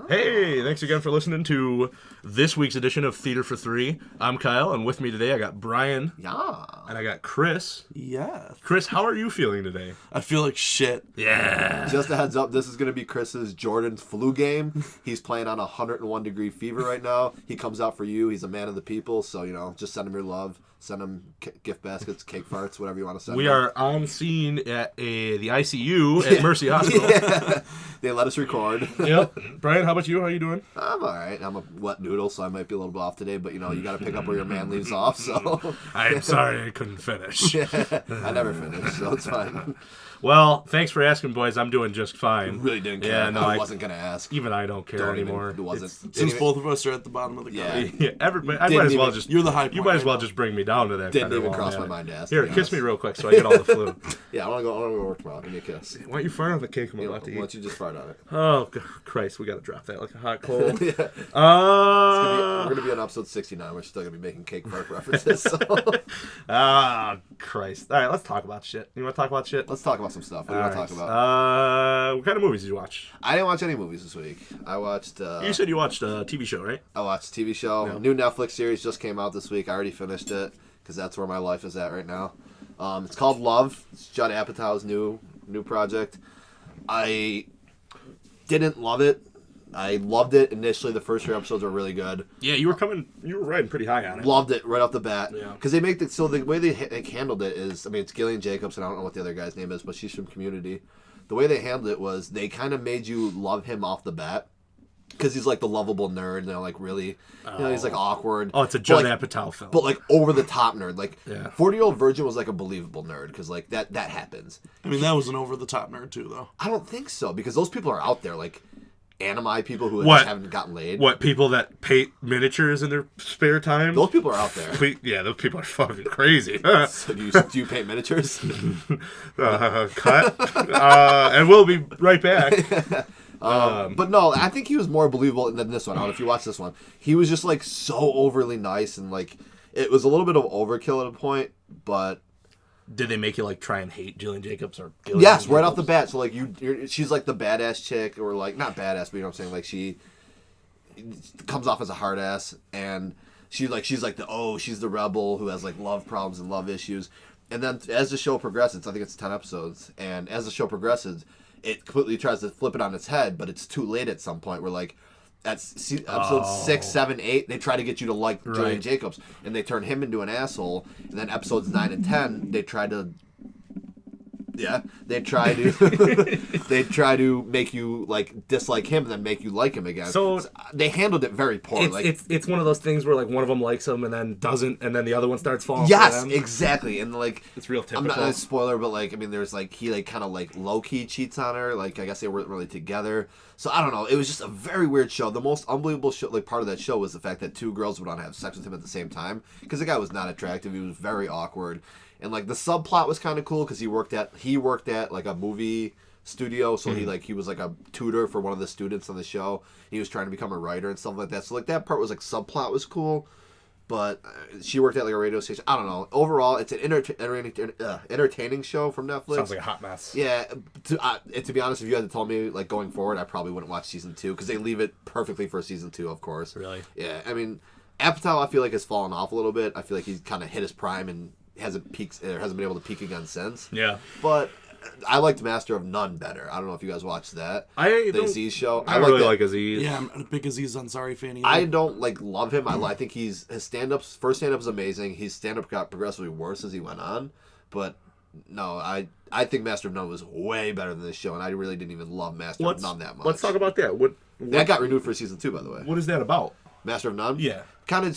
Hey, thanks again for listening to this week's edition of Theater for Three. I'm Kyle, and with me today I got Brian. Yeah. And I got Chris. Yeah. Chris, how are you feeling today? I feel like shit. Yeah. Just a heads up, this is going to be Chris's Jordan's flu game. He's playing on 101-degree fever right now. He comes out for you. He's a man of the people, so, just send him your love. Send him gift baskets, cake farts, whatever you want to send We him. are on scene at the ICU at Mercy Hospital. Yeah. They let us record. Yep. Brian, how about you? How are you doing? I'm all right. I'm a wet noodle, so I might be a little bit off today, but, you got to pick up where your man leaves off, so. I'm sorry I couldn't finish. I never finished, so it's fine. Well, thanks for asking, boys. I'm doing just fine. Really didn't care. Yeah, no, I wasn't going to ask. Even I don't care anymore. It wasn't. Since both of us are at the bottom of the Yeah. cup. Yeah, everybody. I might as well just. You're the high point. You might as right well now. just bring me down to that. Didn't kind of even level, cross yeah. my mind to ask. Here, to be kiss me honest. real quick so I get all the flu. Yeah, I want to go to work tomorrow. Give me a kiss. Why don't you fart on the cake I'm Why about to eat? don't you just fart on it? Oh, Christ, we got to drop that like a hot coal. Yeah. Uh, We're going to be on episode 69. We're still going to be making cake fart references. So. Christ. All right, let's talk about shit. You want to talk about shit? Let's talk about some stuff. What do you want to talk about? What kind of movies did you watch? I didn't watch any movies this week. I watched... You said you watched a TV show, right? I watched a TV show. Yeah. New Netflix series just came out this week. I already finished it because that's where my life is at right now. It's called Love. It's Judd Apatow's new project. I didn't love it. I loved it initially. The first 3 episodes were really good. Yeah, you were riding pretty high on it. Loved it right off the bat. Yeah. Because they make the way they handled it is, it's Gillian Jacobs, and I don't know what the other guy's name is, but she's from Community. The way they handled it was they kind of made you love him off the bat. Because he's like the lovable nerd, and they're like really, he's like awkward. Oh, it's a Judd But, Apatow film. But like over the top nerd. Like Yeah. 40-Year-Old Virgin was like a believable nerd because like that happens. I mean, that was an over-the-top nerd, too, though. I don't think so because those people are out there like anime people who What? just haven't gotten laid. What, people that paint miniatures in their spare time? Those people are out there. Yeah, those people are fucking crazy. So do you paint miniatures? Cut. And we'll be right back. But no, I think he was more believable than this one. I don't know if you watch this one. He was just like so overly nice and like it was a little bit of overkill at a point, but Did they make you like try and hate Gillian Jacobs or Gillian yes, Jacobs? right off the bat. So like she's like the badass chick, or like not badass, but you know what I'm saying. Like she comes off as a hard ass, and she's like she's the rebel who has like love problems and love issues. And then as the show progresses, I think it's 10 episodes, and as the show progresses, it completely tries to flip it on its head, but it's too late at some point. Where like at episode 6, 7, 8, they try to get you to like Gillian Right. Jacobs, and they turn him into an asshole. And then episodes 9 and 10, they try to make you like dislike him and then make you like him again. So they handled it very poorly. It's one of those things where like one of them likes him and then doesn't, and then the other one starts falling yes, for them. exactly. And like It's real I'm not typical. a spoiler, but like there's like he like kind of like low key cheats on her. Like I guess they weren't really together. So I don't know. It was just a very weird show. The most unbelievable show, like part of that show was the fact that 2 girls would want to have sex with him at the same time because the guy was not attractive. He was very awkward. And like the subplot was kind of cool because he worked at like a movie studio, so he was like a tutor for one of the students on the show. He was trying to become a writer and stuff like that. So like that part was like subplot was cool, but she worked at like a radio station. I don't know. Overall, it's an entertaining show from Netflix. Sounds like a hot mess. Yeah, to be honest, if you had to tell me like going forward, I probably wouldn't watch season 2 because they leave it perfectly for season 2, of course. Really? Yeah, Apatow, I feel like has fallen off a little bit. I feel like he's kind of hit his prime and hasn't been able to peak again since. Yeah. But I liked Master of None better. I don't know if you guys watched that. The Aziz show. I really that. like Aziz. Yeah, I'm a big Aziz Ansari fan. Either. I don't love him. I think his stand-ups, first stand-up is amazing. His stand-up got progressively worse as he went on. But no, I think Master of None was way better than this show, and I really didn't even love Master of None that much. Let's talk about that. That got renewed for season 2, by the way. What is that about? Master of None? Yeah. Kind of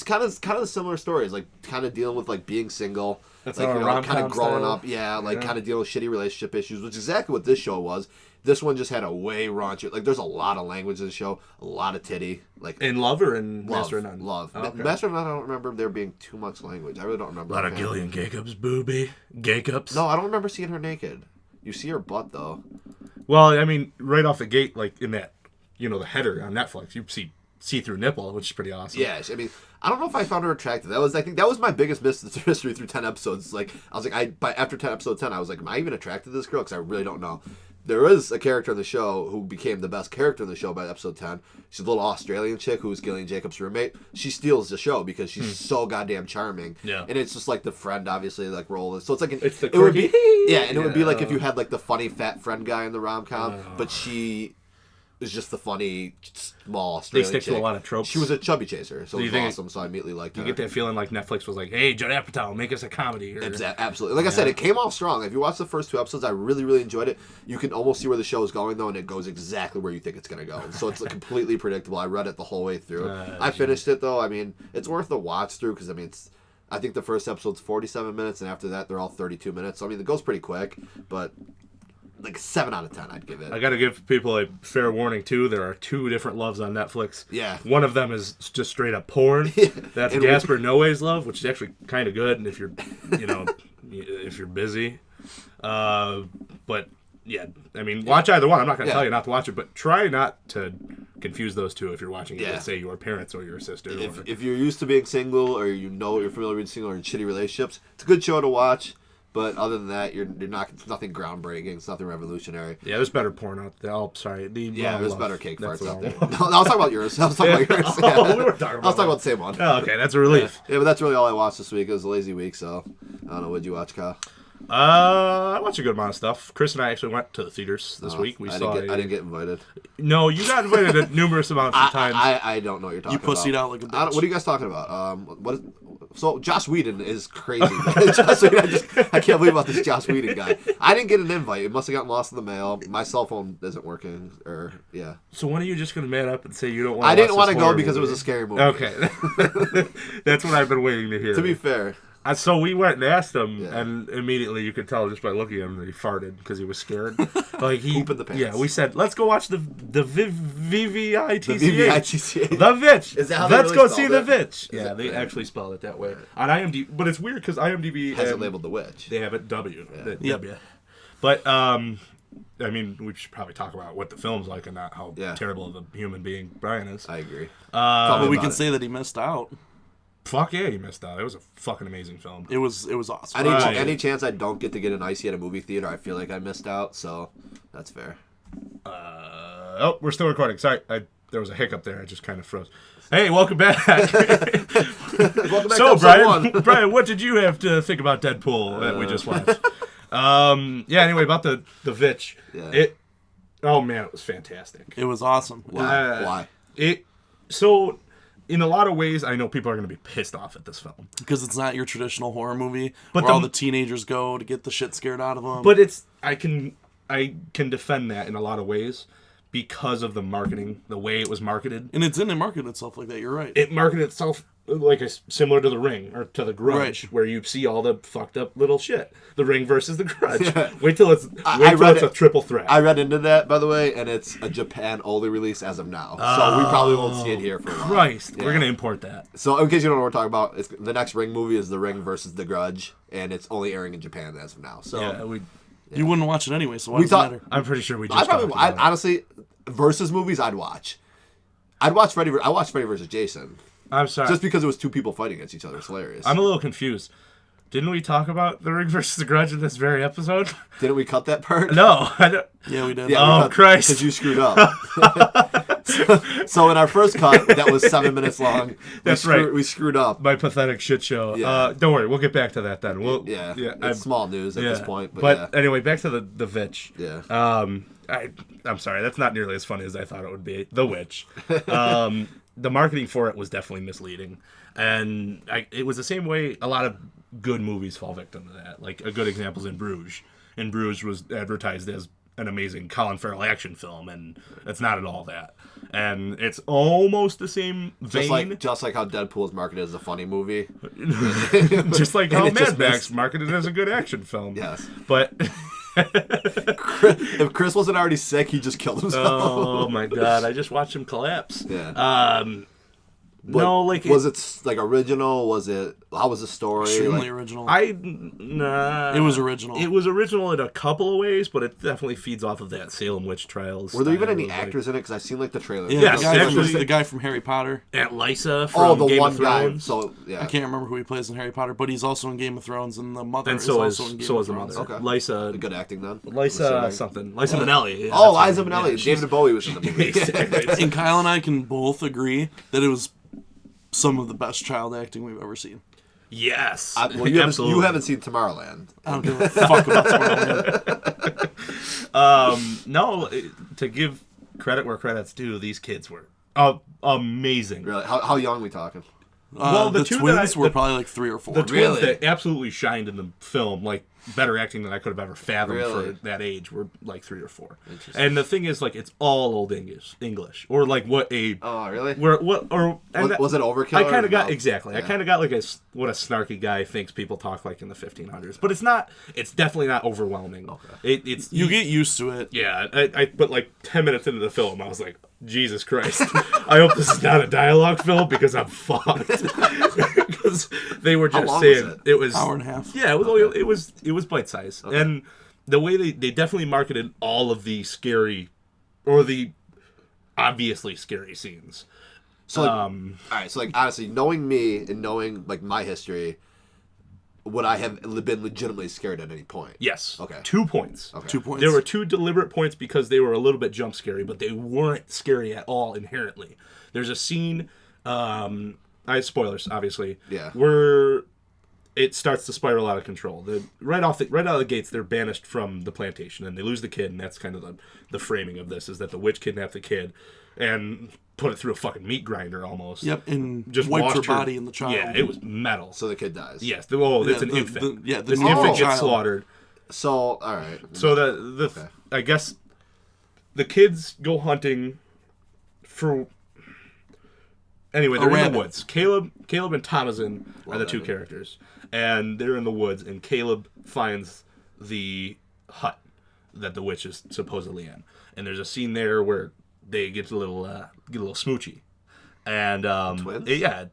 similar stories, like kind of dealing with like being single, That's like not a kind rom-com of growing style? up, yeah, like Yeah. kind of dealing with shitty relationship issues, which is exactly what this show was. This one just had a way raunchier, like there's a lot of language in the show, a lot of titty, like In Love or in love, Master of None? love. Oh, okay. Master of None, I don't remember there being too much language. I really don't remember. A lot of offhand. Gillian Jacobs, booby. Jacobs. No, I don't remember seeing her naked. You see her butt though. Well, I mean, right off the gate, like in that, the header on Netflix, you see-through nipple, which is pretty awesome. Yeah, I don't know if I found her attractive. I think that was my biggest mystery through 10 episodes. Like, I was like, after 10 episode 10, I was like, am I even attracted to this girl? Because I really don't know. there is a character in the show who became the best character in the show by episode 10. She's a little Australian chick who was Gillian Jacobs' roommate. She steals the show because she's so goddamn charming. Yeah. And it's just like the friend, obviously, like role. So it's like It's the it would be quirky- yeah, and it would be like if you had like the funny fat friend guy in the rom-com, but she is just the funny small Australian stick to chick. a lot of tropes. She was a chubby chaser, so it was think awesome. So I immediately liked her. You get that feeling like Netflix was like, "Hey, Judd Apatow, make us a comedy." Or, Absolutely. Like I said, it came off strong. If you watch the first 2 episodes, I really, really enjoyed it. You can almost see where the show is going, though, and it goes exactly where you think it's going to go. So it's completely predictable. I read it the whole way through. I finished it, though. I mean, it's worth the watch through because, I mean, I think the first episode's 47 minutes, and after that, they're all 32 minutes. So, I mean, it goes pretty quick, but like 7 out of 10, I'd give it. I got to give people a fair warning too. There are 2 different loves on Netflix. Yeah. One of them is just straight up porn. That's And Gaspar Noé's love, which is actually kind of good. And if you're, if you're busy, but yeah, I mean, watch either one. I'm not going to tell you not to watch it, but try not to confuse those 2 if you're watching it with, say, your parents or your sister. If you're used to being single, or you're familiar with being single or in shitty relationships, it's a good show to watch. But other than that, you're not. It's nothing groundbreaking. It's nothing revolutionary. Yeah, there's better porn out there. Oh, sorry. There's better cake That's farts out the there. wrong No, I was talking about yours. Yeah. We were talking about I was talking about the same one. Oh, okay, that's a relief. Yeah, but that's really all I watched this week. It was a lazy week, so I don't know. What'd you watch, Kyle? I watched a good amount of stuff. Chris and I actually went to the theaters this week. I didn't get invited. No, you got invited at numerous amounts of times. I don't know what you're talking about. You pussied out like a bitch. What are you guys talking about? So Joss Whedon is crazy. Joss Whedon, I can't believe about this Joss Whedon guy. I didn't get an invite. It must have gotten lost in the mail. My cell phone isn't working. So when are you just going to man up and say you don't want to I didn't want to go because it was a scary movie. Okay. That's what I've been waiting to hear. To be fair. So we went and asked him, and immediately you could tell just by looking at him that he farted because he was scared. Like he poop in the pants. Yeah, we said, let's go watch the VVITCH. The VVITCH. The Vitch. Is that how they Let's really go see spelled the it? Vitch. Yeah, they actually spelled it that way on IMDb. But it's weird because IMDb Has it labeled the witch. They have it W. Yeah. W. But I mean, we should probably talk about what the film's like and not how terrible of a human being Brian is. I agree. But we can say that he missed out. Fuck yeah, he missed out. It was a fucking amazing film. It was awesome. Any chance I don't get to get an icy at a movie theater, I feel like I missed out. So that's fair. We're still recording. Sorry, there was a hiccup there. I just kind of froze. Hey, welcome back. Welcome back So, to Brian, Brian, what did you have to think about Deadpool that we just watched? Anyway, about the Vitch. Yeah. Oh man, it was fantastic. It was awesome. Why? So, in a lot of ways, I know people are going to be pissed off at this film. Because it's not your traditional horror movie But where all the teenagers go to get the shit scared out of them. But I can defend that in a lot of ways because of the marketing, the way it was marketed. And it didn't market itself like that, you're right. It marketed itself like similar to The Ring or to The Grudge, where you see all the fucked up little shit. The Ring versus The Grudge. Wait till it's a triple threat. I read into that, by the way, and it's a Japan only release as of now. So we probably won't see it here for a while. Christ, we're gonna import that. So in case you don't know what we're talking about, the next Ring movie is The Ring versus The Grudge, and it's only airing in Japan as of now. So you wouldn't watch it anyway, so why does it matter? I'm pretty sure we just honestly, versus movies I'd watch. I watched Freddy versus Jason. I'm sorry. Just because it was 2 people fighting against each other. It's hilarious. I'm a little confused. Didn't we talk about The Ring versus The Grudge in this very episode? Didn't we cut that part? No. I don't. Yeah, we did. Yeah, oh, Christ. Because you screwed up. so in our first cut, that was 7 minutes long. That's right. We screwed up. My pathetic shit show. Yeah. Don't worry. We'll get back to that then. It's small news at this point. But anyway, back to the Vitch. Yeah. I'm sorry. That's not nearly as funny as I thought it would be. The Witch. The marketing for it was definitely misleading. And it was the same way a lot of good movies fall victim to that. Like, a good example is In Bruges. In Bruges was advertised as an amazing Colin Farrell action film, and it's not at all that. And it's almost the same vein. Just like how Deadpool is marketed as a funny movie. Just like how Mad Max marketed as a good action film. Yes. But... if Chris wasn't already sick, he just killed himself. Oh my god! I just watched him collapse. Yeah. No, like was it like original? Was it How was the story? Extremely original. Nah. It was original. It was original in a couple of ways, but it definitely feeds off of that Salem witch trials. Were there even any style. actors in it? Because I seen like the trailer. Yeah, Yes, the guy from Harry Potter. Aunt Lysa from the Game one of guy. Thrones. So yeah, I can't remember who he plays in Harry Potter, but he's also in Game of Thrones, and the mother And is so also is in Game so of is the Thrones. mother. Okay. Lysa. good acting then. Lysa something. Lysa Minnelli. Yeah, Oh, that's Liza her name. Minnelli. Yeah, she's- David Bowie was in the movie. Exactly. And Kyle and I can both agree that it was some of the best child acting we've ever seen. Yes. Well, you Absolutely. haven't seen Tomorrowland. I don't give a fuck about Tomorrowland. No, to give credit where credit's due, these kids were amazing. Really? How young are we talking? Well, the two twins that were probably like 3 or 4. The twins Really? that absolutely shined in the film, like better acting than I could have ever fathomed Really? for that age, were like 3 or 4. And the thing is, like, it's all old English, or like what a Oh, really? was it overkill? I kind or of got no? exactly. I Yeah. kind of got like what a snarky guy thinks people talk like in the 1500s, but it's not. It's definitely not overwhelming. Okay. It's You get used to it. yeah. I but like 10 minutes into the film, I was like, Jesus Christ! I hope this is not a dialogue film because I'm fucked. Because they were How just long saying was it was Hour and a half. Yeah, it was only, it was bite size, and the way they definitely marketed all of the scary or the obviously scary scenes. So, like, all right. So, like, honestly, knowing me and knowing like my history, would I have been legitimately scared at any point? Yes. Okay. 2 points. Okay. 2 points. There were 2 deliberate points because they were a little bit jump scary, but they weren't scary at all inherently. There's a scene, spoilers, obviously. Yeah. Where it starts to spiral out of control. Right out of the gates, they're banished from the plantation, and they lose the kid, and that's kind of the framing of this, is that the witch kidnapped the kid and put it through a fucking meat grinder almost. Yep, and Just wiped her washed her body in the child. Yeah, it was metal. So the kid dies. Yes. It's an the- infant. the This new infant gets child. slaughtered. So, all right. So Okay. I guess the kids go hunting for. Anyway, they're in rabbit. the woods. Caleb and Thomason are the Love 2 that. characters, and they're in the woods. And Caleb finds the hut that the witch is supposedly in, and there's a scene there where they get a little smoochy. And twins?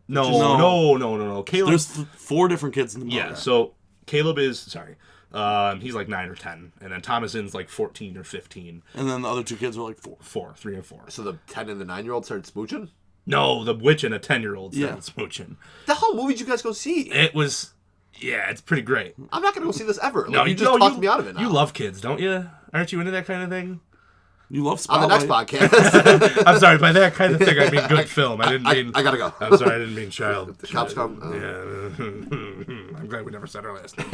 no. Caleb. There's 4 different kids in the movie. Yeah, so Caleb is he's like 9 or 10, and then Thomason's like 14 or 15. And then the other 2 kids were like 4. 3 and 4. So the 10 and the 9-year-old started smooching. No, the witch and a 10-year-old started Yeah. smooching. The whole movie did you guys go see? It was, yeah, it's pretty great. I'm not gonna go see this ever. No, Like, you just talked me out of it. Now. You love kids, don't you? Aren't you into that kind of thing? You love on the Spotlight. next podcast. I'm sorry, by that kind of thing, I mean good film. I didn't mean. I gotta go. I'm sorry, I didn't mean child. The cops come. Yeah, I'm glad we never said our last name.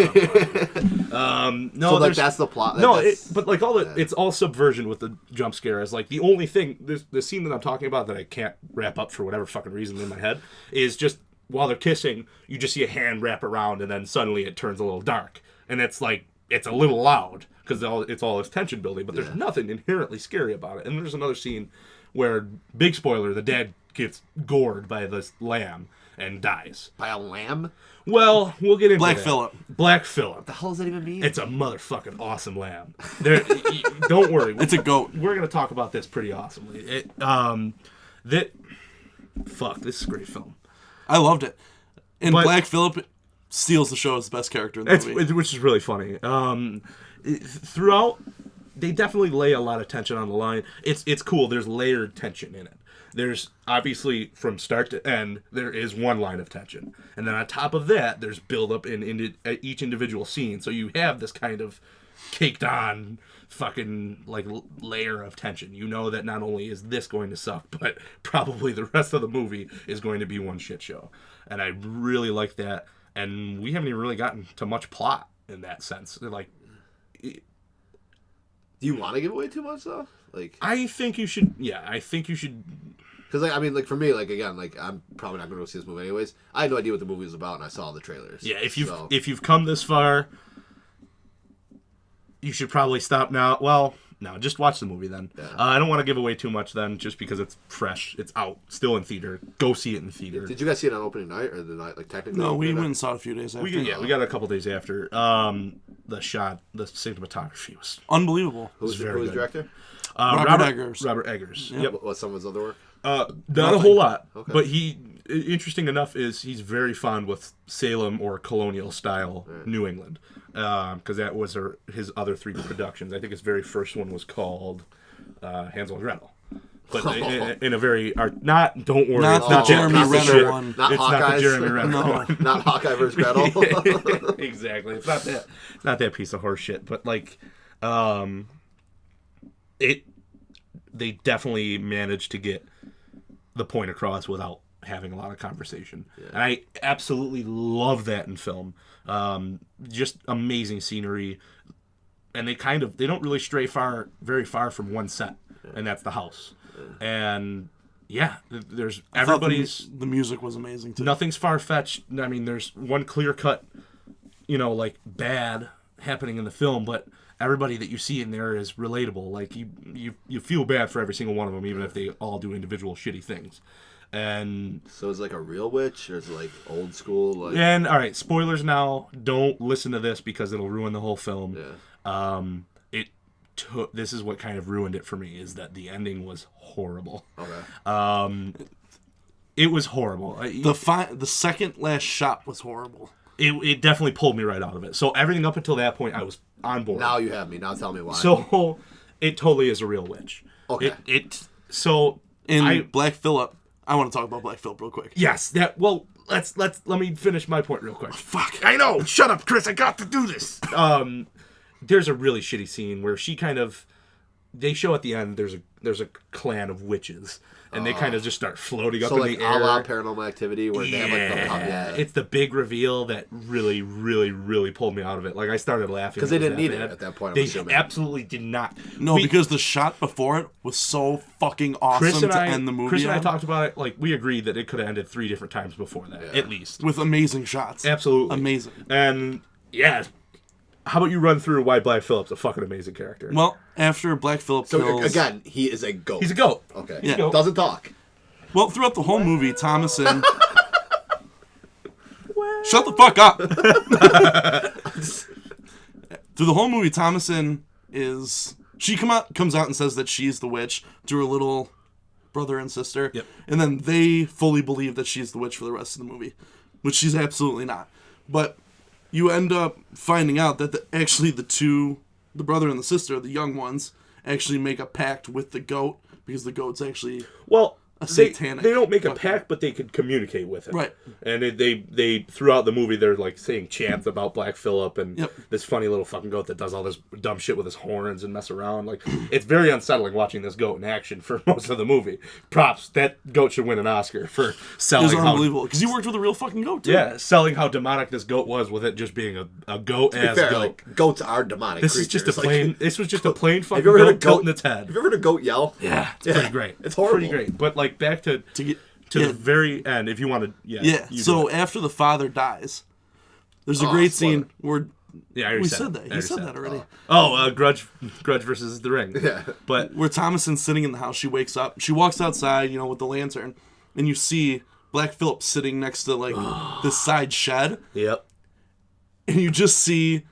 No, So like there's- that's the plot. No, that's, but like it's all subversion with the jump scare. Is like the only thing. The scene that I'm talking about that I can't wrap up for whatever fucking reason in my head is just while they're kissing, you just see a hand wrap around, and then suddenly it turns a little dark, and it's like it's a little loud because it's all this tension building. But there's nothing inherently scary about it. And there's another scene where, big spoiler, the dad gets gored by this lamb and dies. by a lamb. Well, we'll get into Black that. Phillip. Black Phillip. The hell does that even mean? It's a motherfucking awesome lamb. Don't worry. It's a goat. We're gonna talk about this pretty awesomely. This is a great film. I loved it. And But- Black Phillip steals the show as the best character in the movie. Which is really funny. Throughout, they definitely lay a lot of tension on the line. It's cool. There's layered tension in it. There's obviously from start to end, there is one line of tension, and then on top of that, there's build up in each individual scene. So you have this kind of caked on fucking like layer of tension. You know that not only is this going to suck, but probably the rest of the movie is going to be one shit show. And I really like that. And we haven't even really gotten to much plot in that sense. Like, Do you want to give away too much though? Like, I think you should. Yeah, I think you should. because like I mean, like for me, like again, like I'm probably not going to go see this movie anyways. I had no idea what the movie was about, and I saw the trailers. Yeah, if So- you've come this far, you should probably stop now. Well, no, just watch the movie then. Yeah. I don't want to give away too much then, just because it's fresh. It's out, still in theater. Go see it in theater. Did you guys see it on opening night or the night like technically? No, we opening went night? and saw it a few days after. We got a couple days after. The cinematography was Unbelievable. Who's very the good. director? Robert Eggers. Robert Eggers. Yep. Yep. What's some of his other work? Not a Nothing. whole lot, Okay. but he interesting enough is he's very fond with Salem or colonial style New England, because that was his other 3 productions. I think his very first one was called Hansel and Gretel. But in a very not don't worry, Not it's the not Jeremy that piece of Renner shit. one. Not It's Hawkeyes. not the Jeremy Renner No. one. Not Hawkeye versus Gretel. Exactly. It's not that piece of horse shit. But like, they definitely managed to get the point across without having a lot of conversation. Yeah. And I absolutely love that in film. Just amazing scenery. And they don't really stray very far from one set, and that's the house. And yeah, there's everybody's. The music was amazing too. Nothing's far fetched. I mean, there's one clear cut, like bad happening in the film, but everybody that you see in there is relatable. Like you feel bad for every single one of them, even if they all do individual shitty things. And so it's like a real witch, or is it like old school? Like, and all right, spoilers now. Don't listen to this because it'll ruin the whole film. Yeah. This is what kind of ruined it for me, is that the ending was horrible. Okay. It was horrible. The second last shot was horrible. It definitely pulled me right out of it. So everything up until that point, I was on board. Now you have me. Now tell me why. So it totally is a real witch. Okay. Black Phillip. I want to talk about Black Phillip real quick. Yes. Let me finish my point real quick. Fuck. I know. Shut up, Chris. I got to do this. There's a really shitty scene where they show at the end there's a clan of witches, and they kind of just start floating up in the air. So like a la Paranormal Activity, where they have like the top. Yeah. It's the big reveal that really, really, really pulled me out of it. Like I started laughing Because they didn't need it at that point. They absolutely did not. No, because the shot before it was so fucking awesome to end the movie. Chris and I talked about it. Like we agreed that it could have ended 3 different times before that, at least, with amazing shots. Absolutely amazing. And yeah. How about you run through why Black Phillip's a fucking amazing character? Well, after Black Phillip kills... again, he is a goat. He's a goat. Okay. Yeah. Doesn't talk. Well, throughout the whole movie, Thomason... Shut the fuck up! Through the whole movie, Thomason is... She comes out and says that she's the witch to her little brother and sister. Yep. And then they fully believe that she's the witch for the rest of the movie. Which she's absolutely not. But... You end up finding out that the brother and the sister, the young ones, actually make a pact with the goat, because the goat's actually a satanic. They don't make a pact, but they could communicate with it. Right. And they throughout the movie, they're like saying chants about Black Phillip and this funny little fucking goat that does all this dumb shit with his horns and mess around. Like, it's very unsettling watching this goat in action for most of the movie. Props. That goat should win an Oscar for selling. It was unbelievable, because you worked with a real fucking goat, too. Yeah, selling how demonic this goat was with it just being a goat-ass goat. Like, goats are demonic creatures. This was just a plain fucking goat, goat tilting its head. Have you ever heard a goat yell? Yeah, it's pretty great. It's horrible. Pretty great. But like back to the very end, if you want to. So after the father dies, there's a great scene where. Yeah, I already said that. You said that already. Grudge versus The Ring. Yeah. But where Thomason's sitting in the house, she wakes up. She walks outside, with the lantern, and you see Black Phillip sitting next to like this side shed. Yep. And you just see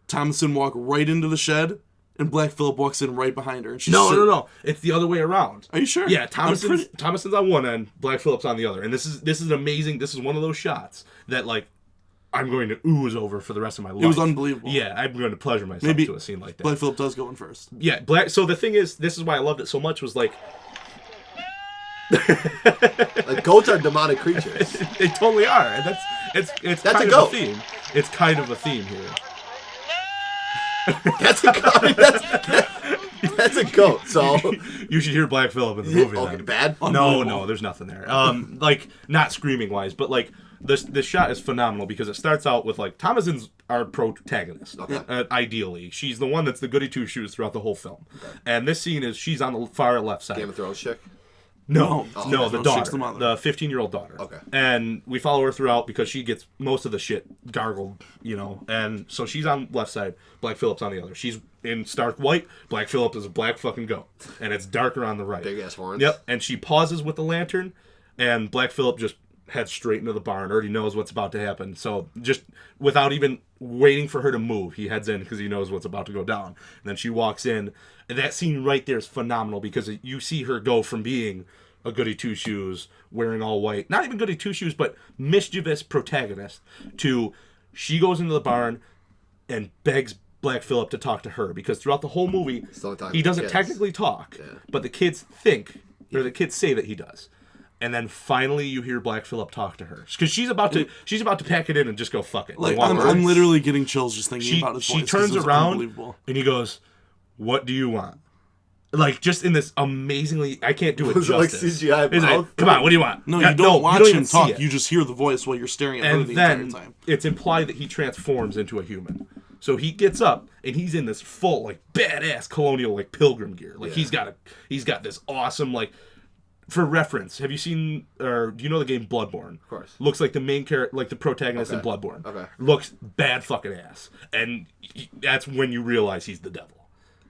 Thomason walk right into the shed. And Black Phillip walks in right behind her. And she's No. It's the other way around. Are you sure? Yeah, Thomason's on one end, Black Phillip's on the other. And this is amazing. This is one of those shots that, like, I'm going to ooze over for the rest of my life. It was unbelievable. Yeah, I'm going to pleasure myself to a scene like that. Black Phillip does go in first. Yeah, So the thing is, this is why I loved it so much, was like... like, goats are demonic creatures. They totally are. And that's kind a of goat. a theme. It's kind of a theme here. That's a goat. That's a goat. So you should hear Black Phillip in the movie. Okay, then. bad? No, there's nothing there. Like, not screaming wise, but like this shot is phenomenal because it starts out with like Thomason's our protagonist. Okay. Ideally, she's the one that's the goody two shoes throughout the whole film. Okay. And this scene is she's on the far left side. Game of Thrones chick. No, the daughter, the mother. the 15-year-old daughter. Okay. And we follow her throughout because she gets most of the shit gargled, And so she's on left side, Black Phillip's on the other. She's in stark white. Black Phillip is a black fucking goat, and it's darker on the right. Big ass horns. Yep. And she pauses with the lantern, and Black Phillip just heads straight into the barn. Already knows what's about to happen. So just without even waiting for her to move, he heads in because he knows what's about to go down. And then she walks in. And that scene right there is phenomenal because you see her go from being a goody two shoes wearing all white, not even goody two shoes, but mischievous protagonist, to she goes into the barn and begs Black Phillip to talk to her, because throughout the whole movie he doesn't technically talk, but the kids think, or the kids say that he does. And then finally you hear Black Phillip talk to her, because she's about to pack it in and just go fuck it. Like I'm literally getting chills just thinking about his voice. She turns around and he goes, "What do you want?" Like, just in this amazingly, I can't do it justice. Like CGI mouth? Like, come on, what do you want? No, you don't watch him talk. You just hear the voice while you're staring at her the entire time. It's implied that he transforms into a human. So he gets up and he's in this full, like, badass colonial, like, pilgrim gear. Like, he's got this awesome, like, for reference, have you seen, or do you know the game Bloodborne? Of course. Looks like the main character, like the protagonist in Bloodborne. Okay. Looks bad fucking ass. And that's when you realize he's the devil.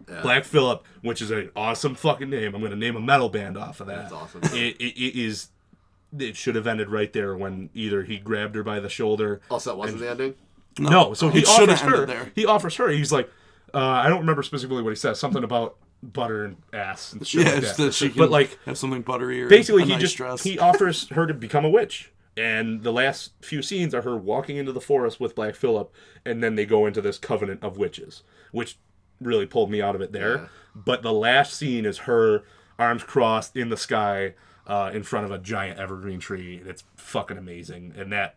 Yeah. Black Phillip, which is an awesome fucking name. I'm going to name a metal band off of that. That's awesome. It should have ended right there when either he grabbed her by the shoulder. Also, that wasn't the ending? No, so he offers her. There. He offers her. He's like, I don't remember specifically what he says. Something about butter and ass and shit like that. That she can but like have something buttery or basically nice he offers her to become a witch. And the last few scenes are her walking into the forest with Black Phillip, and then they go into this covenant of witches, which really pulled me out of it there. Yeah. But the last scene is her arms crossed in the sky in front of a giant evergreen tree. It's fucking amazing. And that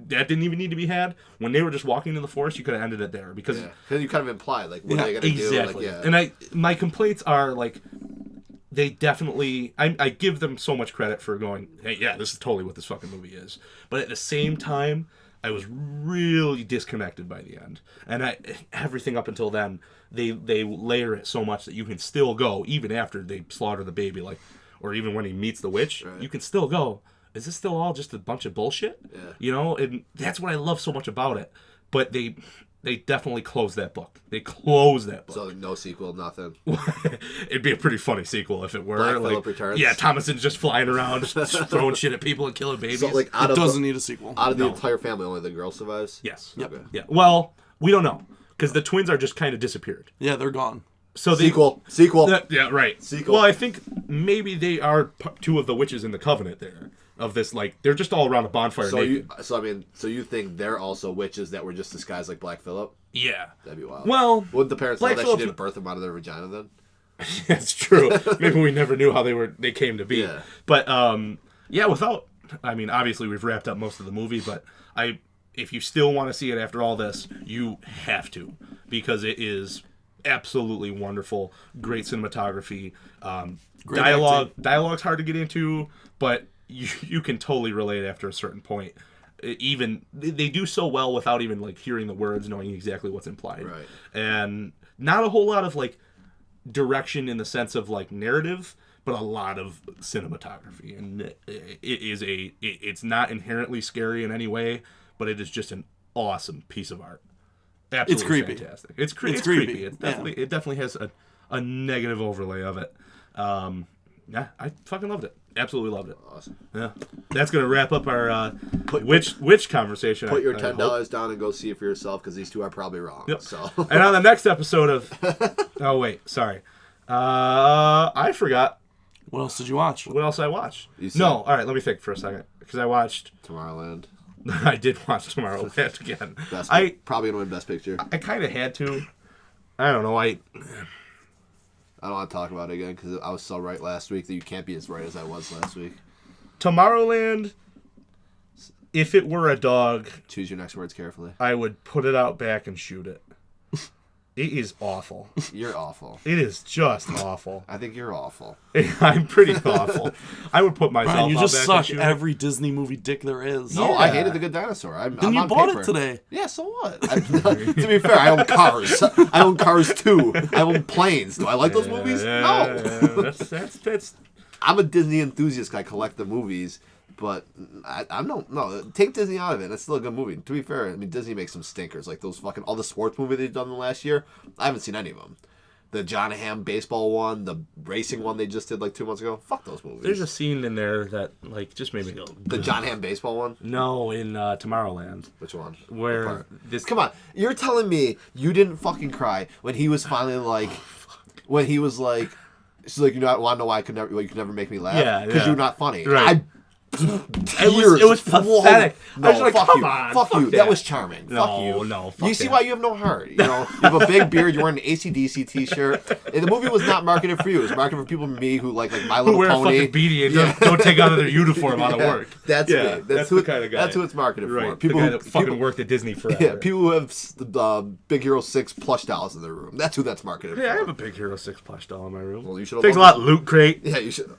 didn't even need to be had. When they were just walking in the forest, you could have ended it there. Because you kind of implied, like, what are they going to do? Like, and my complaints are, like, they definitely... I give them so much credit for going, hey, yeah, this is totally what this fucking movie is. But at the same time, I was really disconnected by the end. And everything up until then, they layer it so much that you can still go, even after they slaughter the baby, like, or even when he meets the witch, you can still go, is this still all just a bunch of bullshit? Yeah. You know, and that's what I love so much about it. But they definitely closed that book. They closed that book. So no sequel, nothing. It'd be a pretty funny sequel if it were. Black like, Phillip returns. Yeah, Thomason's just flying around, just throwing shit at people and killing babies. So, like, it doesn't need a sequel. Out of the entire family, only the girl survives? Yes. Yep. Okay. Yeah. Well, we don't know, because the twins are just kind of disappeared. Yeah, they're gone. So sequel. Yeah, right. Sequel. Well, I think maybe they are two of the witches in the covenant there. Of this, like, they're just all around a bonfire naked. So you think they're also witches that were just disguised like Black Phillip? Yeah. That'd be wild. Well, wouldn't the parents Black know that Phillip... she didn't birth them out of their vagina then? That's true. Maybe we never knew how they came to be. Yeah. But I mean, obviously we've wrapped up most of the movie, but if you still want to see it after all this, you have to, because it is absolutely wonderful. Great cinematography. Great dialogue. Acting. Dialogue's hard to get into, but you can totally relate after a certain point. Even they do so well without even, like, hearing the words, knowing exactly what's implied. Right. And not a whole lot of, like, direction in the sense of, like, narrative, but a lot of cinematography. And it's not inherently scary in any way, but it is just an awesome piece of art. Absolutely, it's creepy. Fantastic. It's creepy. It definitely has a negative overlay of it. Yeah, I fucking loved it. Absolutely loved it. Awesome. Yeah, that's gonna wrap up our witch conversation. Put your $10 down and go see it for yourself, because these two are probably wrong. Yep. So. And on the next episode of, oh wait, sorry, I forgot. What else did you watch? What else I watched? No, all right. Let me think for a second, because I watched Tomorrowland. I did watch Tomorrowland again. Probably gonna win Best Picture. I kind of had to. I don't know. I don't want to talk about it again, because I was so right last week that you can't be as right as I was last week. Tomorrowland, if it were a dog... Choose your next words carefully. I would put it out back and shoot it. It is awful. You're awful. It is just awful. I think you're awful. I'm pretty awful. I would put myself Brian, you out just back suck and shoot every Disney movie dick there is. No, I hated The Good Dinosaur. Then you bought it today. Yeah, so what? To be fair, I own cars. I own cars too. I own planes. Do I like those movies? No. That's I'm a Disney enthusiast. I collect the movies. But no, take Disney out of it. It's still a good movie. To be fair, I mean, Disney makes some stinkers. Like those fucking, all the sports movies they've done in the last year, I haven't seen any of them. The John Hamm baseball one, the racing one they just did like 2 months ago. Fuck those movies. There's a scene in there that, like, just made me go... The John Hamm baseball one? No, in Tomorrowland. Which one? Where this... Come on. You're telling me you didn't fucking cry when he was finally like... when he was like... She's like, you know, want to know why you could never make me laugh? Yeah, Because yeah. you're not funny. Right. Tears it was pathetic. No, I was like, fuck come you. on, Fuck you. that. That was charming. No, fuck you. no, fuck You see that. why you have no heart. You know, you have a big beard, you're wearing an AC/DC t-shirt. And the movie was not marketed for you. It was marketed for people like me who like My Who Little wear Pony. a fucking beanie and don't take out of their uniform out of work. That's yeah, me. that's who, the kind of guy. That's who it's marketed right. for. People the guy who that fucking people, worked at Disney forever. Yeah, people who have Big Hero 6 plush dolls in their room. That's who that's marketed for. Yeah, I have a Big Hero 6 plush doll in my room. Well, you should have Thanks a loved lot, Loot Crate. Yeah, you should.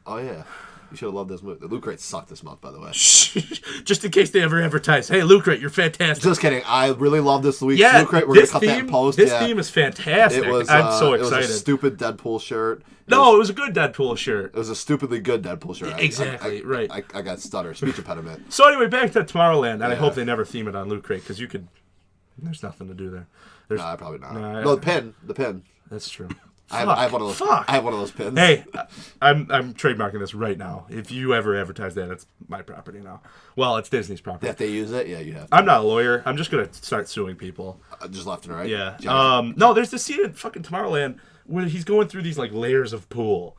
Oh yeah, you should have loved this movie. The Loot Crate sucked this month, by the way. Just in case they ever advertise. Hey, Loot Crate, you're fantastic. Just kidding. I really love this week's Yeah, Loot Crate. We're gonna this cut that in post. This yeah. theme is fantastic. It was. I'm so It excited. was a stupid Deadpool shirt. It was a good Deadpool shirt. It was a stupidly good Deadpool shirt. Exactly, right. I got stutter, speech impediment. So anyway, back to Tomorrowland, and I hope they never theme it on Loot Crate, because you could... There's nothing to do there. No, probably not. No, The pin. That's true. I have one of those. Fuck. I have one of those pins. Hey, I'm trademarking this right now. If you ever advertise that, it's my property now. Well, it's Disney's property. If they use it, yeah, you have to. I'm not a lawyer. I'm just gonna start suing people. Just left and right. Yeah. Jennifer. No, there's this scene in fucking Tomorrowland where he's going through these like layers of pool,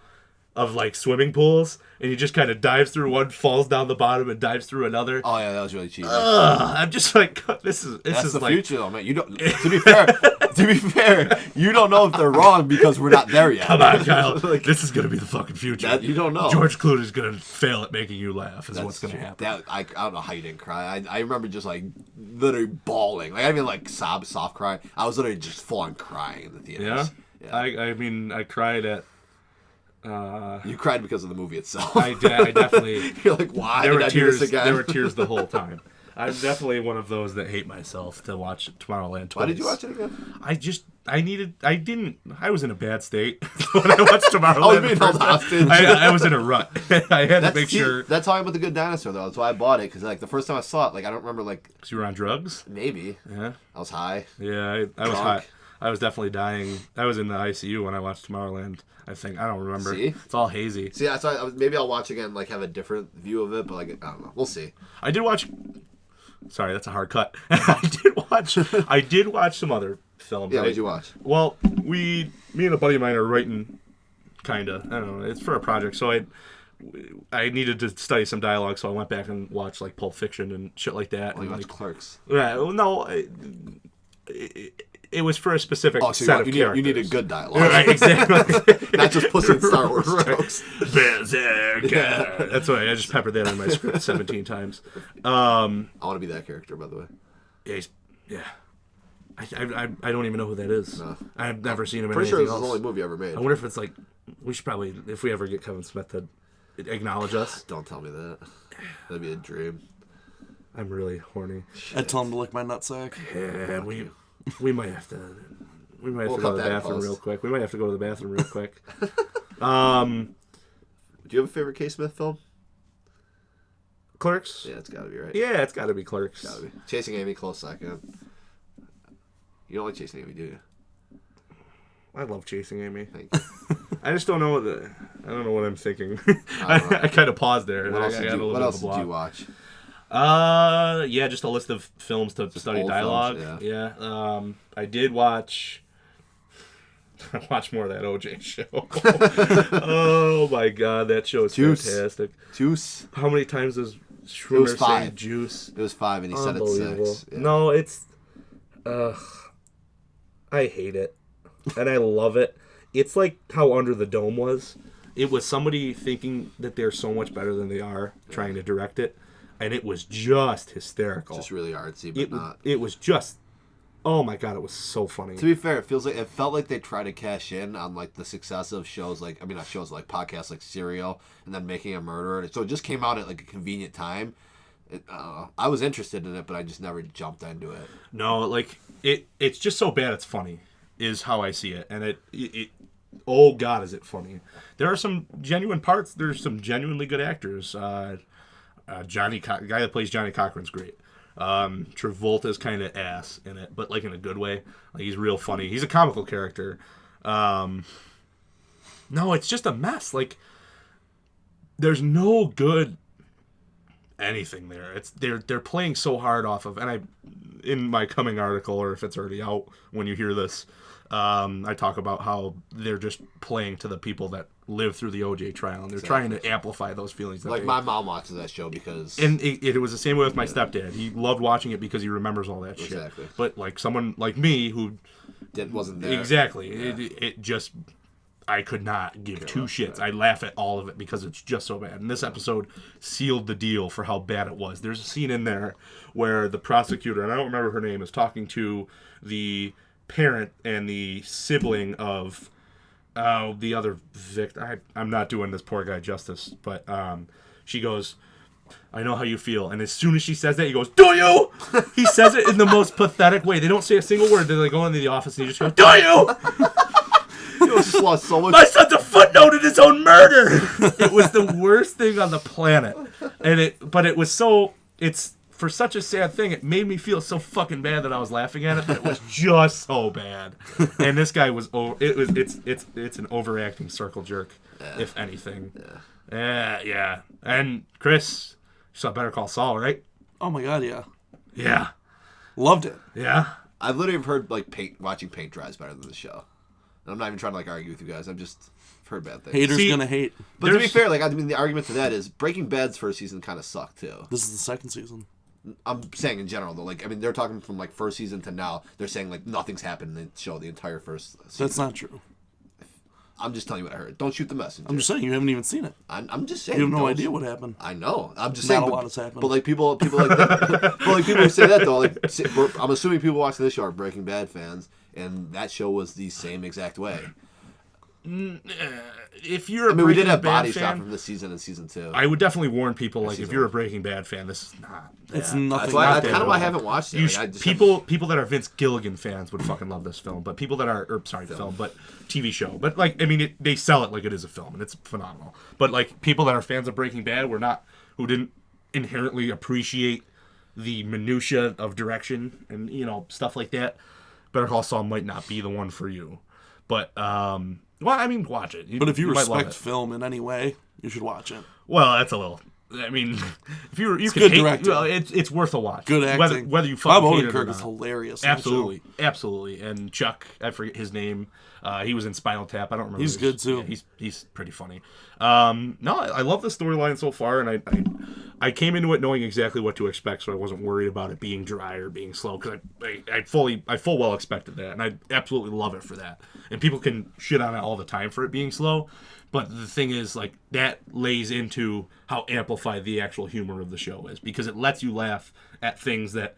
of like swimming pools, and he just kind of dives through one, falls down the bottom, and dives through another. Oh yeah, that was really cheesy. I'm just like, this is the like future, though, man. You don't. To be fair, you don't know if they're wrong because we're not there yet. Come on, Kyle. Like, this is gonna be the fucking future. you don't know. George Clooney's gonna fail at making you laugh. Is what's gonna happen. I don't know how you didn't cry. I remember just like literally bawling. Like I didn't even like soft cry. I was literally just full on crying in the theaters. Yeah. I mean, I cried at. You cried because of the movie itself. I definitely. You're like, why There did were I do tears. this again? There were tears the whole time. I'm definitely one of those that hate myself to watch Tomorrowland twice. Why did you watch it again? I was in a bad state when I watched Tomorrowland. I was being held hostage. I was in a rut. I had to make See, sure. That's how I am with The Good Dinosaur, though. That's why I bought it, because like the first time I saw it, like I don't remember, like Because you were on drugs? maybe Yeah. I was high. Yeah, I was Drunk. hot. I was definitely dying. I was in the ICU when I watched Tomorrowland. I think. I don't remember. See? It's all hazy. See, maybe I'll watch again, like have a different view of it, but like I don't know. We'll see. I did watch. Sorry, that's a hard cut. I did watch some other films. Yeah, what did you watch? Well, me and a buddy of mine are writing, kinda. I don't know. It's for a project, so I needed to study some dialogue, so I went back and watched like Pulp Fiction and shit like that. Well, you and, watched like, Clerks. yeah, well, no, it was for a specific set of characters. You need a good dialogue. Right, exactly. Not just pussy and Star Wars Right. jokes. Berserker. That's why I just peppered that on my script 17 times. I want to be that character, by the way. Yeah. I don't even know who that is. No. I've never seen him in Pretty anything sure this is else. the only movie ever made. I wonder if it's like, we should probably, if we ever get Kevin Smith to acknowledge us. Don't tell me that. That'd be a dream. I'm really horny. I'd tell him to lick my nutsack. Yeah, we might have to. We might have We'll to go cut to the that in bathroom post. real quick. We might have to go to the bathroom real quick. Do you have a favorite K. Smith film? Clerks? Yeah, it's got to be right. Yeah, it's got to be Clerks. Gotta be. Chasing Amy, close second. You don't like Chasing Amy, do you? I love Chasing Amy. Thank you. I just don't know what I'm thinking. I don't know. I kind of paused there. What I else got did a you, little what bit else of a did you block. watch? Yeah, just a list of films to study old dialogue. films, Yeah. I did watch. I watched more of that OJ show. Oh my god, that show is Juice. fantastic. Juice. How many times does Schwimmer say 5. juice? It was 5 and he said it Unbelievable. 6. Yeah. No, it's. I hate it, and I love it. It's like how Under the Dome was. It was somebody thinking that they're so much better than they are, trying to direct it, and it was just hysterical. Just really artsy, but not. It was just. Oh my god, it was so funny. To be fair, it felt like they tried to cash in on like the success of shows like not shows like podcasts like Serial and then Making a Murderer. So it just came out at like a convenient time. I was interested in it, but I just never jumped into it. No, like it's just so bad it's funny, is how I see it, and it oh god, is it funny? There are some genuine parts. There's some genuinely good actors. The guy that plays Johnny Cochran's great. Travolta's kind of ass in it, but like in a good way. Like he's real funny. He's a comical character. No, it's just a mess. Like there's no good anything there. It's they're playing so hard off of, and I, in my coming article, or if it's already out when you hear this, I talk about how they're just playing to the people that lived through the OJ trial, and they're trying to amplify those feelings. That my mom watches that show because... And it was the same way with my stepdad. He loved watching it because he remembers all that shit. Exactly. But like someone like me who... wasn't there. Exactly. Yeah. It just... I could not give two shits. I laugh at all of it because it's just so bad. And this episode sealed the deal for how bad it was. There's a scene in there where the prosecutor, and I don't remember her name, is talking to the parent and the sibling of... the other victim. I'm not doing this poor guy justice, but she goes, I know how you feel. And as soon as she says that, he goes, do you? He says it in the most pathetic way. They don't say a single word. They go into the office and he just goes, do you? Just lost so much. My son's a footnote in his own murder. It was the worst thing on the planet. But it was so, it's for such a sad thing, it made me feel so fucking bad that I was laughing at it, but it was just so bad. And this guy was it's an overacting circle jerk, if anything. Yeah. And Chris, you saw Better Call Saul, right? Oh my god, yeah. Yeah. Loved it. Yeah. I've literally heard watching paint dry is better than the show. And I'm not even trying to argue with you guys. I've just heard bad things. Haters gonna hate. But to be fair, the argument to that is Breaking Bad's first season kind of sucked too. This is the second season. I'm saying in general though, they're talking from first season to now. They're saying nothing's happened in the show the entire first season. That's not true. I'm just telling you what I heard. Don't shoot the messenger. I'm just saying you haven't even seen it. I'm just saying You have no idea what happened. I know. I'm just Not saying. a lot has happened. But people like that. But people who say that though, I'm assuming people watching this show are Breaking Bad fans, and that show was the same exact way. If you're we did have Bad body fan, shot from this season and season 2. I would definitely warn people if you're a Breaking Bad fan, this is not. It's nothing. That's why like kind of why I haven't watched it. People that are Vince Gilligan fans would fucking love this film, but people that are but TV show, but they sell it like it is a film and it's phenomenal. But people that are fans of Breaking Bad who didn't inherently appreciate the minutia of direction and stuff like that. Better Call Saul might not be the one for you, but watch it. But if you might love respect film in any way, you should watch it. well, that's a little. If you can good hate, directing. well, it's worth a watch. Good acting. Whether you fucking Bob hate it or Odenkirk not. is hilarious. in that show. Absolutely. And Chuck, I forget his name. He was in Spinal Tap. I don't remember. He's good too. Yeah, he's pretty funny. I love the storyline so far, and I came into it knowing exactly what to expect, so I wasn't worried about it being dry or being slow because I full well expected that, and I absolutely love it for that. And people can shit on it all the time for it being slow, but the thing is, that lays into how amplified the actual humor of the show is because it lets you laugh at things that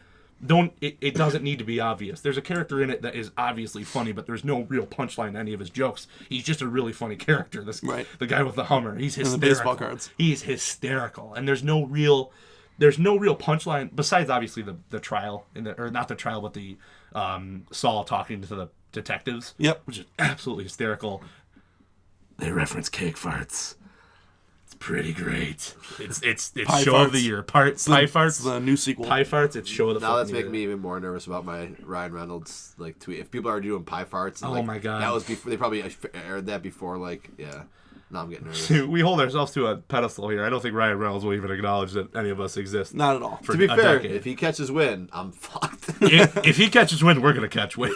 it doesn't need to be obvious. There's a character in it that is obviously funny, but there's no real punchline to any of his jokes. He's just a really funny character. The guy with the Hummer. He's hysterical. And the baseball cards. He's hysterical, and there's no real punchline besides obviously the trial or not the trial, but the Saul talking to the detectives. Yep, which is absolutely hysterical. They reference cake farts. It's pretty great. It's Pie show farts. of the year. Pie farts. It's the new sequel. Pie farts. It's show of the. Now that's fucking making me even more nervous about my Ryan Reynolds tweet. If people are doing pie farts, Oh my God. that was before they probably aired that before. Now I'm getting nervous. We hold ourselves to a pedestal here. I don't think Ryan Reynolds will even acknowledge that any of us exist. Not at all. For To be a fair, decade. if he catches wind, I'm fucked. if he catches wind, we're gonna catch wind.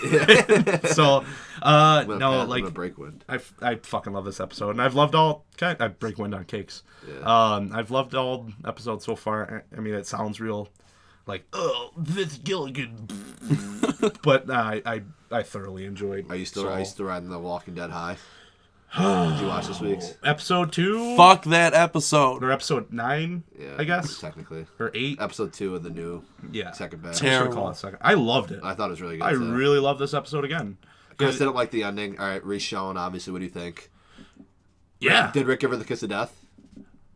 So, I'm gonna break wind. I fucking love this episode, and I've loved all. I break wind on cakes. Yeah. I've loved all episodes so far. I mean, it sounds real, Vince Gilligan, but I thoroughly enjoyed. Are you still riding the Walking Dead high? Did you watch this week's Episode 2? Fuck that episode. Or episode 9, Yeah, I guess. technically. Or 8. Episode 2 of the new second batch. Terrible. I loved it. I thought it was really good. I too. really loved this episode again. Chris didn't like the ending. All right, Rishon, obviously, what do you think? Yeah. Did Rick give her the kiss of death?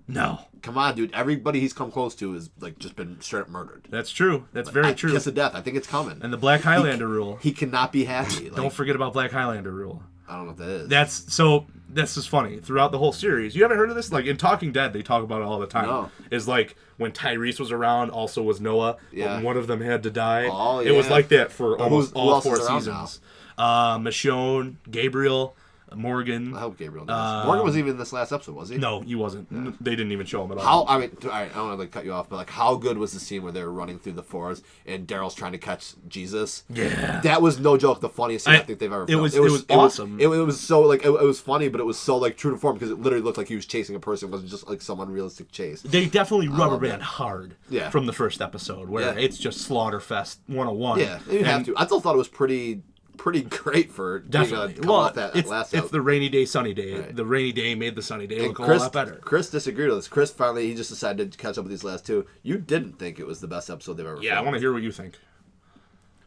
No. Come on, dude. Everybody he's come close to is just been straight up murdered. That's true. That's very true. Kiss of death. I think it's coming. And the Black Highlander rule. He cannot be happy. Don't forget about Black Highlander rule. I don't know what that is. That's just funny. Throughout the whole series, you haven't heard of this? In Talking Dead, they talk about it all the time. No. Is when Tyrese was around, also was Noah. Yeah. But one of them had to die. Oh, It was yeah. like that for almost who all else 4 is around seasons. Michonne, Gabriel, Morgan. I hope Gabriel does. Morgan wasn't even in this last episode, was he? No, he wasn't. Yeah. They didn't even show him at all. How? I mean, all right, I don't want to cut you off, but like, how good was the scene where they were running through the forest and Daryl's trying to catch Jesus? Yeah, that was no joke. The funniest scene I think they've ever filmed. It was awesome. It was so like it was funny, but it was so like true to form because it literally looked like he was chasing a person. It wasn't just like some unrealistic chase. They definitely rubber band hard. Yeah. From the first episode where it's just Slaughterfest 101. Yeah, you have to. I still thought it was pretty great for definitely. Off that last it's the rainy day, sunny day. Right. The rainy day made the sunny day look a lot better. Chris disagreed with this. Chris finally, he just decided to catch up with these last two. You didn't think it was the best episode they've ever filmed. I want to hear what you think.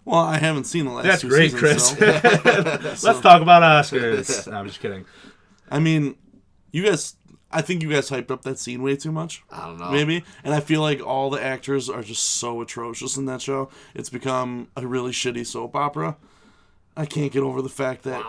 Well, I haven't seen the last That's two great, seasons, Chris. Let's talk about Oscars. No, I'm just kidding. I mean, I think you guys hyped up that scene way too much. I don't know. Maybe. And I feel like all the actors are just so atrocious in that show. It's become a really shitty soap opera. I can't get over the fact that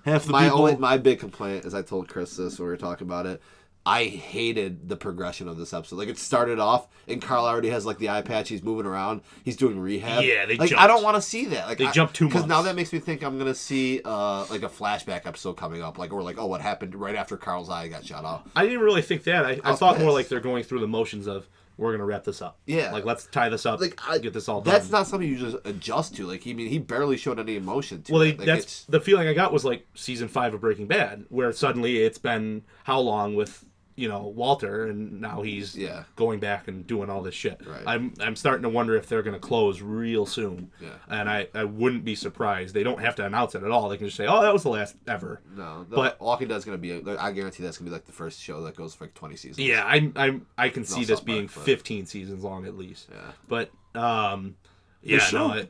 half the people... My big complaint, as I told Chris this when we were talking about it, I hated the progression of this episode. Like, it started off, and Carl already has, like, the eye patch. He's moving around. He's doing rehab. Yeah, they jumped. I don't want to see that. Like, they jumped 2 months. Because now that makes me think I'm going to see, like, a flashback episode coming up. Like, or, like, what happened right after Carl's eye got shot off. I didn't really think that. I thought more like they're going through the motions of, we're going to wrap this up. Yeah. Like, let's tie this up, get this all done. That's not something you just adjust to. Like, he barely showed any emotion to it. Like, that's the feeling I got was, like, season 5 of Breaking Bad, where suddenly it's been how long with... Walter, and now he's going back and doing all this shit. Right. I'm starting to wonder if they're going to close real soon. Yeah. And I wouldn't be surprised. They don't have to announce it at all. They can just say, "Oh, that was the last ever." No, but Walking Dead's going to be. I guarantee that's going to be like the first show that goes for like 20 seasons. Yeah, I can see this being 15 seasons long at least. Yeah. But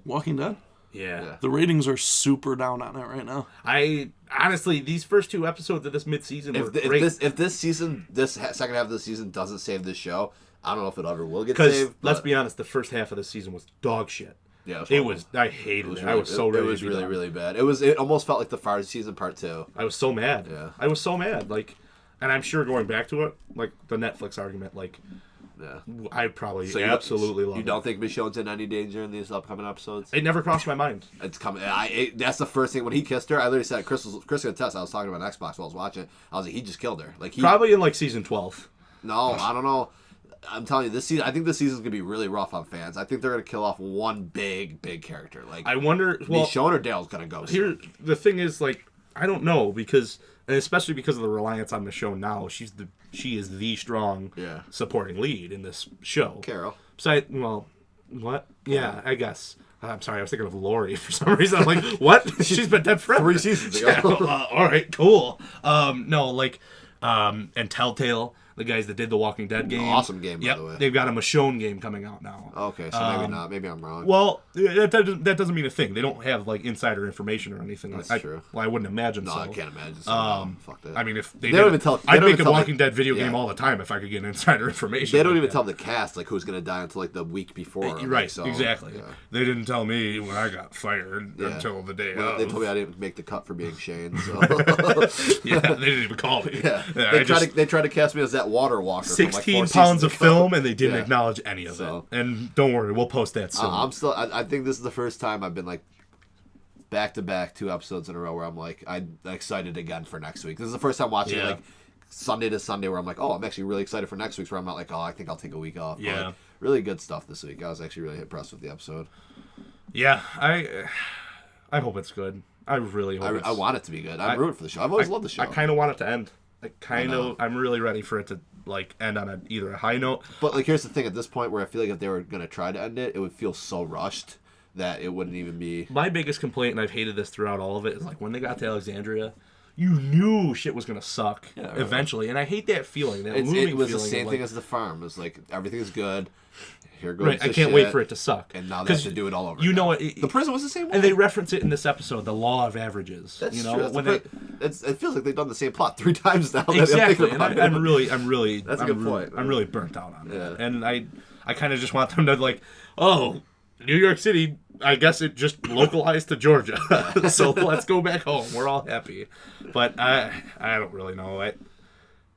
Walking Dead. Yeah. The ratings are super down on it right now. I honestly, these first 2 episodes of this mid-season were great. If this season, this second half of the season doesn't save this show, I don't know if it ever will get Because saved. let's be honest, the first half of the season was dog shit. Yeah, I hated it. I was so ready. It was really, really bad. It almost felt like the Fire season part 2. I was so mad. Yeah. I was so mad. Like, and I'm sure going back to it, like the Netflix argument, like, yeah, I probably absolutely love it. You don't think Michonne's in any danger in these upcoming episodes? It never crossed my mind. It's coming. That's the first thing when he kissed her. I literally said, Chris can attest. I was talking about Xbox while I was watching it. I was like, he just killed her. Like probably in like season 12. No, I don't know. I'm telling you, this season. I think this season's gonna be really rough on fans. I think they're gonna kill off one big character. Like I wonder. Well, Michonne or Dale's gonna go. Here, the thing is, like, I don't know because. And especially because of the reliance on Michonne now, she is the strong supporting lead in this show. Carol. What? Yeah, I guess. I'm sorry, I was thinking of Lori for some reason. I'm like, what? She's been dead forever. 3 seasons ago. All right, cool. And Telltale, the guys that did the Walking Dead game. Awesome game, by the way. They've got a Michonne game coming out now. Okay, so maybe not. Maybe I'm wrong. Well, that doesn't mean a thing. They don't have like insider information or anything. That's true. Well, I wouldn't imagine so. No, I can't imagine so. Fuck that. I mean, if they don't even tell, I'd make a Walking Dead video game all the time if I could get insider information. They don't even tell the cast like who's gonna die until like the week before. Right, exactly. Yeah. They didn't tell me when I got fired until the day of. They told me I didn't make the cut for being Shane. So. Yeah, they didn't even call me. Yeah. They tried to cast me as that water walker. 16 pounds of film, and they didn't acknowledge any of it. And don't worry, we'll post that soon. I think this is the first time I've been like back to back 2 episodes in a row where I'm like I'm excited again for next week. This is the first time watching like Sunday to Sunday where I'm like, oh, I'm actually really excited for next week's. Where I'm not like, oh, I think I'll take a week off. Yeah, but, like, really good stuff this week. I was actually really impressed with the episode. Yeah, I hope it's good. I really hope. I want it to be good. I'm rooting for the show. I've always loved the show. I kind of want it to end. I'm really ready for it to like end on either a high note. But like, here's the thing: at this point, where I feel like if they were gonna try to end it, it would feel so rushed that it wouldn't even be. My biggest complaint, and I've hated this throughout all of it, is like when they got to Alexandria, you knew shit was gonna suck eventually, and I hate that feeling. It was the same thing as the farm. It was like everything is good. Here goes right, I can't wait for it to suck. And now they have to do it all over. You know what? The prison was the same way. And they reference it in this episode, the law of averages. That's true. It feels like they've done the same plot 3 times now. Exactly. And I'm really That's a good point. I'm really burnt out on it. And I kind of just want them to like, oh, New York City, I guess it just localized to Georgia. So let's go back home. We're all happy. But I don't really know.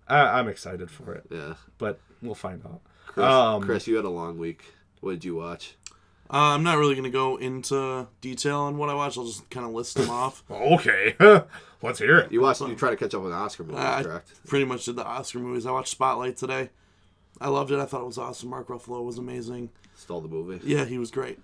I'm excited for it. Yeah. But we'll find out. Chris, you had a long week. What did you watch? I'm not really going to go into detail on what I watched. I'll just kind of list them off. Okay. Let's hear it. You try to catch up with Oscar movies, correct? I pretty much did the Oscar movies. I watched Spotlight today. I loved it. I thought it was awesome. Mark Ruffalo was amazing. Stole the movie. Yeah, he was great.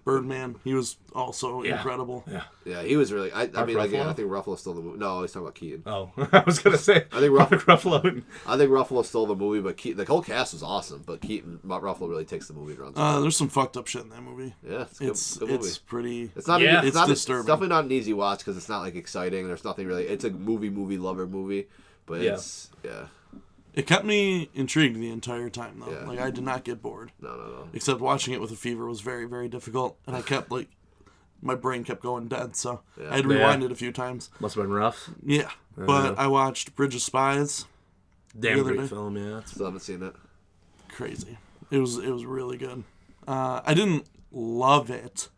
Birdman, he was also incredible. Yeah, he was really. I mean, like, Ruffalo? I think Ruffalo stole the movie. No, he's talking about Keaton. Oh, I was gonna say. I think Ruffalo. I think Ruffalo stole the movie, but Keaton, the whole cast was awesome. But Ruffalo really takes the movie and runs. There's some fucked up shit in that movie. Yeah, it's good movie. It's pretty. It's not. Yeah. It's not. It's disturbing. definitely not an easy watch because it's not like exciting. There's nothing really. It's a movie lover movie, but it's It kept me intrigued the entire time though. Yeah. Like I did not get bored. No. Except watching it with a fever was very, very difficult, and I kept my brain kept going dead, so I had to rewind it a few times. Must have been rough. Yeah, but I watched Bridge of Spies. Damn the other great day. film, yeah. Still haven't seen it. Crazy. It was really good. I didn't love it,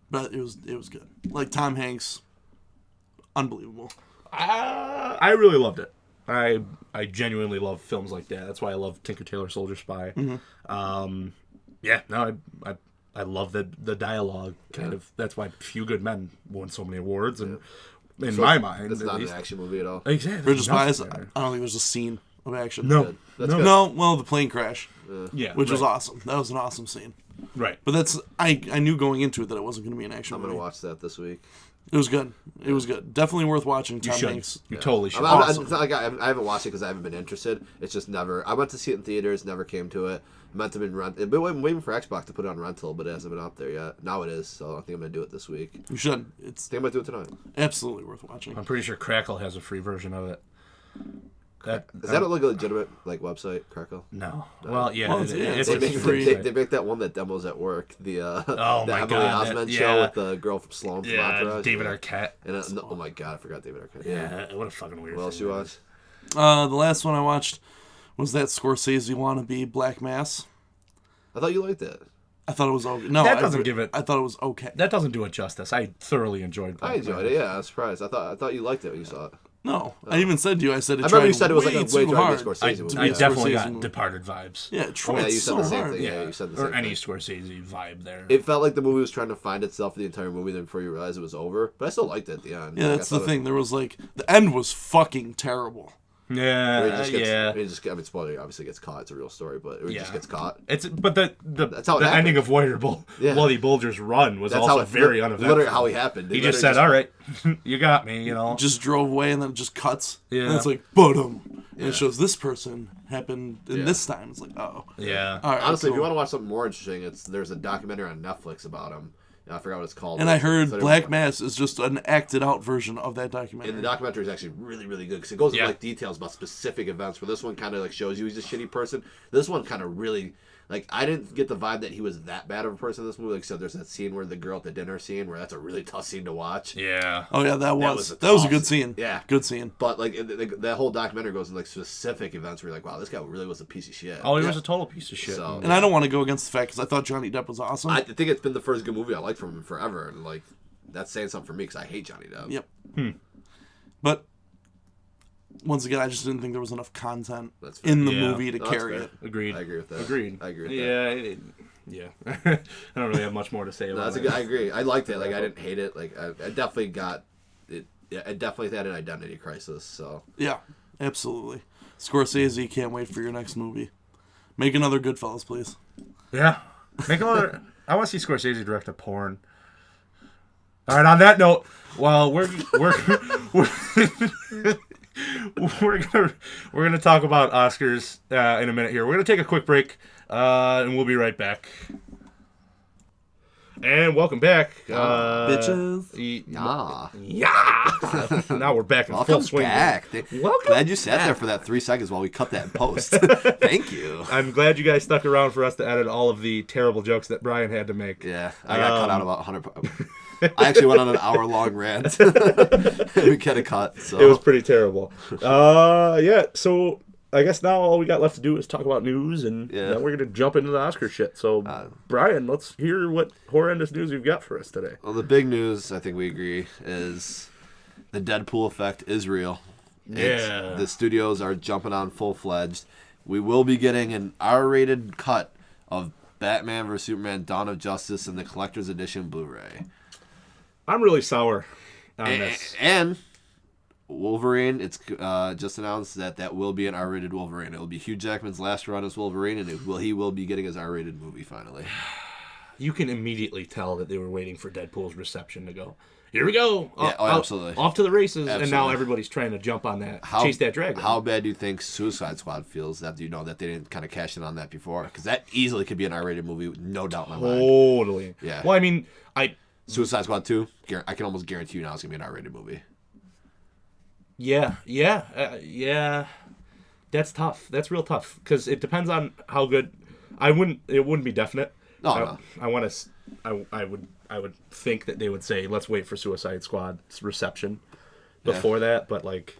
but it was good. Like Tom Hanks, unbelievable. I really loved it. I genuinely love films like that. That's why I love Tinker Tailor Soldier Spy. Mm-hmm. I love the dialogue. Kind of. That's why Few Good Men won so many awards. And in my mind, it's at not least, an action movie at all. exactly. Bridge of Spies. Nothing I there. don't think there's a scene of action. No, That's no, good. No, well, the plane crash, yeah, which was right. awesome. That was an awesome scene. Right. But I knew going into it that it wasn't going to be an action I'm movie. gonna watch that this week. It was good. It was good. Definitely worth watching. You Tom should. Hanks. You totally should. Awesome. It's not like I haven't watched it because I haven't been interested. It's just never. I went to see it in theaters, never came to it. I meant to be I'm waiting for Xbox to put it on rental, but it hasn't been up there yet. Now it is, so I think I'm gonna do it this week. You should. It's I think I might do it tonight. absolutely worth watching. I'm pretty sure Crackle has a free version of it. Is that like a legitimate website, Crackle? No. Well, yeah, Well, it's They a make, free. they make that one that demos at work. The Oh the my Emily God, Osment that- show yeah. with the girl from Sloan from Yeah, Entourage. David Arquette. And oh my God, I forgot David Arquette. Yeah, what a fucking weird. What else thing you that watch? The last one I watched was that Scorsese wannabe Black Mass. I thought you liked it. I thought it was okay. No, That doesn't give it- I thought it was okay. That doesn't do it justice. I thoroughly enjoyed. I enjoyed it. Yeah, I was surprised. I thought you liked it when you saw it. No, I even said to you. I said it. I remember tried you said it was like way a way too too hard. Scorsese to movie. be I a definitely Scorsese got movie. Departed vibes. Yeah, it tried Yeah, you said so the same hard. thing. Yeah, you said the or same any thing. Scorsese vibe there. It felt like the movie was trying to find itself for the entire movie. Then before you realize it was over, but I still liked it at the end. Yeah, Like, that's I the thought thing. There was the end was fucking terrible. Where he yeah, just gets, yeah. I mean, spoiler obviously gets caught. It's a real story, but he just Yeah. gets caught. But the That's how it the happened. ending of Bloody Bulger's run was That's also how it very uneventful. Literally how he happened. He just said, "All right, you got me," you know. Just drove away and then it just cuts. Yeah. And it's like, boom. And it shows this person happened in this time. It's like, oh. Yeah. All right, Honestly, if you cool. want to watch something more interesting, there's a documentary on Netflix about him. I forgot what it's called. And I heard So Black Mass is just an acted out version of that documentary. And the documentary is actually really, really good because it goes Yeah. into details about specific events. Where this one kind of shows you he's a shitty person. This one kind of really I didn't get the vibe that he was that bad of a person in this movie. Like I said, there's that scene where the girl at the dinner scene where that's a really tough scene to watch. Yeah. Oh yeah, that was was a a good tough- scene. yeah. Good scene. But that whole documentary goes into specific events where you're like, wow, this guy really was a piece of shit. Oh, he was a total piece of shit. So- And I don't want to go against the fact because I thought Johnny Depp was awesome. I think it's been the first good movie I liked from him forever, and that's saying something for me because I hate Johnny Depp. Yep. But once again, I just didn't think there was enough content That's fair. in the Yeah. movie to No, that's carry fair. it. Agreed. I agree with that. Agreed. I agree with that. Yeah. I don't really have much more to say No, about that's it. I agree. I liked it. I didn't hate it. I definitely got it. Yeah, I definitely had an identity crisis. So Yeah, absolutely. Scorsese, can't wait for your next movie. Make another Goodfellas, please. Yeah. Make another. I want to see Scorsese direct a porn. All right. On that note, well, we're gonna talk about Oscars in a minute here. We're gonna take a quick break, and we'll be right back. And welcome back, Bitches. yeah. Now we're back in full Welcome swing. back. Welcome Glad you sat there for that 3 seconds while we cut that in post. Thank you. I'm glad you guys stuck around for us to edit all of the terrible jokes that Brian had to make. Yeah, I got cut out about 100. I actually went on an hour-long rant. We got a cut. So It was pretty terrible. Yeah, so I guess now all we got left to do is talk about news, and then we're going to jump into the Oscar shit. So, Brian, let's hear what horrendous news you've got for us today. Well, the big news, I think we agree, is the Deadpool effect is real. Yeah. The studios are jumping on full-fledged. We will be getting an R-rated cut of Batman vs Superman: Dawn of Justice and the Collector's Edition Blu-ray. I'm really sour on this. And Wolverine, it's just announced that will be an R-rated Wolverine. It will be Hugh Jackman's last run as Wolverine, and he will be getting his R-rated movie finally. You can immediately tell that they were waiting for Deadpool's reception to go, here we go. Yeah, absolutely. Off to the races. Absolutely. And now everybody's trying to jump on that, chase that dragon. How bad do you think Suicide Squad feels that that they didn't kind of cash in on that before? Because that easily could be an R-rated movie, no doubt in my mind. Totally. Yeah. Well, I mean, Suicide Squad 2, I can almost guarantee you now it's going to be an R-rated movie. Yeah. That's tough. That's real tough because it depends on how good. It wouldn't be definite. No. I would think that they would say let's wait for Suicide Squad's reception before that, but like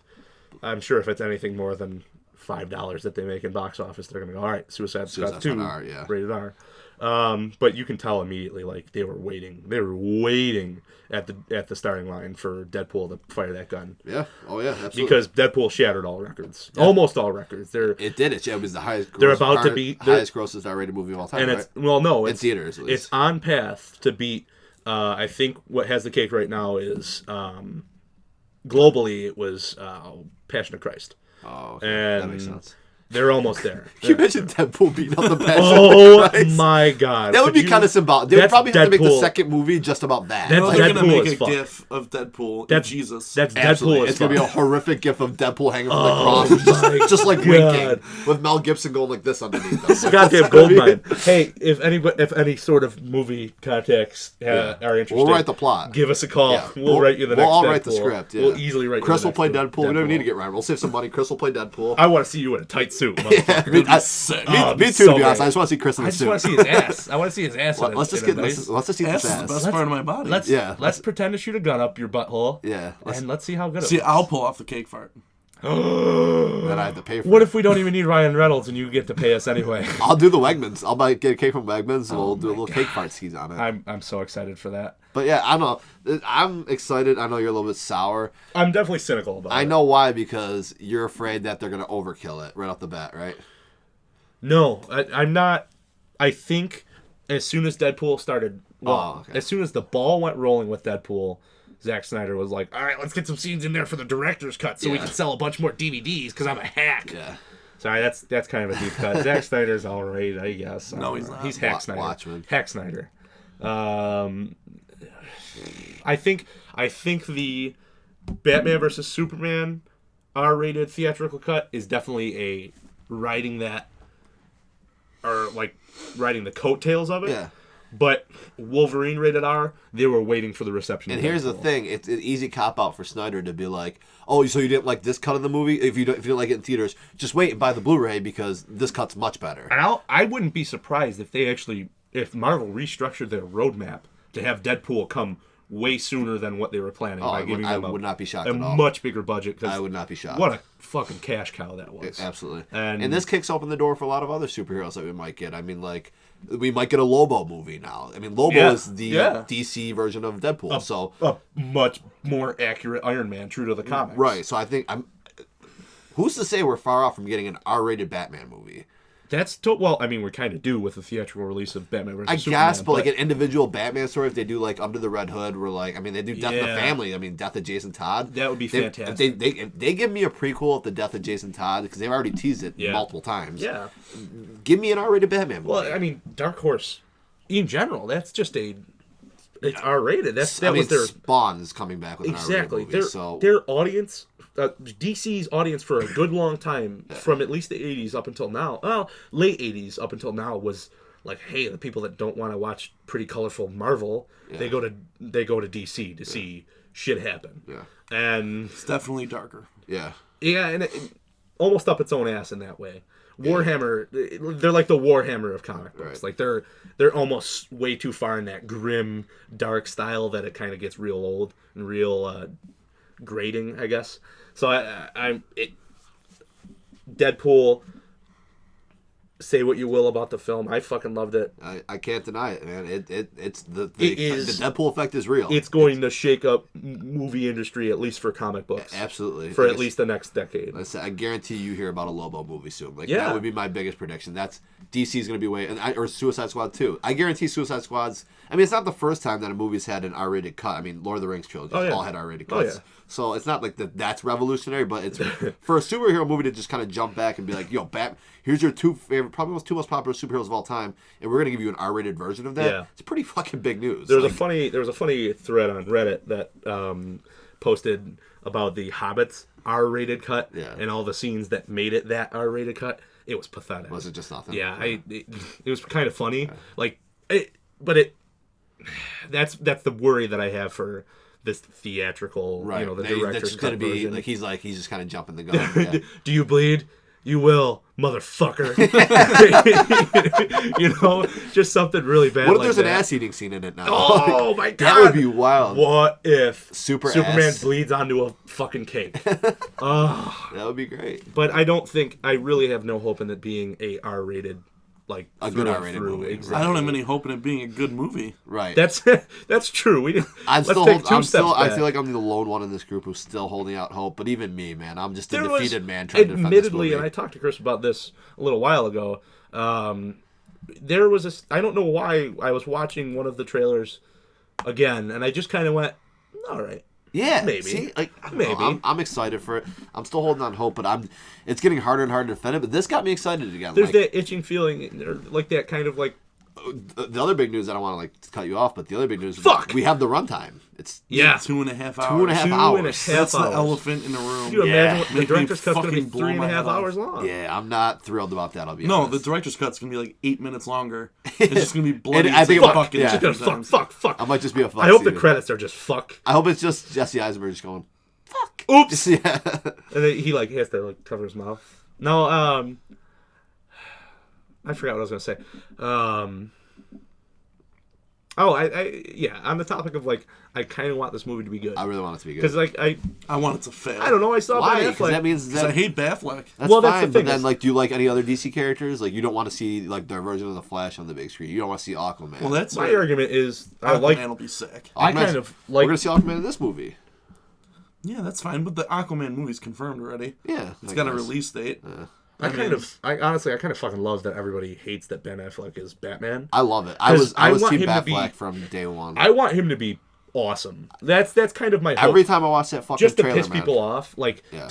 I'm sure if it's anything more than $5 that they make in box office, they're gonna go, all right, Suicide Squad 2, R, yeah. rated R. But you can tell immediately, like they were waiting at the starting line for Deadpool to fire that gun. Yeah. Oh yeah. Absolutely. Because Deadpool shattered all records, almost all records. It did. It was the highest. They're about to beat highest grossest R-rated movie of all time. And right? it's in theaters. At least. It's on path to beat. I think what has the cake right now is globally it was Passion of Christ. Oh, okay. And That makes sense. They're almost there. You mentioned Deadpool beating up the Passion Oh of Christ. my god. That would be kind of symbolic. They would That's probably have to make the Deadpool. second movie just about that. That's No, they're Deadpool gonna make as a fuck. gif of Deadpool. That's Jesus. That's Absolutely. Deadpool as It's going to be a fuck. horrific gif of Deadpool hanging from Oh the cross, my just like God. winking, with Mel Gibson going like this underneath them. Like, Goddamn that's gonna be- goldmine. Hey, if any sort of movie contacts are interested, We'll write the plot. Give us a call. Yeah. We'll write you the We'll next all Deadpool. write the script. Yeah. We'll easily write. Chris you will the play next Deadpool. We don't even need to get Ryan. We'll save some money. Chris will play Deadpool. I want to see you in a tight suit. Yeah, motherfucker. me too, so to be honest. great. I just want to see Chris in I the just suit. want to see his ass. I want to see his ass. Let's just see Ass this is the ass. best part of my body. Let's pretend to shoot a gun up your butthole. Yeah. And let's see how good it See, looks. I'll pull off the cake fart. Then I have to pay for What it. if we don't even need Ryan Reynolds and you get to pay us anyway? I'll do the Wegmans. I'll get a cake from Wegmans and we'll do a little cake fart skis on it. I'm so excited for that. But yeah, I don't know. I'm excited. I know you're a little bit sour. I'm definitely cynical about it. I know why, because you're afraid that they're going to overkill it right off the bat, right? No, I'm not. I think as soon as Deadpool started, as soon as the ball went rolling with Deadpool, Zack Snyder was like, all right, let's get some scenes in there for the director's cut so we can sell a bunch more DVDs because I'm a hack. Yeah. Sorry, that's kind of a deep cut. Zack Snyder's all right, I guess. No, he's not. He's Hack Snyder. Watchmen. Hack Snyder. I think the Batman versus Superman R-rated theatrical cut is definitely a riding the coattails of it. Yeah. But Wolverine rated R, they were waiting for the reception. And of here's the Deadpool. thing: it's an easy cop out for Snyder to be like, "Oh, so you didn't like this cut of the movie? If you didn't like it in theaters, just wait and buy the Blu-ray because this cut's much better." And I wouldn't be surprised if Marvel restructured their roadmap to have Deadpool come way sooner than what they were planning by giving I them would not be shocked a at all. much bigger budget. 'Cause I would not be shocked. What a fucking cash cow that was. Absolutely. And this kicks open the door for a lot of other superheroes that we might get. I mean, like, we might get a Lobo movie now. I mean, Lobo is the DC version of Deadpool. So a much more accurate Iron Man, true to the comics. right. So I think who's to say we're far off from getting an R-rated Batman movie? That's well, I mean, we kind of do with the theatrical release of Batman vs. I Superman. guess, but like an individual Batman story, if they do like Under the Red Hood, where like, I mean, they do Death of the Family. I mean, Death of Jason Todd. That would be fantastic. If they give me a prequel of the Death of Jason Todd, because they've already teased it multiple times. Yeah. Give me an R-rated Batman movie. Well, I mean, Dark Horse, in general, that's just it's R-rated. That was their Spawn is coming back with an R-rated movie. Their audience. DC's audience for a good long time, from at least the 80s up until now, late 80s up until now, was like, hey, the people that don't want to watch pretty colorful Marvel, they go to DC to see shit happen. Yeah. And It's definitely darker. Yeah. yeah, and it almost up its own ass in that way. Warhammer, they're like the Warhammer of comic books. Right. Like they're almost way too far in that grim, dark style that it kind of gets real old and real grating, I guess. So Deadpool, say what you will about the film. I fucking loved it. I can't deny it, man. It's the is- the Deadpool effect is real. It's going to shake up movie industry, at least for comic books. Absolutely. For at least the next decade. I guarantee you hear about a Lobo movie soon. Like Yeah. that would be my biggest prediction. That's DC's going to be way, or Suicide Squad too. I guarantee Suicide Squad's. I mean, it's not the first time that a movie's had an R-rated cut. I mean, Lord of the Rings trilogy all had R-rated cuts. yeah. So it's not like that's revolutionary, but it's for a superhero movie to just kind of jump back and be like, "Yo, here's your probably two most popular superheroes of all time, and we're gonna give you an R-rated version of that." Yeah. It's pretty fucking big news. There was a funny thread on Reddit that posted about the Hobbit's R-rated cut and all the scenes that made it that R-rated cut. It was pathetic. Was it just nothing? Yeah, it was kind of funny. That's the worry that I have for this theatrical, Right. the director's cut be version. like he's just kind of jumping the gun. Yeah. Do you bleed? You will, motherfucker. Just something really bad. What if like there's that. an ass-eating scene in it now? Oh my god, that would be wild. What if Superman ass. bleeds onto a fucking cake? That would be great. But I really have no hope in it being a R-rated, like A good R-rated movie. Exactly. I don't have any hope in it being a good movie. Right. That's true. I Let's feel back. like I'm the lone one in this group who's still holding out hope. But even me, man, I'm just a There was- defeated man trying to defend this admittedly, movie. and I talked to Chris about this a little while ago. There was I don't know why I was watching one of the trailers again, and I just kind of went, all right. Yeah, Maybe. See, like I don't Maybe. know. I'm excited for it. I'm still holding on hope, but it's getting harder and harder to defend it. But this got me excited again. There's like, that itching feeling, or like that kind of like. the other big news. I don't want to like cut you off, but the other big news. Fuck! We have the runtime. It's 2.5 hours. 2.5 hours. That's the elephant in the room. Can you imagine what the Make me director's cut's going to be fucking blow my 3.5 head off. hours long? Yeah, I'm not thrilled about that. I'll be No, the honest. director's cut's gonna be like 8 minutes longer. It's just gonna be bloody. I think it's about- fucking yeah. Just gonna sometimes. fuck. I might just be a fuck. I hope the scene. credits are just fuck. I hope it's just Jesse Eisenberg just going. Oops. Yeah. And then he has to cover his mouth. No, I forgot what I was gonna say. On the topic of I kind of want this movie to be good I really want it to be good. because I want it to fail. I don't know, I saw Why? Ben Because Affleck. that means Because I hate Batfleck. That's Well, that's fine, the thing but then, is- do you like any other DC characters? Like, you don't want to see, their version of The Flash on the big screen. You don't want to see Aquaman. Well, that's My argument is I Aquaman will be sick. I Aquaman's- kind of We're like going to see Aquaman in this movie. Yeah, that's fine. But the Aquaman movie's confirmed already. Yeah. It's I got a guess. release date. I honestly kind of fucking love that everybody hates that Ben Affleck is Batman. I love it. I 'Cause I was want Team him to be- Batfleck from day one. I want him to be awesome. That's kind of my hope. Every time I watch that fucking just to trailer, piss man. people off, Yeah.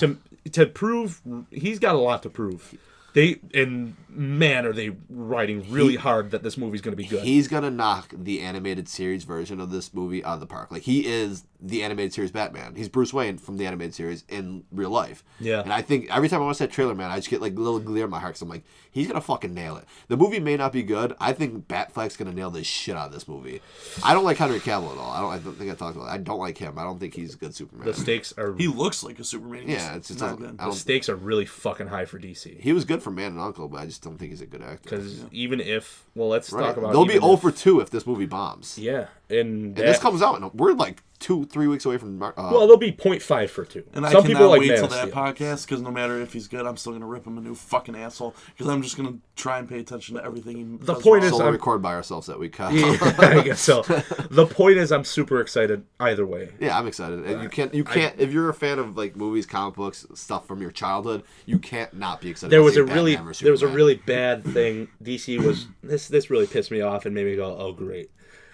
to prove he's got a lot to prove. Are they writing really hard that this movie's going to be good? He's going to knock the animated series version of this movie out of the park. Like, he is the animated series Batman. He's Bruce Wayne from the animated series in real life. Yeah. And I think every time I watch that trailer, man, I just get a little gleam in my heart because I'm like, he's going to fucking nail it. The movie may not be good. I think Batfleck's going to nail the shit out of this movie. I don't like Henry Cavill at all. I don't think I talked about it. I don't like him. I don't think he's a good Superman. The stakes are He looks like a Superman. Yeah, it's just not not- good. I the don't- stakes are really fucking high for DC. He was good for Man and Uncle, but I just don't think he's a good actor. Because even if let's Right. talk about They'll be even 0 if- for 2 if this movie bombs. Yeah, and And this comes out, and we're 2-3 weeks away from. well, they'll be 0.5 for 2. And I Some cannot people like wait Man till of that Steel. podcast because no matter if he's good, I'm still gonna rip him a new fucking asshole because I'm just gonna try and pay attention to everything he The does point wrong. is- So we'll I'm- record by ourselves that week. Kyle. Yeah, I guess so. The point is, I'm super excited either way. Yeah, I'm excited. And you can't if you're a fan of movies, comic books, stuff from your childhood, you can't not be excited. There about was a seeing really Batman versus there was a Superman. really bad thing. DC was this really pissed me off and made me go, oh great.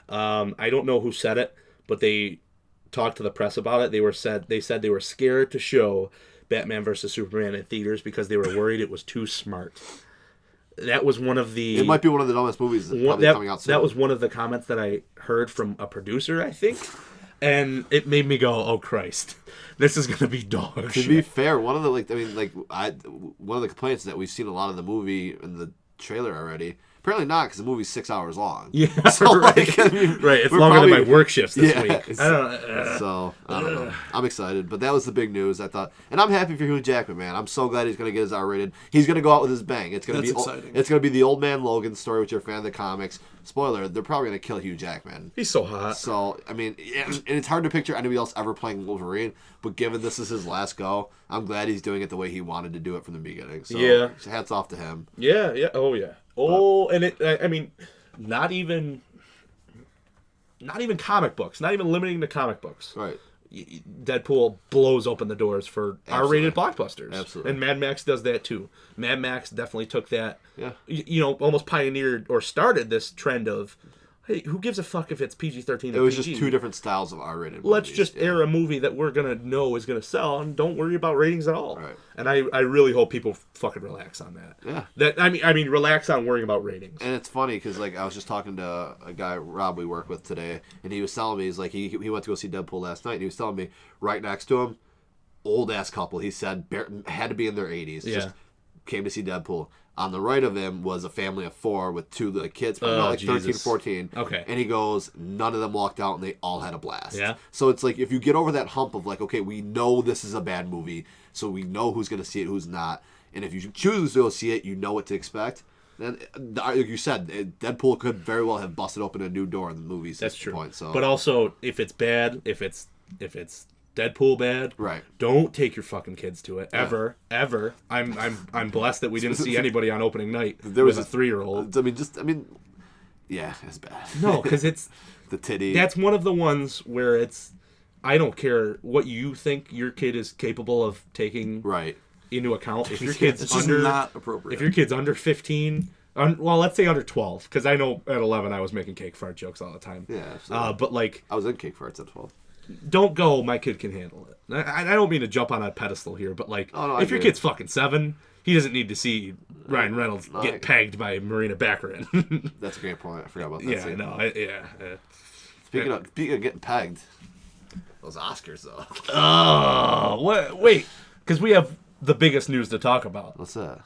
I don't know who said it, but they talked to the press about it. They said they were scared to show Batman versus Superman in theaters because they were worried it was too smart. That was one of the. It might be one of the dumbest movies that's probably coming out soon. That was one of the comments that I heard from a producer, I think, and it made me go, "Oh Christ, this is gonna be dog To shit." be fair, one of the one of the complaints is that we've seen a lot of the movie in the trailer already. Apparently not, because the movie's 6 hours long. Yeah, so, right. Like, I mean, Right, it's we're longer probably- than my work shifts this Yeah, week. So I don't know. I'm excited, but that was the big news. I thought, and I'm happy for Hugh Jackman, man. I'm so glad he's gonna get his R-rated. He's gonna go out with his bang. It's gonna That's be exciting. It's gonna be the old man Logan story, which you're a fan of the comics. Spoiler: they're probably gonna kill Hugh Jackman. He's so hot. So I mean, and it's hard to picture anybody else ever playing Wolverine. But given this is his last go, I'm glad he's doing it the way he wanted to do it from the beginning. So Yeah. hats off to him. Yeah, yeah, oh yeah. Oh, and I mean, not even comic books, not even limiting to comic books. Right. Deadpool blows open the doors for Absolutely. R-rated blockbusters. Absolutely. And Mad Max does that too. Mad Max definitely took that, Yeah. Almost pioneered or started this trend of, hey, who gives a fuck if it's PG-13 or It was PG? just two different styles of R-rated. Let's movies. just air a movie that we're going to know is going to sell, and don't worry about ratings at all. Right. And I really hope people fucking relax on that. Yeah. I mean, relax on worrying about ratings. And it's funny because like I was just talking to a guy Rob we work with today, and he was telling me he's like he went to go see Deadpool last night, and he was telling me right next to him, old ass couple. He said had to be in their 80s. Yeah. Just came to see Deadpool. On the right of him was a family of 4 with 2 like kids, probably like 13, Jesus. 14. Okay. And he goes, none of them walked out, and they all had a blast. Yeah. So it's like if you get over that hump of like, okay, we know this is a bad movie, so we know who's going to see it, who's not, and if you choose to go see it, you know what to expect. Then, like you said, Deadpool could very well have busted open a new door in the movies. That's true. Point, so. But also, if it's bad, if it's Deadpool bad, Right. don't take your fucking kids to it ever. I'm blessed that we didn't see anybody on opening night There was with a 3-year-old. Yeah, it's bad. No, because it's The titty. that's one of the ones where it's I don't care what you think your kid is capable of taking right. into account. If your It's kid's just under not appropriate. if your kid's under 15, well, let's say under 12, because I know at 11 I was making cake fart jokes all the time. Yeah, absolutely. But like, I was in Cake Farts at 12. don't go, my kid can handle it. I don't mean to jump on a pedestal here, but like, Oh, no, I if your get it. kid's fucking 7, he doesn't need to see Ryan Reynolds No, get pegged by Marina Baccarin. That's a great point. I forgot about that. Yeah, scene. no, Speaking of getting pegged, those Oscars though. Oh, what? Wait, because we have the biggest news to talk about: What's that?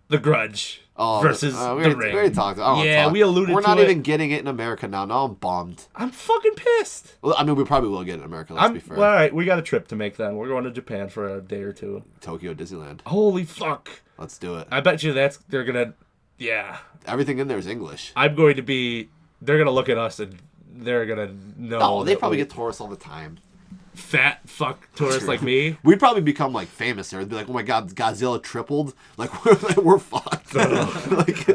The Grudge Oh, versus we The already, Ring. We already talked. I don't wanna Yeah, talk. we alluded We're to not it. even getting it in America now. Now I'm bummed. I'm fucking pissed. Well, I mean, we probably will get it in America. Let's be fair. Well, all right, we got a trip to make then. We're going to Japan for a day or two. Tokyo Disneyland. Holy fuck! Let's do it. I bet you they're gonna. Yeah, Everything in there is English. I'm going to be. They're gonna look at us and they're gonna know. Oh, they that probably we- get tourists all the time. fat fuck tourists like me. We'd probably become like famous there. It'd be like, oh my god, Godzilla tripled. Like we're fucked. Like,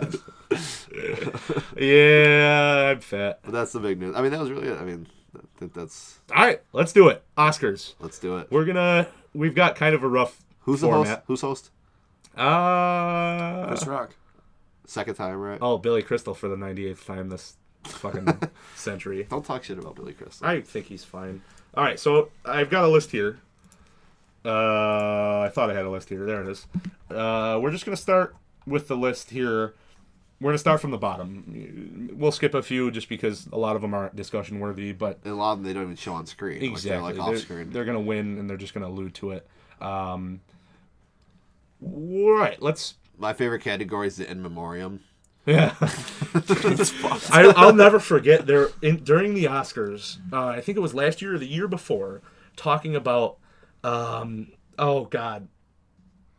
Yeah, I'm fat. but that's the big news. I mean, that was really it. I mean, I think that's. All right, let's do it. Oscars. Let's do it. We've got kind of a rough Who's the format. host? Who's host? Chris Rock. Second time, right? Oh, Billy Crystal for the 98th time this fucking century. Don't talk shit about Billy Crystal. I think he's fine. All right, so I've got a list here. I thought I had a list here. There it is. We're just going to start with the list here. We're going to start from the bottom. We'll skip a few just because a lot of them aren't discussion worthy, but And a lot of them they don't even show on screen. exactly. Like, they're like off screen. They're going to win, and they're just going to allude to it. Right, let's... My favorite category is the in memoriam. Yeah. I'll never forget during the Oscars, I think it was last year or the year before, talking about,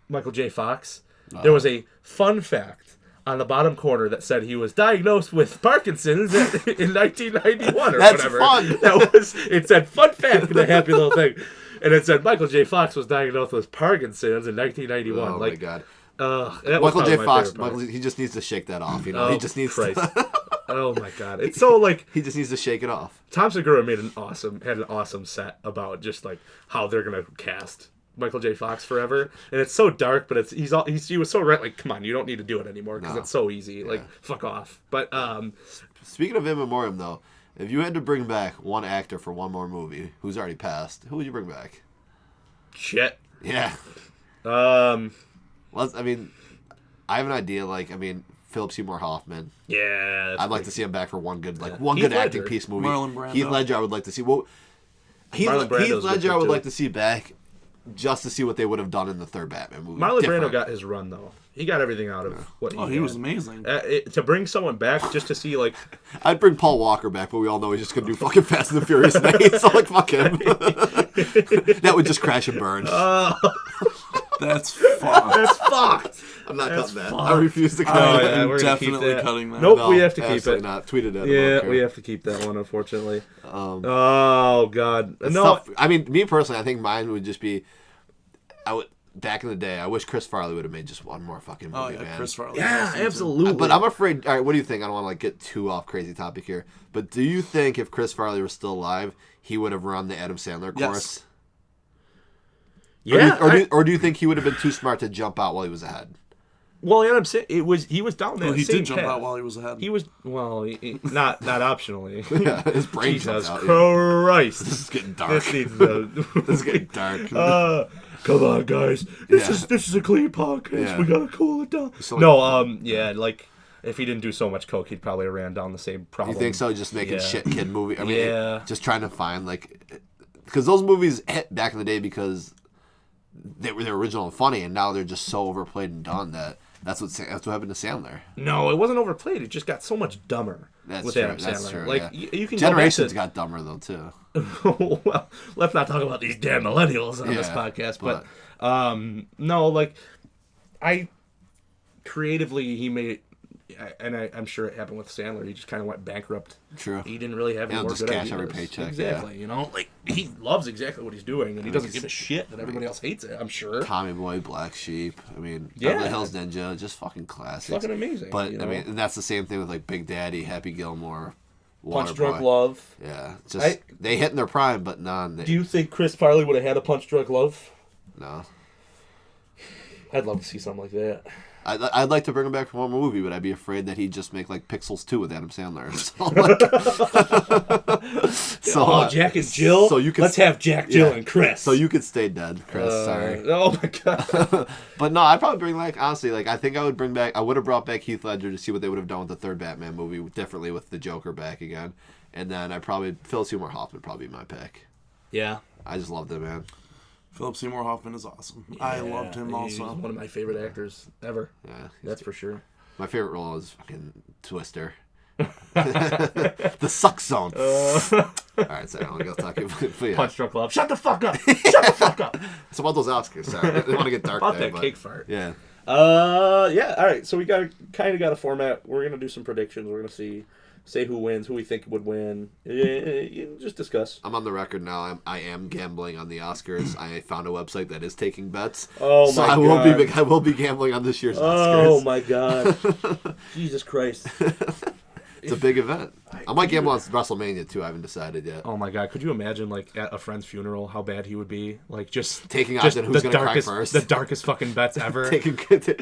Michael J. Fox. There was a fun fact on the bottom corner that said he was diagnosed with Parkinson's in 1991 or That's whatever. fun. It said fun fact in a happy little thing. And it said Michael J. Fox was diagnosed with Parkinson's in 1991. Oh my god. That was Michael probably J. my Fox, favorite part. he just needs to shake that off, you know. Oh, He just needs Christ. to, Oh my god. It's so like he just needs to shake it off. Tom Segura had an awesome set about just like how they're gonna cast Michael J. Fox forever, and it's so dark, but he was so right. Like, come on, you don't need to do it anymore because No. it's so easy. Like, fuck off. But Speaking of in memoriam, though, if you had to bring back one actor for one more movie who's already passed, who would you bring back? shit. Yeah. Um, I mean, I have an idea. Like, I mean, Philip Seymour Hoffman. yeah. I'd like to see him back for one good, Heath acting Ledger. piece movie. Marlon Brando. Heath Ledger, I would like to see. Well, Heath Marlon Brando's Ledger, good I would too. like to see back. just to see what they would have done in the third Batman movie. Marlon Different. Brando got his run though. He got everything out of what he. Oh, he had. was amazing. To bring someone back just to see like I'd bring Paul Walker back, but we all know he's just gonna do fucking Fast and the Furious 8, so like fuck him. That would just crash and burn. That's fucked. that's fucked. I'm not That's cutting that. fucked. I refuse to cut Oh, it. yeah, I'm we're gonna keep definitely that. cutting that. Nope, No, we have to keep absolutely it. not. Tweet it at Yeah, him. we have to keep that one, unfortunately. Um, Oh God, It's no. tough. I mean, me personally, I think mine would just be. I would back in the day. I wish Chris Farley would have made just one more fucking movie, Oh yeah, man. Chris Farley. Yeah, absolutely. But I'm afraid. All right, what do you think? I don't want to like get too off crazy topic here. But do you think if Chris Farley was still alive, he would have run the Adam Sandler course? Yeah. Or do you think he would have been too smart to jump out while he was ahead? Well, yeah, I'm saying he was down there. Well, he did jump out while he was ahead. He was not optionally. Yeah, his brain Jesus jumped out. Christ. This is getting dark. This needs to. This is getting dark. Come on, guys. This is a clean podcast. Yeah. We gotta cool it down. So- Yeah, like if he didn't do so much coke, he'd probably ran down the same problem. You think so? Just making Yeah. shit kid movie. I mean, Yeah. just trying to find like, because those movies hit back in the day because they were original and funny, and now they're just so overplayed and done that that's what happened to Sandler. No, it wasn't overplayed. It just got so much dumber. That's with true. Adam That's Sandler. true. Like Yeah. you can Generations go back got dumber though too. to, well, let's not talk about these damn millennials on this Yeah, podcast. But no, like I creatively he made. And I'm sure it happened with Sandler. He just kind of went bankrupt. True. He didn't really have any more just good cash ideas. every paycheck, Exactly. You know, like he loves exactly what he's doing, and he doesn't give a shit that everybody else hates it. I'm sure. Tommy Boy, Black Sheep. I mean, Yeah. Beverly Hills Ninja, just fucking classics. Fucking amazing. But you I know? mean, and that's the same thing with like Big Daddy, Happy Gilmore, Punch Waterboy. Drunk Love. Yeah, just they hit in their prime, but none. Do you think Chris Farley would have had a Punch Drunk Love? No. I'd love to see something like that. I'd like to bring him back for one more movie, but I'd be afraid that he'd just make like Pixels 2 with Adam Sandler. So, like, Jack and Jill. so you can- Let's have Jack, Jill, and Chris. so you could stay dead, Chris. Sorry. Oh my god. But no, I'd probably bring like honestly, like I think I would have brought back Heath Ledger to see what they would have done with the third Batman movie differently with the Joker back again, and then I probably Philip Seymour Hoffman would probably be my pick. Yeah. I just loved it, man. Philip Seymour Hoffman is awesome. I loved him He's also. one of my favorite actors ever. Yeah, That's for sure. my favorite role is fucking Twister. The suck zone. All right, sorry, I'm gonna talk about yeah. Punch Drunk Love. Shut the fuck up. Shut the fuck up. It's about those Oscars. Sorry, I didn't want to get dark About there, that but cake fart. yeah. Yeah. All right. So we got a format. We're gonna do some predictions. We're gonna say who wins, who we think would win. Just discuss. I'm on the record now. I am gambling on the Oscars. I found a website that is taking bets. Oh so my I God. will be gambling on this year's Oh Oscars. my god. Jesus Christ. It's a big event. I might gamble on WrestleMania too. I haven't decided yet. Oh my god. Could you imagine like at a friend's funeral how bad he would be? Like just Taking just odds on who's the gonna cry darkest, first. the darkest fucking bets ever.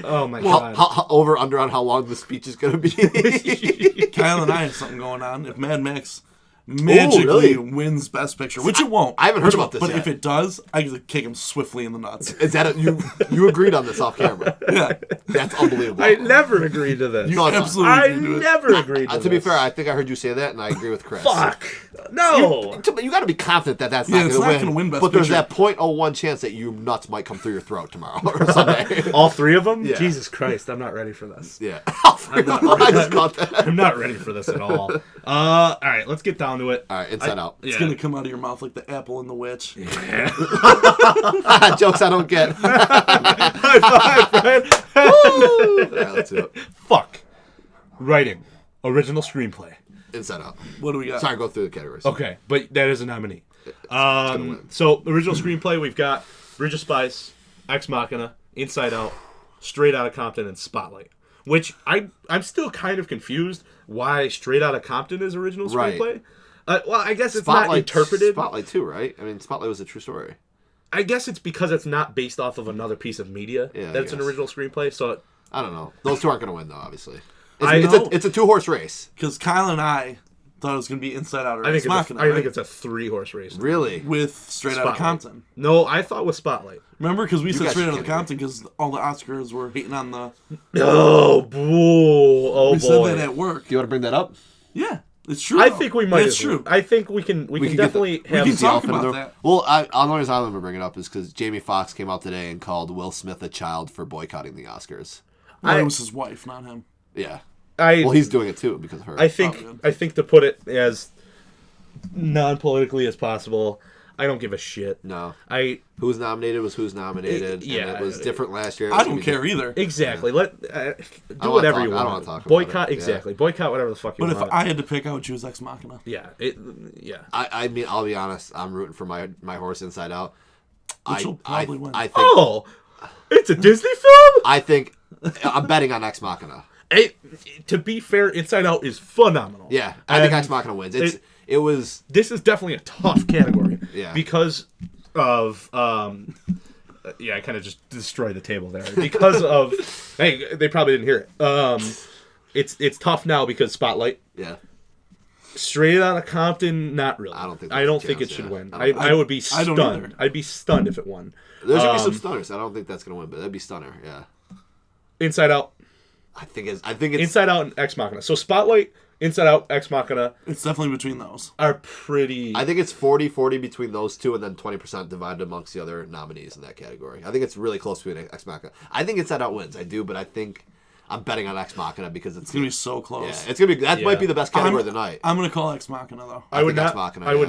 Oh my Well, god. over under on how long the speech is gonna be. Kyle and I have something going on. If Mad Max magically really? wins Best Picture, which it won't. I haven't heard about this But yet. if it does, I can kick him swiftly in the nuts. Is that you agreed on this off camera? Yeah. That's unbelievable. I never agreed to this. No, it's- Absolutely. I can do it. never agreed to to be this. fair, I think I heard you say that, and I agree with Chris. Fuck. No. You got to be confident that that's Yeah, not it's going not to gonna win Best But there's Picture. that 0.01 chance that you nuts might come through your throat tomorrow or Sunday. All three of them? Yeah. Jesus Christ, I'm not ready for this. Yeah. I just caught that. I'm not ready for this at all. All right, let's get down to it. All right, Inside Out. It's going to come out of your mouth like the apple and the witch. Jokes I don't get. High five, Brian. All right, let's do it. Fuck. Writing. Original screenplay. Inside Out. What do we got? Sorry, go through the categories. Okay, but that is a nominee. So, original screenplay, we've got Bridge of Spies, Ex Machina, Inside Out, Straight Outta Compton, and Spotlight. Which I'm still kind of confused why Straight Outta Compton is original Right. screenplay. Well, I guess it's not interpreted. Spotlight too, right? I mean, Spotlight was a true story. I guess it's because it's not based off of another piece of media Yeah, I that's an guess. original screenplay. So I don't know. Those two aren't going to win, though, obviously. I know. It's a two-horse race. Because Kyle and I thought it was going to be Inside Out or I Ex think Machina, I think right? it's a 3-horse race. Really? With Straight Outta Spotlight. Compton. No, I thought with Spotlight. Remember? Because we said guys Straight should Outta get it. Compton because all the Oscars were hating on the... Oh, boo. Oh, we boy. said that at work. Do you want to bring that up? Yeah. It's true. I think we might. It's true. I think we can definitely have. we can talk elephant in about the room. that. Well, the only reason I'm bringing it up is because Jamie Foxx came out today and called Will Smith a child for boycotting the Oscars. Well, it was his wife, not him. Yeah. Well, he's doing it too because of her. I think to put it as non-politically as possible, I don't give a shit. No. Who's nominated was who's nominated. Yeah. And it was different last year. I don't care either. Exactly. Yeah. Do whatever you want. I don't want to talk Boycott, about it. exactly. Yeah. Boycott whatever the fuck you want. But if I had to pick, I would choose Ex Machina. Yeah. I mean, I'll be honest. I'm rooting for my horse Inside Out. Which will probably win. I think, it's a Disney film? I think I'm betting on Ex Machina. To be fair, Inside Out is phenomenal. Yeah, I think Ex Machina wins. It was. This is definitely a tough category. Yeah. Because of I kind of just destroyed the table there because of. Hey, they probably didn't hear it. It's tough now because Spotlight. Yeah. Straight Outta Compton, not really. I don't think it should win. I would be stunned. I'd be stunned if it won. There's gonna be some stunners. I don't think that's gonna win, but that'd be stunner. Yeah. Inside Out. I think it's Inside Out and Ex Machina. So Spotlight, Inside Out, Ex Machina. It's definitely between those. Are pretty. I think it's 40-40 between those two, and then 20% divided amongst the other nominees in that category. I think it's really close between Ex Machina. I think Inside Out wins. I do, but I think I'm betting on Ex Machina because it's gonna be so close. Yeah, it's gonna be. That might be the best category of the night. I'm gonna call Ex Machina though. I would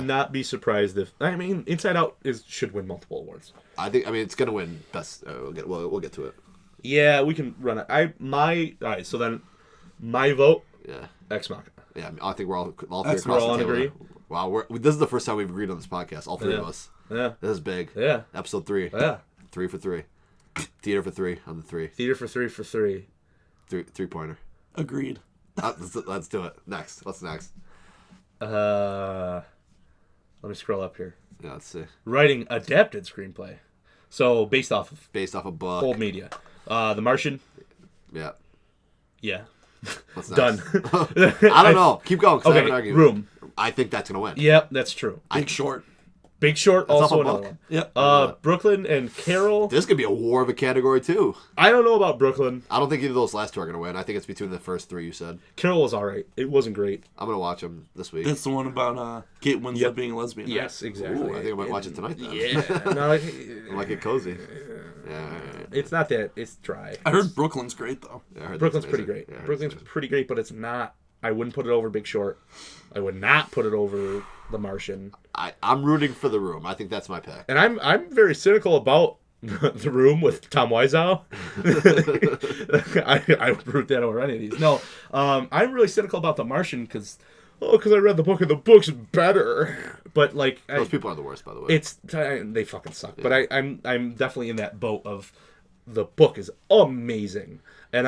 not be surprised if. I mean, Inside Out should win multiple awards. I mean, it's gonna win best. We'll get to it. Yeah, we can run it. All right. So then, my vote. Yeah. Ex Machina. Yeah, I think we're all three across the all table. agree. Wow, this is the first time we've agreed on this podcast. All three of us. Yeah. This is big. Yeah. Episode 3. Yeah. 3 for 3. Theater for 3 on the 3. Theater for 3 for 3. 3-pointer. Agreed. Let's do it. Next. What's next? Let me scroll up here. Yeah, let's see. Writing adapted screenplay. So based off a book. Old media. The Martian. Yeah. Yeah. What's next? Done. I don't know. Keep going. Okay. I have an argument. Room. I think that's gonna win. Yep, that's true. Big Short. Big Short, That's also off a another book? one. Yep. Brooklyn and Carol. This could be a war of a category too. I don't know about Brooklyn. I don't think either of those last two are gonna win. I think it's between the first 3 you said. Carol was alright. It wasn't great. I'm gonna watch them this week. That's the one about Kate Winslet being a lesbian. Right? Yes, exactly. Ooh, I think I might watch it tonight then. Yeah. No, I might get cozy. Yeah. it's not that. It's dry. I heard Brooklyn's great though. Yeah, I heard Brooklyn's that's pretty amazing. great. Yeah, Brooklyn's pretty great, but it's not. I wouldn't put it over Big Short. I would not put it over The Martian. I'm rooting for The Room. I think that's my pick. And I'm very cynical about The Room with Tom Wiseau. I would root that over any of these. No, I'm really cynical about The Martian because I read the book and the book's better. But like Those people are the worst, by the way. They fucking suck. Yeah. But I'm definitely in that boat of the book is amazing. And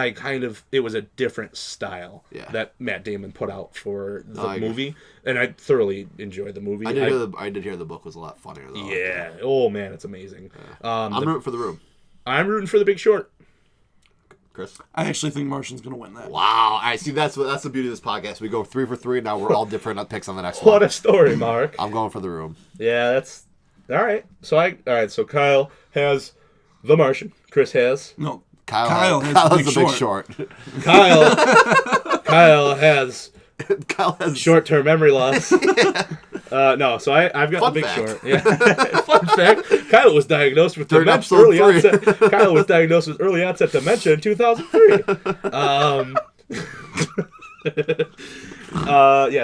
it was a different style that Matt Damon put out for the movie, and I thoroughly enjoyed the movie. I did hear the book was a lot funnier though. Yeah. Oh man, it's amazing. Yeah. I'm rooting for The Room. I'm rooting for The Big Short. Chris? I actually think Martian's gonna win that. Wow. I see. That's the beauty of this podcast. We go 3 for 3. Now we're all different picks on the next one. What a story, Mark. I'm going for The Room. Yeah, that's all right. So Kyle has The Martian. Chris has No. Kyle has The Big Short. Kyle has short-term memory loss. No, so I've got Fun The Big fact. Short. Yeah. Fun fact: Kyle was diagnosed with During dementia. episode 3. Kyle was diagnosed with early onset dementia in 2003.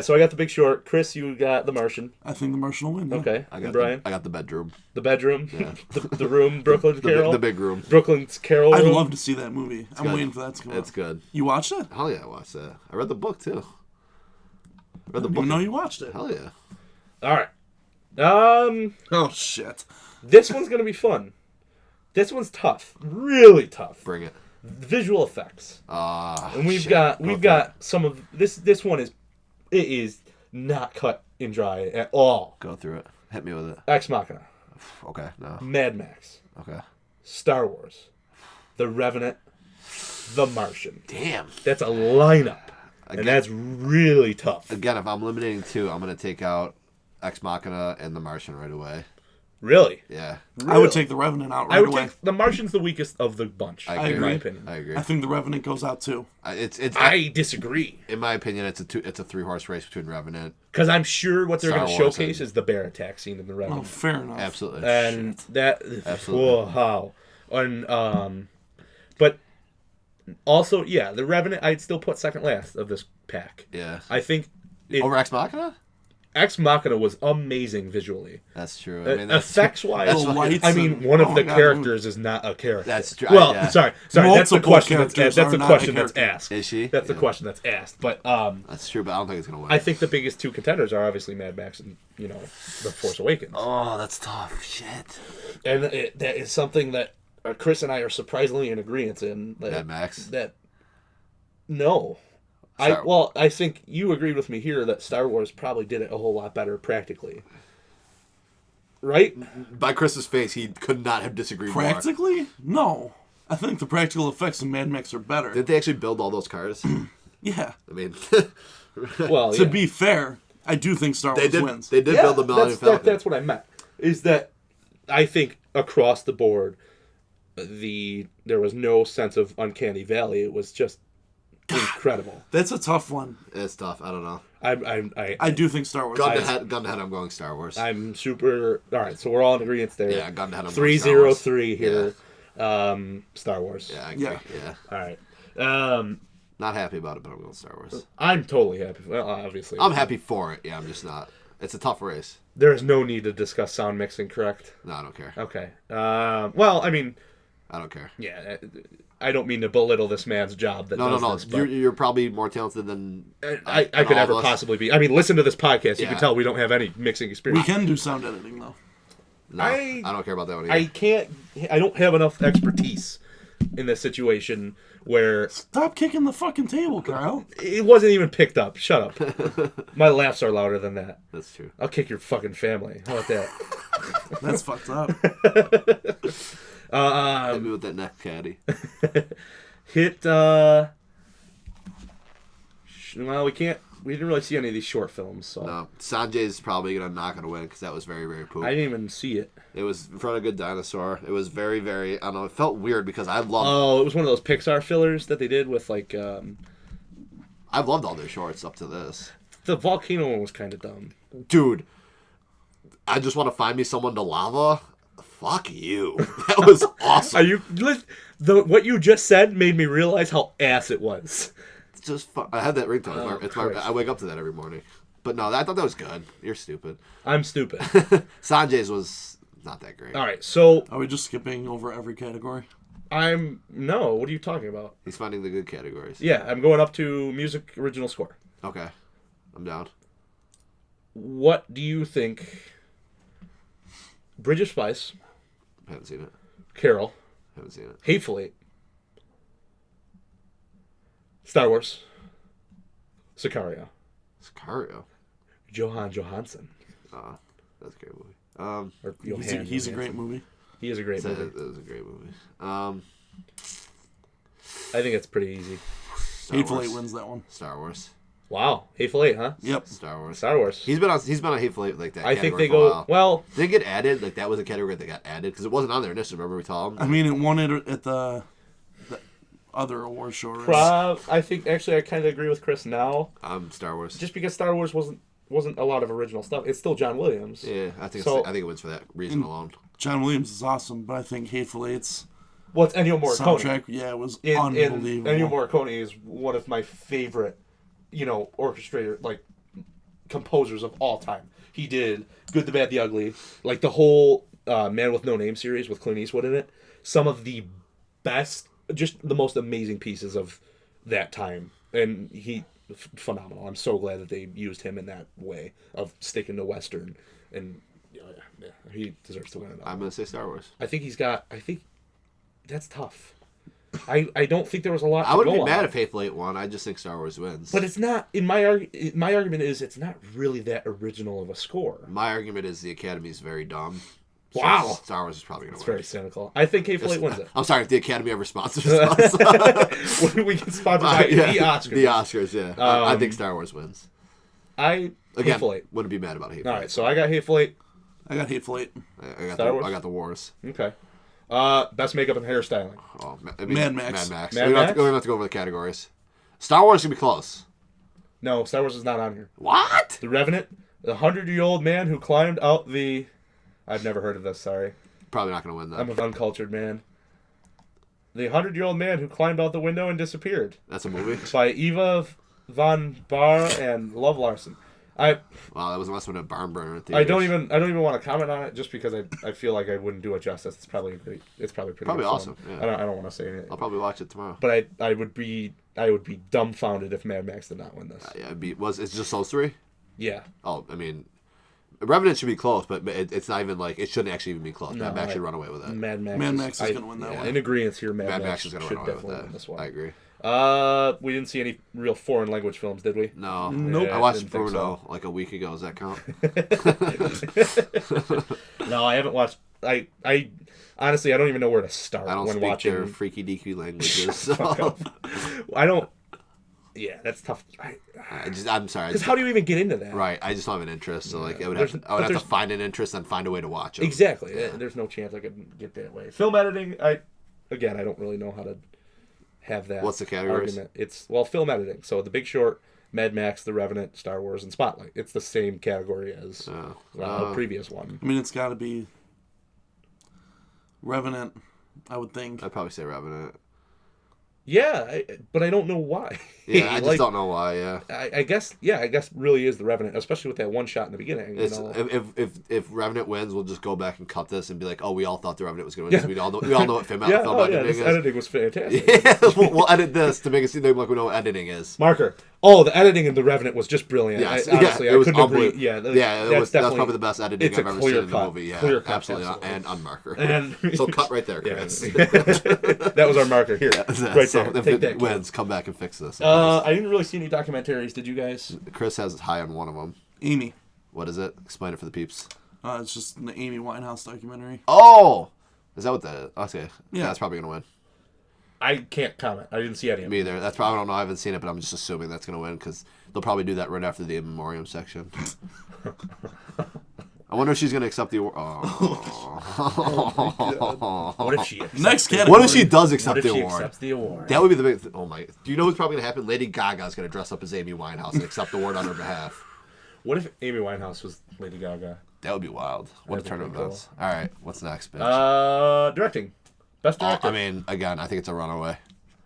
So I got The Big Short. Chris, you got The Martian. I think The Martian will win. Yeah. Okay. I got Brian. I got The Bedroom. The Bedroom. Yeah. the Room. Brooklyn's Carol. The Big Room. Brooklyn's Carol. I'd Room. love to see that movie. I'm good. waiting for that to come out. It's good. You watched it? Hell yeah, I watched that. I read the book too. I didn't even know you watched it. Hell yeah. All right. Oh shit. This one's gonna be fun. This one's tough. Really tough. Bring it. Visual effects. And we've shit. got some of this one is not cut and dry at all. Go through it. Hit me with it. Ex Machina. Okay, no. Mad Max. Okay. Star Wars. The Revenant. The Martian. Damn. That's a lineup. And that's really tough. Again, if I'm limiting 2, I'm going to take out Ex Machina and The Martian right away. Really? Yeah. I would take The Revenant out I right would away. take The Martian's the weakest of the bunch, I in agree. my agree. opinion. I agree. I think The Revenant goes out too. I disagree. In my opinion, it's a 3-horse race between Revenant. Because I'm sure what they're Star going to Wars showcase and- is the bear attack scene in The Oh, Revenant. fair enough. Absolutely. And that... Absolutely. Wow. And, but also, yeah, The Revenant, I'd still put second last of this pack. Yeah. I think... Over Ex Machina? Ex Machina was amazing visually. That's true. I mean, that's Effects-wise, The lights I mean, and- one of oh the my God, characters is not a character. That's true. Well, Yeah. sorry. That's the Multiple question. characters That's are the not question a that's character. asked. Is she? That's the Yeah. question that's asked. But That's true, but I don't think it's going to win. I think the biggest two contenders are obviously Mad Max and The Force Awakens. Oh, that's tough. Shit. And that is something that Chris and I are surprisingly in agreement in. Mad Max? That no. I think you agreed with me here that Star Wars probably did it a whole lot better practically. Right? By Chris's face, he could not have disagreed more. Practically? No. I think the practical effects in Mad Max are better. Did they actually build all those cars? Yeah. I mean, Well, To be fair, I do think Star Wars wins. They did build the Millennium Falcon. That's what I meant. Is that I think across the board, there was no sense of uncanny valley. It was just incredible. That's a tough one. It's tough. I don't know. I do think Star Wars Gun to wins. head, I'm going Star Wars. I'm super. All right, so we're all in agreement there. Yeah, gun to head, I'm going Star Wars. 303 here. Star Wars. Yeah, I agree. Yeah. Yeah. All right. Not happy about it, but I'm going Star Wars. I'm totally happy. Well, obviously. I'm happy for it. Yeah, I'm just not. It's a tough race. There is no need to discuss sound mixing, correct? No, I don't care. Okay. Well, I mean, I don't care. yeah. I don't mean to belittle this man's job that No. does this, but You're probably more talented than I could all ever of us. possibly be. I mean, listen to this podcast. You Yeah. can tell we don't have any mixing We experience. can do sound editing, though. No, I don't care about that one either. I don't have enough expertise in this situation where Stop kicking the fucking table, Kyle. it wasn't even picked up. Shut up. My laughs are louder than that. That's true. I'll kick your fucking family. How about that? That's fucked up. Hit me with that neck caddy. Hit, well, we didn't really see any of these short films, so. No, Sanjay's probably not going to win because that was very, very poop. I didn't even see it. It was in front of Good Dinosaur. It was very, very, I don't know, it felt weird because I love Oh, it was one of those Pixar fillers that they did with, like, I've loved all their shorts up to this. the volcano one was kind of dumb. Dude, I just want to find me someone to lava. Fuck you. That was awesome. Are you, what you just said made me realize how ass it was. It's just fun. I had that ringtone. Oh, It's my, Christ. I wake up to that every morning. But no, I thought that was good. You're stupid. I'm stupid. Sanjay's was not that great. All right, so Are we just skipping over every category? no, what are you talking about? He's finding the good categories. Yeah, I'm going up to music original score. Okay. I'm down. What do you think? Bridge of Spice, Haven't seen it. Carol, Haven't seen it. Hateful Eight, Star Wars, Sicario, Sicario. Johan Johansson. That's a great movie. Or He's Johan a Johansson. great movie. He is a great movie. That was a great movie. I think it's pretty easy. Star Hateful Wars. Eight wins that one. Star Wars. Wow, Hateful Eight, huh? Yep. Star Wars. Star Wars. He's been on Hateful Eight like that. I think category they for a go while. well. Did it get added? Like that was a category that got added because it wasn't on there initially. Remember we told I him? mean, it won it at the other award show. Right? I think actually I kind of agree with Chris now, Star Wars. just because Star Wars wasn't a lot of original stuff. It's still John Williams. Yeah, I think So- I think it wins for that reason alone. John Williams is awesome, but I think Hateful Eight's Well, it's Ennio Morricone. soundtrack, yeah, was And unbelievable. Ennio Morricone is one of my favorite, orchestrator, like, composers of all time. He did Good, the Bad, the Ugly, like the whole Man with No Name series with Clint Eastwood in it. Some of the best, just the most amazing pieces of that time. And phenomenal. I'm so glad that they used him in that way of sticking to Western. And yeah, he deserves to win it. I'm gonna say Star Wars. I think that's tough. I don't think there was a lot. I wouldn't to be go mad on. if Hateful Eight won. I just think Star Wars wins. But it's not. My argument is it's not really that original of a score. My argument is the Academy's very dumb. So Wow. Star Wars is probably gonna It's win. very cynical. I think Hateful Eight wins it. I'm sorry if the Academy ever sponsors us. We can sponsor by the Oscars. The Oscars, yeah. I think Star Wars wins. Again, Again, Hateful Eight. wouldn't be mad about Hateful All Eight. right, so I got Hateful Eight. I got Hateful Eight. Star Wars? I got the Wars. Okay. Best makeup and hairstyling. Oh, Mad Max. Mad Max. Mad We don't Max? have to go over the categories. Star Wars can be close. No, Star Wars is not on here. What? The Revenant, the 100-year-old man who climbed out the... I've never heard of this, sorry. Probably not going to win that. I'm an uncultured man. The 100-year-old man who climbed out the window and disappeared. That's a movie? By Eva von Bar and Love Larson. Wow, that was must have been a barn burner at the I don't even want to comment on it just because I feel like I wouldn't do it justice. It's probably pretty Probably good awesome. film. Yeah. I don't want to say anything. I'll probably watch it tomorrow. But I would be dumbfounded if Mad Max did not win this. Yeah, it's just those three? Yeah. Oh, I mean, Revenant should be close, but it's not even like, it shouldn't actually even be close. No, Mad Max should run away with it. Mad Max is going to win that one. In agreement here, Mad Max Max is going to should run away with definitely that. win this one. I agree. We didn't see any real foreign language films, did we? No. Nope. I watched didn't think Bruno like a week ago. Does that count? No, I haven't watched. I honestly, I don't even know where to start I don't when speak watching. their freaky deaky languages. So. I don't. Yeah, that's tough. I'm sorry. Because how do you even get into that? Right, I just don't have an interest. So like, I would There's- have but to there's- find an interest and find a way to watch it. Exactly. There's no chance I could get that way. Film editing. I don't really know how to have that. What's the categories? Argument. It's film editing. So The Big Short, Mad Max, The Revenant, Star Wars, and Spotlight. It's the same category as the previous one. I mean, it's got to be Revenant, I would think. I'd probably say Revenant. Yeah, but I don't know why. Yeah, I just Like, don't know why. Yeah. I guess really is The Revenant, especially with that one shot in the beginning. It's, You know? if Revenant wins, we'll just go back and cut this and be like, oh, we all thought the Revenant was going to win. Yeah. We all know what film editing this is. editing was fantastic. Yeah, we'll edit this to make it seem like we know what editing is. Marker. Oh, the editing in The Revenant was just brilliant. Yes, Honestly, it I was couldn't agree. unbelievable. Yeah, That was definitely probably the best editing it's a I've ever clear seen in the cut. movie. Yeah, Clear cut, absolutely. absolutely. And on marker. And So cut right there, Chris. That was our marker here, right So there. if Take it that. wins, come back and fix this. I didn't really see any documentaries. Did you guys? Chris has high on one of them. Amy. What is it? Explain it for the peeps. It's just the Amy Winehouse documentary. Oh! Is that what that is? Okay. Yeah. That's probably going to win. I can't comment. I didn't see any of Me them. either. That's probably, I don't know. I haven't seen it, but I'm just assuming that's going to win because they'll probably do that right after the in memoriam section. I wonder if she's going to accept the award. Oh. What if she? Next category. What if she does accept What if the she award? accepts the award? That would be the big. Oh my! Do you know what's probably gonna happen? Lady Gaga's gonna dress up as Amy Winehouse and accept the award on her behalf. What if Amy Winehouse was Lady Gaga? That would be wild. What a That'd be turn of pretty events! All right, what's next, bitch? Directing. Best director. I mean, again, I think it's a runaway.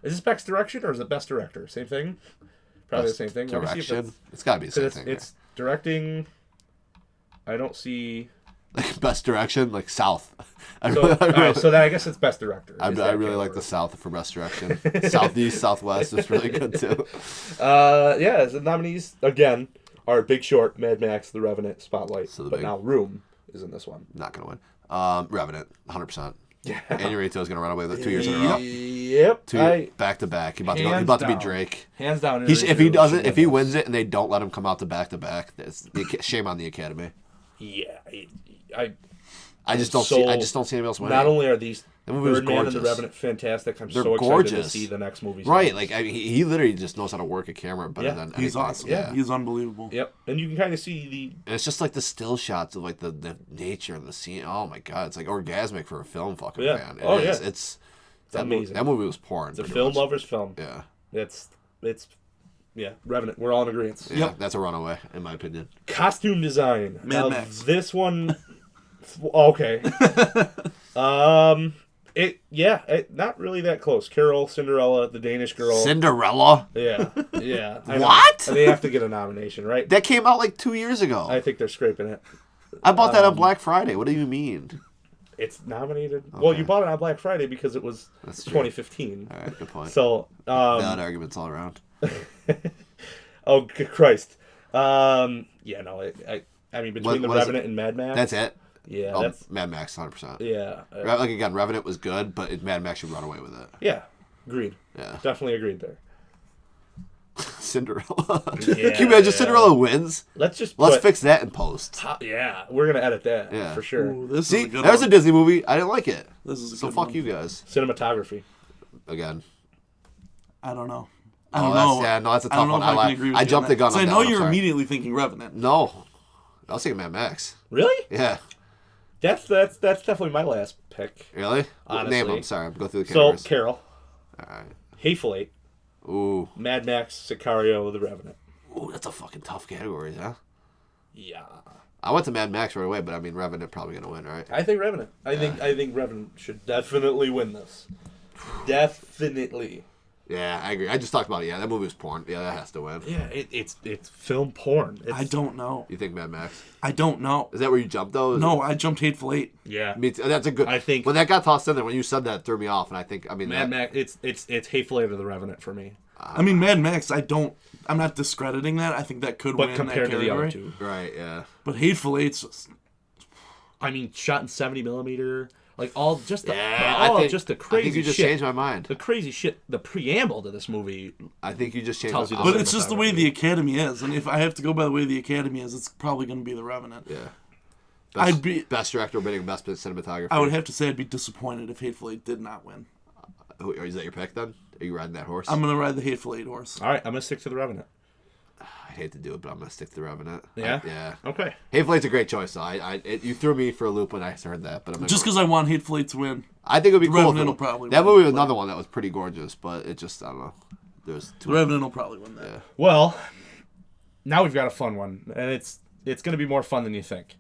Is this best direction or is it best director? Same thing. Probably Best the same thing. Let me see if Direction. It's got to be the same it's, thing. it's directing. I don't see. Right? Best direction, like South. I So, really, all right, so then I guess it's best director. I is that really like the category. South for best direction. Southeast, Southwest is really good too. Yeah, the nominees again are Big Short, Mad Max, The Revenant, Spotlight, So the but big- now Room is in this one. Not gonna win. Revenant, 100%. Yeah. Inarrito is gonna run away with it 2 years in a row. Yep. Back to back. He's about to go. He's Hands about to be down. Drake. Hands down. If he Inarritu doesn't, should if he win wins it and they don't let him come out to back, shame on the Academy. this. Yeah, I just don't So, see. I just don't see anybody else winning. not only are these That movie was Birdman and The gorgeous. Revenant fantastic, I'm They're so excited to gorgeous. see the next movie. Right, like I mean, he literally just knows how to work a camera better Yeah. than He's anything. awesome. Yeah, He's unbelievable. Yep, and you can kind of see the and it's just like the still shots of like the nature and the scene. Oh my god, it's like orgasmic for a film fucking Yeah. fan. Oh, It is. yeah. It's amazing. That movie was porn. It's a pretty film much. lover's film. Yeah, It's Revenant. We're all in agreement. yeah, that's a runaway in my opinion. Costume design. Mad Now, Max. This one. Okay. Not really that close. Carol, Cinderella, the Danish Girl. Cinderella. Yeah. I know. What? And they have to get a nomination, right? That came out like 2 years ago. I think they're scraping it. I bought that on Black Friday. What do you mean? It's nominated. Well, you bought it on Black Friday because it was That's true. 2015. All right, good point. So, Valid arguments all around. oh Christ. I mean, between The What is Revenant and Mad Max. That's it. Yeah, Oh, that's Mad Max, 100%. yeah, Like again, Revenant was good, but Mad Max should run away with it. yeah. Agreed. Yeah. Definitely agreed there. Cinderella. Yeah, Can you imagine yeah. Cinderella wins? Let's just Let's put, fix that in post. Yeah, we're gonna edit that Yeah. for sure. Ooh, this See, is a good there's one. a Disney movie. I didn't like it. This is a So good fuck one. you guys. Cinematography. Again. I don't know. Oh, I don't that's- know. yeah, no, that's a I don't tough know one. if I I can agree with I you jumped on the that. gun 'Cause on I that know one, I'm you're sorry. immediately thinking Revenant. No. I was thinking Mad Max. Really? Yeah. That's definitely my last pick. Really? Honestly. Name them. Sorry, I'm going through the So categories. Carol, All right. Hateful Eight, Ooh. Mad Max, Sicario, The Revenant. Ooh, that's a fucking tough category, huh? Yeah, I went to Mad Max right away, but I mean, Revenant probably gonna win, right? I think Revenant. I think Revenant should definitely win this. Definitely. Yeah, I agree. I just talked about it. Yeah, that movie was porn. Yeah, that has to win. Yeah, it's film porn. I don't know. You think Mad Max? I don't know. Is that where you jumped though? No, I jumped Hateful Eight. Yeah, Me too. That's a good. I think when that got tossed in there, when you said that, it threw me off, and I think Mad Max. It's Hateful Eight or The Revenant for me. I mean, Mad Max. I'm not discrediting that. I think that could But win compared that to the other category. two, Right. Yeah. But Hateful Eight's just I mean, shot in 70mm, like all just the just the I crazy think you just shit. changed my mind. The crazy shit. The preamble to this movie. I think you just changed. Tells you my the But same it's just the way the Academy is, and if I have to go by the way the Academy is, it's probably going to be The Revenant. Yeah. I'd be. Best director winning best cinematography. I would have to say I'd be disappointed if Hateful Eight did not win. Is that your pick then? Are you riding that horse? I'm going to ride the Hateful Eight horse. All right, I'm gonna stick to The Revenant. I hate to do it, but I'm gonna stick to The Revenant. Yeah? Yeah. Okay. Hateful Eight's a great choice. Though. You threw me for a loop when I heard that, but I'm gonna Just because I want Hateful Eight to win. I think it would be The cool. Revenant will probably that win, movie was but- another one that was pretty gorgeous, but it just I don't know. There's The too Revenant will probably win that. Yeah. Well, now we've got a fun one, and it's gonna be more fun than you think.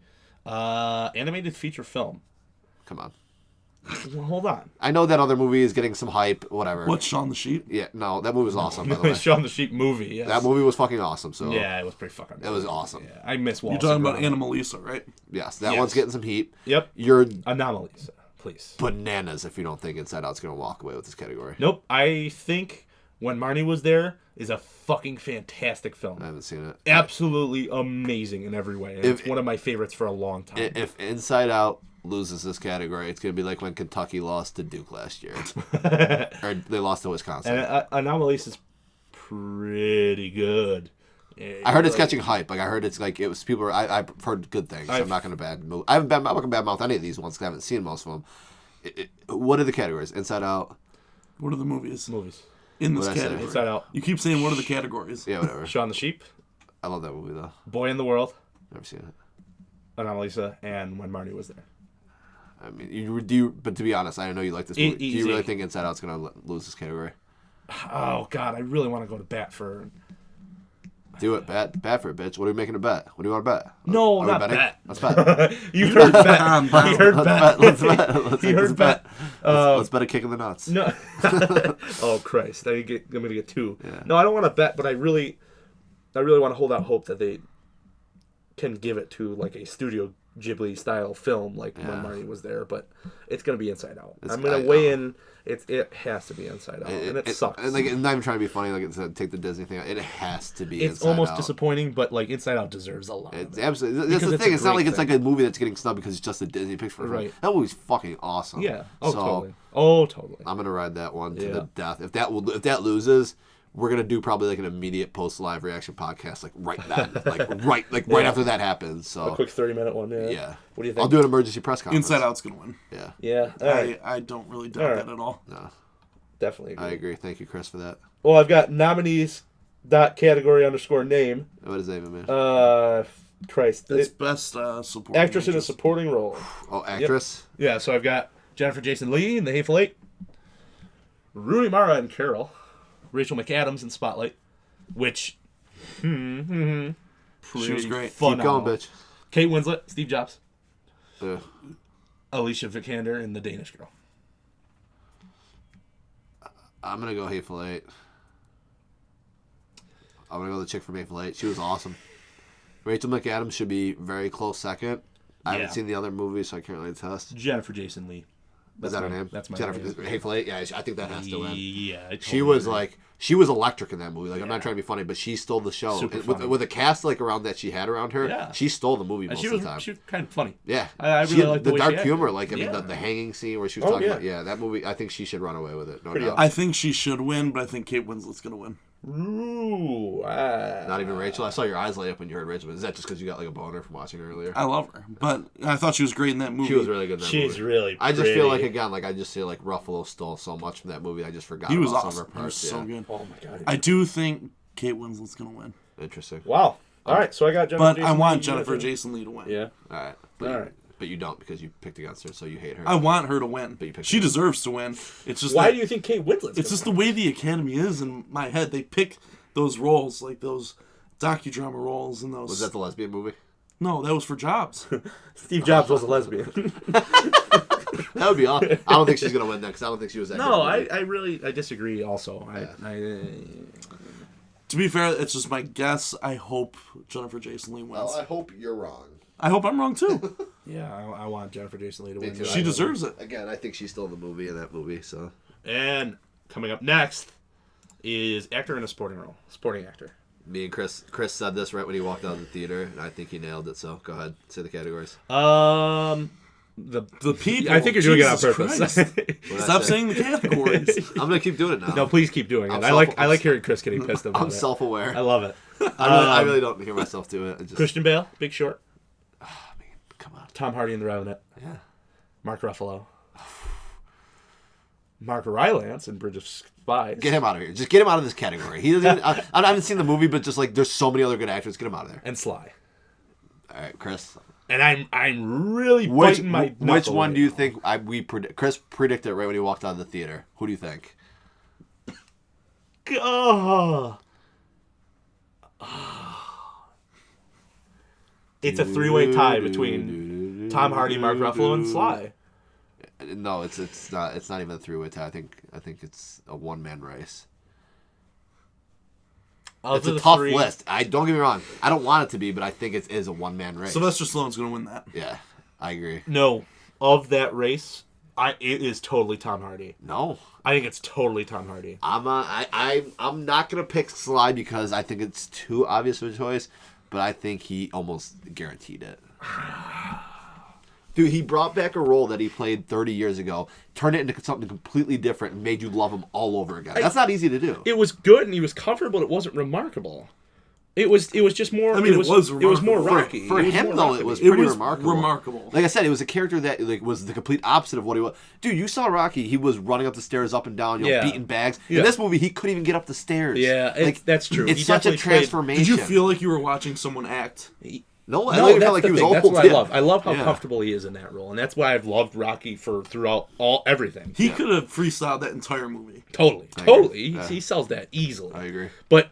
Animated feature film. Come on. Well, hold on. I know that other movie is getting some hype. Whatever. What's Shaun the Sheep? Yeah. No, that movie was awesome. By the way, Shaun the Sheep movie. Yes. that movie was fucking awesome. So Yeah, it was pretty fucking. it was awesome. Yeah, I miss Wallace. You're talking about and Gromit. Anomalisa, right? Yes, that Yes. one's getting some heat. Yep. You're Anomalies, please. bananas if you don't think Inside Out's gonna walk away with this category. Nope. I think When Marnie Was There is a fucking fantastic film. I haven't seen it. Absolutely amazing in every way. And it's one of my favorites for a long time. If Inside Out loses this category, it's gonna be like when Kentucky lost to Duke last year, or they lost to Wisconsin. And Anomalies is pretty good. I heard it's catching hype. Like I heard it's like it was people. I've heard good things. I'm not gonna I'm not gonna badmouth any of these ones because I haven't seen most of them. What are the categories? Inside Out. What are the movies Movies. in this What'd I say? category? Inside Out. You keep saying what are the categories? Yeah, whatever. Shaun the Sheep. I love that movie though. Boy in the World. Never seen it. Anomalisa. And When Marnie Was There. I mean, but to be honest, I know you like this movie. Do you Easy. really think Inside Out's gonna lose this category? Oh, God. I really want to go to bat for... Do it, bet for it, bitch. What are we making a bet? What do you want to bet? No, Are we not betting? bet. Let's bet. You heard bet. I'm You heard bet. Let's bet. Let's You heard bet. Let's bet a kick in the nuts. No. Oh, Christ. I'm going to get two. Yeah. No, I don't want to bet, but I really want to hold out hope that they can give it to like a Studio Ghibli style film like When Marnie Was There, but it's going to be Inside Out. I'm going to weigh in. It has to be Inside Out, and it sucks. And like, I'm not even trying to be funny. Like, it's take the Disney thing out. It has to be. It's Inside almost Out. disappointing, but like Inside Out deserves a lot. It's of it. absolutely. That's Because the it's thing. a It's not great like it's like thing. a movie that's getting snubbed because it's just a Disney picture. Right. That movie's fucking awesome. Yeah. Oh, So, totally. Oh, totally. I'm gonna ride that one to Yeah. the death. If that loses, we're gonna do probably like an immediate post live reaction podcast, like right then, right after that happens. So A quick 30-minute one. Yeah. yeah. What do you think? I'll do an emergency press conference. Inside Out's gonna win. Yeah. Yeah. All right. I don't really doubt All right. that at all. No, Definitely agree. I agree. Thank you, Chris, for that. Well, I've got nominees category _ name. What is that even mean? Christ. That's best supporting Actress in a supporting role. Oh, actress. Yeah, so I've got Jennifer Jason Leigh in The Hateful Eight, Rooney Mara in Carol, Rachel McAdams in Spotlight, which She was great. fun. Keep going, bitch. Kate Winslet, Steve Jobs, Ugh. Alicia Vikander in The Danish Girl. I'm gonna go Hateful Eight. I'm gonna go the chick from Hateful Eight. She was awesome. Rachel McAdams should be very close second. I Yeah. haven't seen the other movies, so I can't really attest. Jennifer Jason Leigh. Is that her name? That's my Jennifer name. Hateful Eight. Yeah, I think that has to win. Yeah, I She totally was agree. like, she was electric in that movie. Like, I'm Yeah. not trying to be funny, but she stole the show. Super And funny. with a cast like around that she had around her. Yeah. She stole the movie And most she of was the time. she was kind of funny. Yeah, I She really had liked the way she dark acted. humor. Like, I mean, Yeah. the hanging scene where she was Oh, talking yeah. about. Yeah, that movie. I think she should run away with it. No Pretty doubt. I think she should win, but I think Kate Winslet's gonna win. Ooh, Not even Rachel. I saw your eyes light up when you heard Rachel. Is that just because you got like a boner from watching her earlier? I love her, but I thought she was great in that movie. She was really good in that she's movie. really. I just feel like pretty. again, like I just feel like Ruffalo stole so much from that movie. I just forgot. He was about awesome. Some of her He was parts. so Yeah. good. Oh my god. I do think Kate Winslet's gonna win, Interesting. Wow. All right, so I got Jennifer. but Jason I want Leigh, Jennifer Jason Leigh to win. Yeah. All right. All right. But you don't because you picked against her, so you hate her. I want her to win. But you picked She her. deserves to win. It's just Why that- do you think Kate Winslet's It's just the way the Academy is in my head. They pick those roles, like those docudrama roles and those. Was that the lesbian movie? No, that was for Jobs. Steve Jobs was a lesbian. That would be awesome. I don't think she's gonna win that because I don't think she was that. No, good. I disagree. Also, To be fair, it's just my guess. I hope Jennifer Jason Leigh wins. Well, I hope you're wrong. I hope I'm wrong too. I want Jennifer Jason Leigh to Me win. too. She deserves it. Again, I think she's still in the movie in that movie. So. And coming up next is actor in a sporting role, sporting actor. Me and Chris said this right when he walked out of the theater, and I think he nailed it. So go ahead, say the categories. The people. I think you're doing Jesus it on purpose. Christ. What did I Stop say? saying the categories. I'm gonna keep doing it now. No, please keep doing it. I'm I like hearing Chris getting pissed about I'm it. self-aware. I love it. I really don't hear myself do it. I just, Christian Bale, Big Short. come on. Tom Hardy in The Revenant. Yeah. Mark Ruffalo. Mark Rylance in Bridge of Spies. Get him out of here. Just get him out of this category. He doesn't. I haven't seen the movie, but just like there's so many other good actors. Get him out of there. And Sly. All right, Chris. And I'm really Which biting my which knuckle one right do you now. think Chris predicted right when he walked out of the theater? Who do you think? Oh. It's a three-way tie between Tom Hardy, Mark Ruffalo, and Sly. No, it's not. It's not even a three-way tie. I think it's a one-man race. Of It's a the tough three- list. Don't get me wrong. I don't want it to be, but I think it is a one-man race. Sylvester Stallone's going to win that. Yeah, I agree. No, of that race, it is totally Tom Hardy. No, I think it's totally Tom Hardy. I'm not gonna pick Sly because I think it's too obvious of a choice, but I think he almost guaranteed it. Dude, he brought back a role that he played 30 years ago, turned it into something completely different, and made you love him all over again. That's not easy to do. It was good and he was comfortable. It wasn't remarkable. It was just more. I mean, it was It was more remarkable. rocky. For It was him, more though, rocky. it was It pretty was remarkable. remarkable. Like I said, it was a character that was the complete opposite of what he was. Dude, you saw Rocky. He was running up the stairs, up and down, Yeah. beating bags. Yeah. In this movie, he couldn't even get up the stairs. Yeah, that's true. It's He such a definitely played- transformation. Did you feel like you were watching someone act? No, I No, really that's felt like the he was thing. old. That's what I yeah. love. I love how Yeah. comfortable he is in that role, and that's why I've loved Rocky throughout everything. He could have freestyled that entire movie. Totally. I agree. He, Yeah. he sells that easily. I agree. But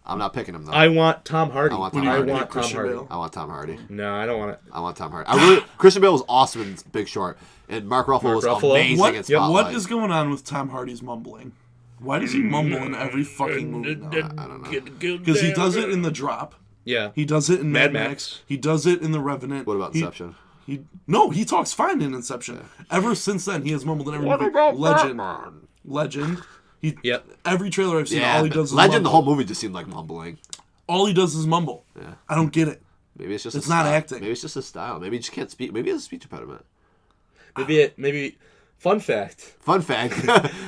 I'm not picking him though. I want Tom Hardy. I want What Tom do you Hardy. pick, want Tom Christian Hardy. Bale? I want Tom Hardy. No, I don't want it. I want Tom Hardy. I really Christian Bale was awesome in Big Short, and Mark Ruffalo was Ruffalo. amazing What, in Spotlight. what is going on with Tom Hardy's mumbling? Why does he mumble in every fucking movie now? I don't know. Because he does it in The Drop. Yeah. He does it in Mad Mad Max. Max. He does it in The Revenant. What about He- Inception? He talks fine in Inception. Ever since then, he has mumbled in every movie. Legend. Yep. Every trailer I've seen, Yeah, all he does is Legend. The mumble. whole movie just seemed like mumbling. All he does is mumble. Yeah. I don't get it. Maybe it's just It's a not style. acting. Maybe it's just a style. Maybe he just can't speak. Maybe he has a speech impediment. Maybe. Fun fact: Fun fact.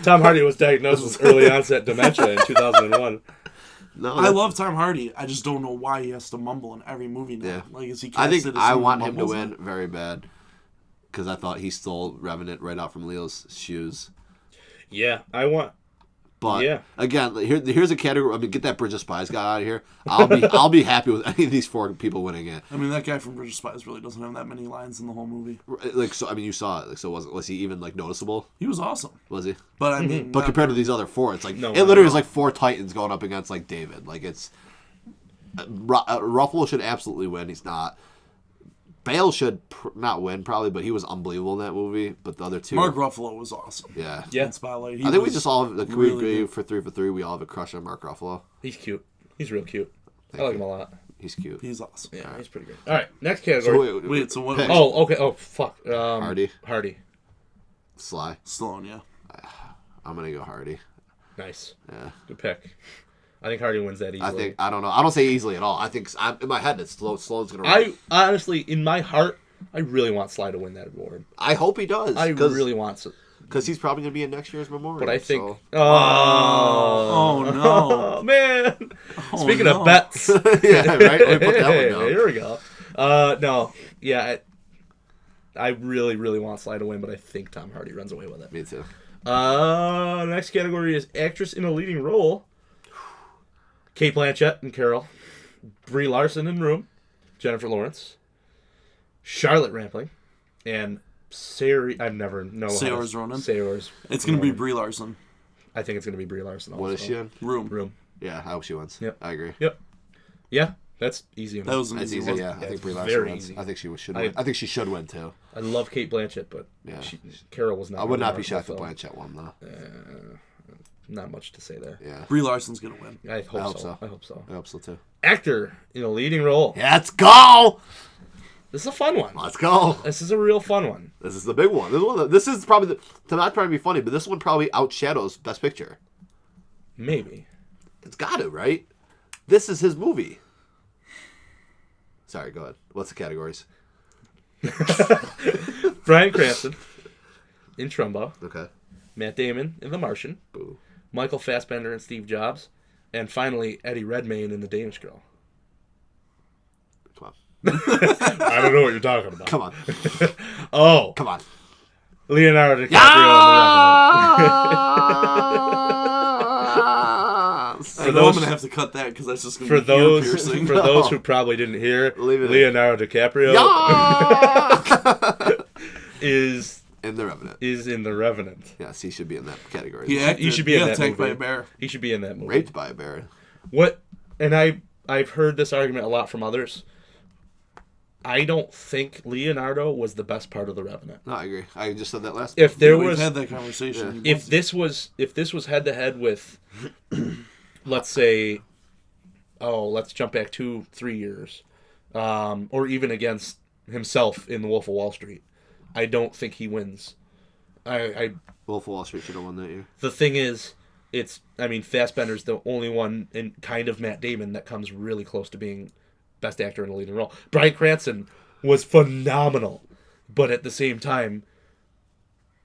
Tom Hardy was diagnosed with early onset dementia in 2001. No, I love Tom Hardy. I just don't know why he has to mumble in every movie now. Yeah. Like, is he I think casted as I someone want who him to mumbles win it? very bad because I thought he stole Revenant right out from Leo's shoes. Yeah, I want. But Yeah. again, here's a category. I mean, get that Bridge of Spies guy out of here. I'll be happy with any of these four people winning it. I mean, that guy from Bridge of Spies really doesn't have that many lines in the whole movie. Like so, I mean, you saw it. Like so, was he even like noticeable? He was awesome. Was he? But I mean, But not- compared to these other four, it's like No, it literally no. is like four Titans going up against like David. Like it's Ruffalo should absolutely win. He's not. Bale should not win probably, but he was unbelievable in that movie. But the other two, Mark Ruffalo was awesome. yeah, Yeah. In Spotlight. He I think we was just all like, we really agree good. for 3 we all have a crush on Mark Ruffalo. He's cute. He's real cute. I like him a lot. He's cute. He's awesome. Yeah, he's pretty great. All right, next category. So Wait, so what? pick. Oh, okay. Oh, fuck. Hardy, Hardy. Sly. Stallone, yeah. I'm gonna go Hardy. Nice. Yeah, Good pick. I think Hardy wins that easily. I don't know. I don't say easily at all. I think in my head it's Stallone's gonna. I honestly, in my heart, I really want Sly to win that award. I hope he does. I really want to. because he's probably gonna be in next year's memorial. But I think. so. Oh, Oh, no. man. Oh, Speaking no. of bets. yeah, right. Let me put that one down. Here we go. No. Yeah. I really, really want Sly to win, but I think Tom Hardy runs away with it. Me too. Next category is actress in a leading role. Kate Blanchett in Carol. Brie Larson in Room. Jennifer Lawrence. Charlotte Rampling. and Sari. I've never know. Saoirse Ronan. Saoirse. It's going to be Ronan. Brie Larson. I think it's gonna be Brie Larson. Also. What is she in? Room. Yeah, I hope she wins. Yep. I agree. Yep. Yeah, that's easy enough. That was an That's easy easy, one. yeah. I think Brie very Larson wins. easy. I think she should win. I think she should win, too. I love Kate Blanchett, but Yeah. Carol was not. I would not be remarkable shocked if film. Blanchett won, though. Not much to say there. Yeah. Brie Larson's going to win. I hope, hope so. so. I hope so. I hope so, too. Actor in a leading role. Let's go! This is a fun one. Let's go! This is a real fun one. This is the big one. This is probably to not try to be funny, but this one probably outshadows Best Picture. Maybe. It's got to, right? This is his movie. Sorry, go ahead. What's the categories? Bryan Cranston in Trumbo. Okay. Matt Damon in The Martian. Boo. Michael Fassbender and Steve Jobs. And finally, Eddie Redmayne in The Danish Girl. Come on. I don't know what you're talking about. Come on. Oh, Come on. Leonardo DiCaprio Yes! I know I'm going to have to cut that because that's just going to be ear piercing. for those who probably didn't hear, Leave it in. Leonardo DiCaprio Yeah! is In The Revenant. in The Revenant. Yes, he should be in that category. He acted, He should be in got that attacked movie. by a bear. He should be in that movie. Raped by a bear. What? And I've heard this argument a lot from others. I don't think Leonardo was the best part of The Revenant. No, I agree. I just said that last If there We've was, had that conversation. Yeah. if this was head to head with, let's say, let's jump back 2-3 years, or even against himself in The Wolf of Wall Street, I don't think he wins. Wolf of Wall Street should have won that year. The thing is, Fassbender's the only one, and kind of Matt Damon, that comes really close to being best actor in a leading role. Bryan Cranston was phenomenal, but at the same time,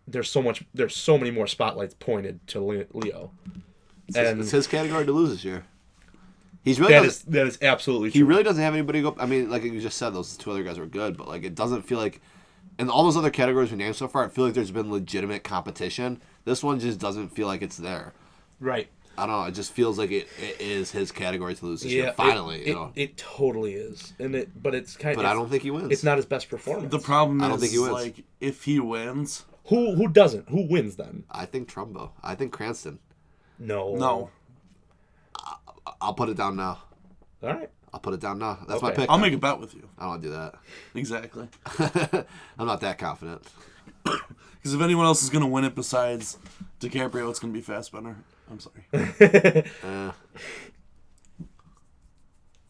there's so many more spotlights pointed to Leo. It's his category to lose this year. He's really that is absolutely true. he really doesn't have anybody go. I mean, like you just said, those two other guys were good, but like it doesn't feel like in all those other categories we named so far, I feel like there's been legitimate competition. This one just doesn't feel like it's there. Right. I don't know. It just feels like it is his category to lose this year. Finally, it totally is, but it's kind. But I don't think he wins. It's not his best performance. The problem is, I don't think he wins. like, if he wins... Who doesn't? Who wins then? I think Trumbo. I think Cranston. No. I'll put it down now. All right. I'll put it down now. That's my Okay. pick. I'll make a bet with you. I don't want to do that. Exactly. I'm not that confident. Because if anyone else is going to win it besides DiCaprio, it's going to be Fassbender. I'm sorry.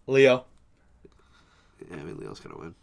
Leo. Yeah, I mean, Leo's going to win.